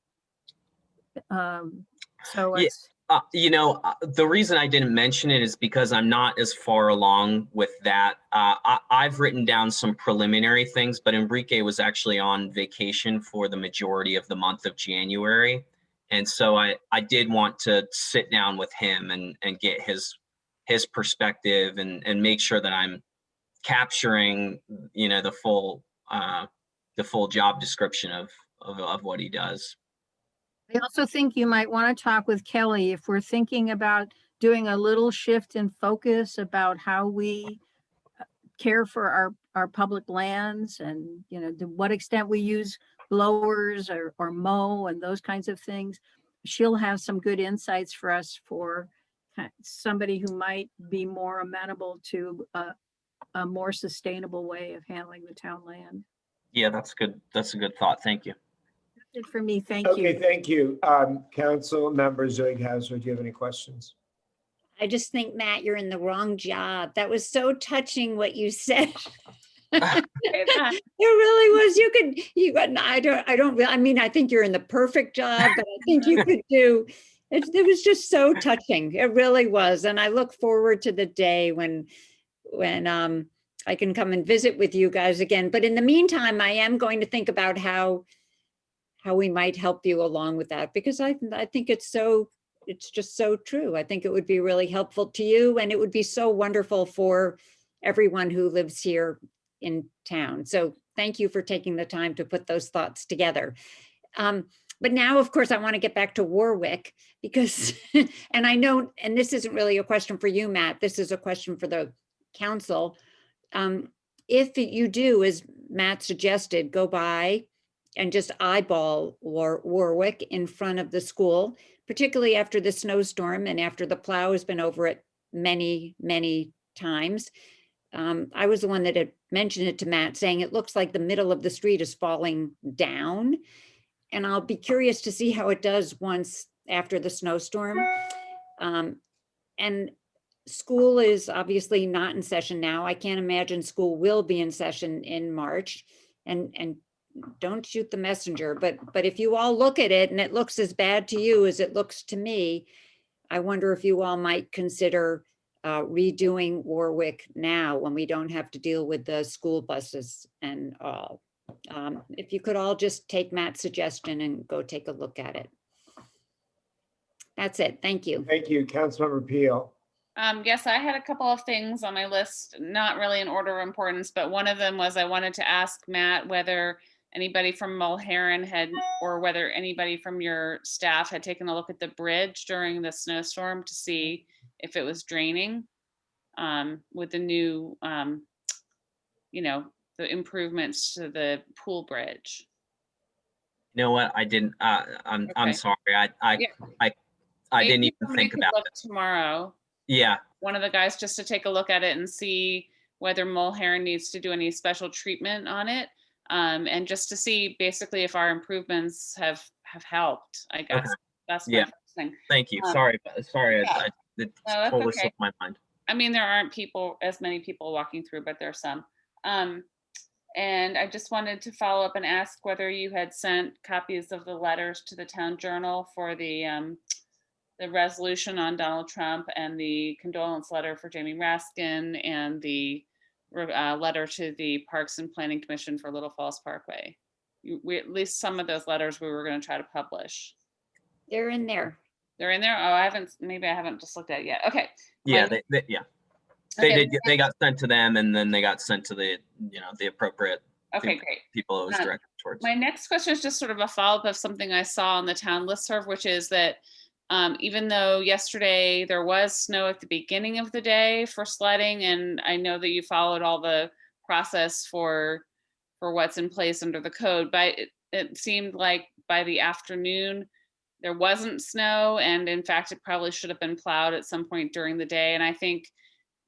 So it's, the reason I didn't mention it is because I'm not as far along with that. I've written down some preliminary things, but Enrique was actually on vacation for the majority of the month of January. And so I did want to sit down with him and get his perspective and make sure that I'm capturing, the full job description of what he does. I also think you might want to talk with Kelly if we're thinking about doing a little shift in focus about how we care for our public lands, and to what extent we use blowers or mow and those kinds of things. She'll have some good insights for us, for somebody who might be more amenable to a more sustainable way of handling the town land. Yeah, that's good. That's a good thought. Thank you. That's it for me. Thank you. Okay, thank you. Council member Zoighauser, do you have any questions? I just think, Matt, you're in the wrong job. That was so touching what you said. It really was. I think you're in the perfect job, but I think you could do it. It was just so touching. It really was. And I look forward to the day when I can come and visit with you guys again. But in the meantime, I am going to think about how how we might help you along with that, because I think it's just so true. I think it would be really helpful to you, and it would be so wonderful for everyone who lives here in town. So thank you for taking the time to put those thoughts together. But now, of course, I want to get back to Warwick because, and I know, and this isn't really a question for you, Matt, this is a question for the council. If you do, as Matt suggested, go by and just eyeball Warwick in front of the school, particularly after the snowstorm and after the plow has been over it many, many times. I was the one that had mentioned it to Matt, saying it looks like the middle of the street is falling down. And I'll be curious to see how it does once after the snowstorm. And school is obviously not in session now. I can't imagine school will be in session in March. And don't shoot the messenger, but if you all look at it and it looks as bad to you as it looks to me, I wonder if you all might consider redoing Warwick now when we don't have to deal with the school buses and all. If you could all just take Matt's suggestion and go take a look at it. That's it. Thank you. Thank you, Councilmember Peel. Yes, I had a couple of things on my list, not really in order of importance, but one of them was I wanted to ask Matt whether anybody from Mulherron had, or whether anybody from your staff had taken a look at the bridge during the snowstorm to see if it was draining with the new, you know, the improvements to the pool bridge. You know what? I didn't. I'm Okay. sorry. I Maybe didn't even somebody think could about look it. tomorrow. Yeah. One of the guys just to take a look at it and see whether Mulherron needs to do any special treatment on it, and just to see basically if our improvements have helped. I guess that's my Yeah. first thing. Thank you. Yeah. Sorry. It that's totally okay. slipped my mind. I mean, there aren't as many people walking through, but there's some. And I just wanted to follow up and ask whether you had sent copies of the letters to the town journal for the resolution on Donald Trump and the condolence letter for Jamie Raskin and the letter to the Parks and Planning Commission for Little Falls Parkway. At least some of those letters we were going to try to publish. They're in there. They're in there? Oh, maybe I haven't just looked at it yet. Okay. Yeah, Okay. they got sent to them, and then they got sent to the the appropriate Okay, great. people it was directed towards. My next question is just sort of a follow-up of something I saw on the town listserv, which is that even though yesterday there was snow at the beginning of the day for sledding, and I know that you followed all the process for what's in place under the code, but it seemed like by the afternoon there wasn't snow, and in fact it probably should have been plowed at some point during the day. And I think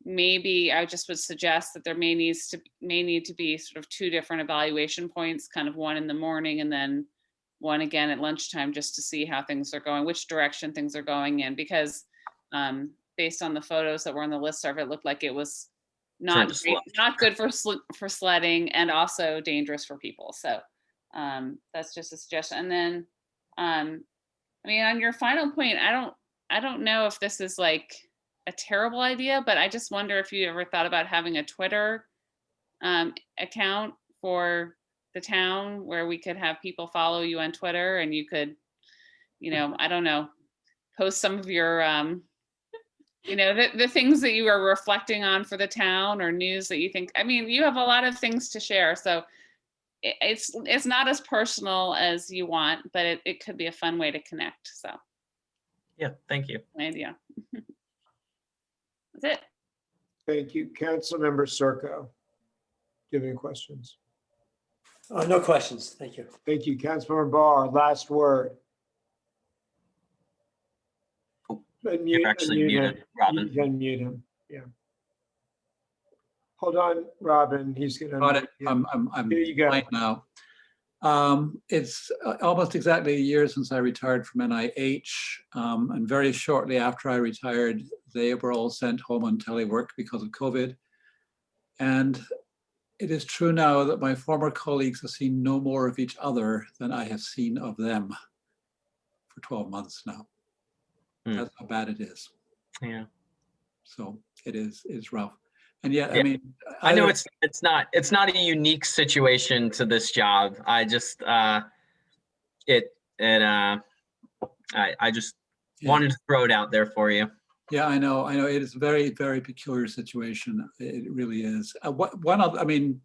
maybe I just would suggest that there may need to be sort of two different evaluation points, kind of one in the morning and then one again at lunchtime, just to see how things are going, which direction things are going in, because based on the photos that were on the listserv, it looked like it was not good for sledding and also dangerous for people. So that's just a suggestion. And then I mean, on your final point, I don't know if this is like a terrible idea, but I just wonder if you ever thought about having a Twitter account for the town where we could have people follow you on Twitter, and you could, I don't know, post some of your, the things that you are reflecting on for the town, or news that you think, I mean, you have a lot of things to share. So it's not as personal as you want, but it could be a fun way to connect. So. Yeah, thank you. Idea. That's it. Thank you. Councilmember Circo. Do you have any questions? No questions. Thank you. Thank you. Councilmember Barr, last word. You're actually muted, Robin. You can mute him. Yeah. Hold on, Robin. He's gonna. Got it. I'm Here you go. right now. It's almost exactly a year since I retired from NIH, and very shortly after I retired, they were all sent home on telework because of COVID. And it is true now that my former colleagues have seen no more of each other than I have seen of them for 12 months now. That's how bad it is. Yeah. So it is rough. And yet, yeah. I mean, I know it's not a unique situation to this job. I just I just Yeah. wanted to throw it out there for you. Yeah, I know. It is a very, very peculiar situation. It really is. One other, I mean,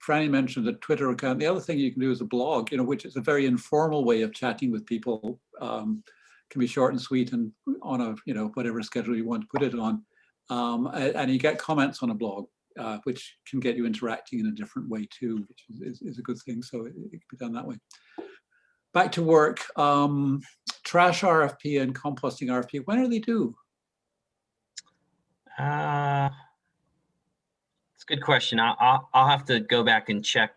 Franny mentioned a Twitter account. The other thing you can do is a blog, which is a very informal way of chatting with people. Can be short and sweet and on a, whatever schedule you want to put it on. And you get comments on a blog, which can get you interacting in a different way too, which is a good thing. So it can be done that way. Back to work. Trash RFP and composting RFP. When are they due? It's a good question. I'll have to go back and check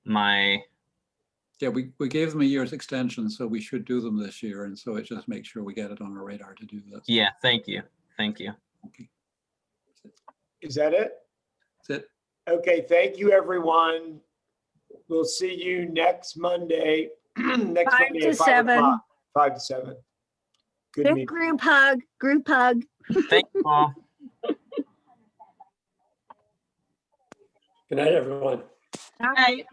my. Yeah, we gave them a year's extension, so we should do them this year. And so it just makes sure we get it on our radar to do this. Yeah, thank you. Thank you. Okay. Is that it? That's it. Okay, thank you, everyone. We'll see you next Monday. Next 5 Monday to at 5 7. o'clock. 5 to 7. Good Big meeting. group hug, group hug. Thank you all. Good night, everyone. All right.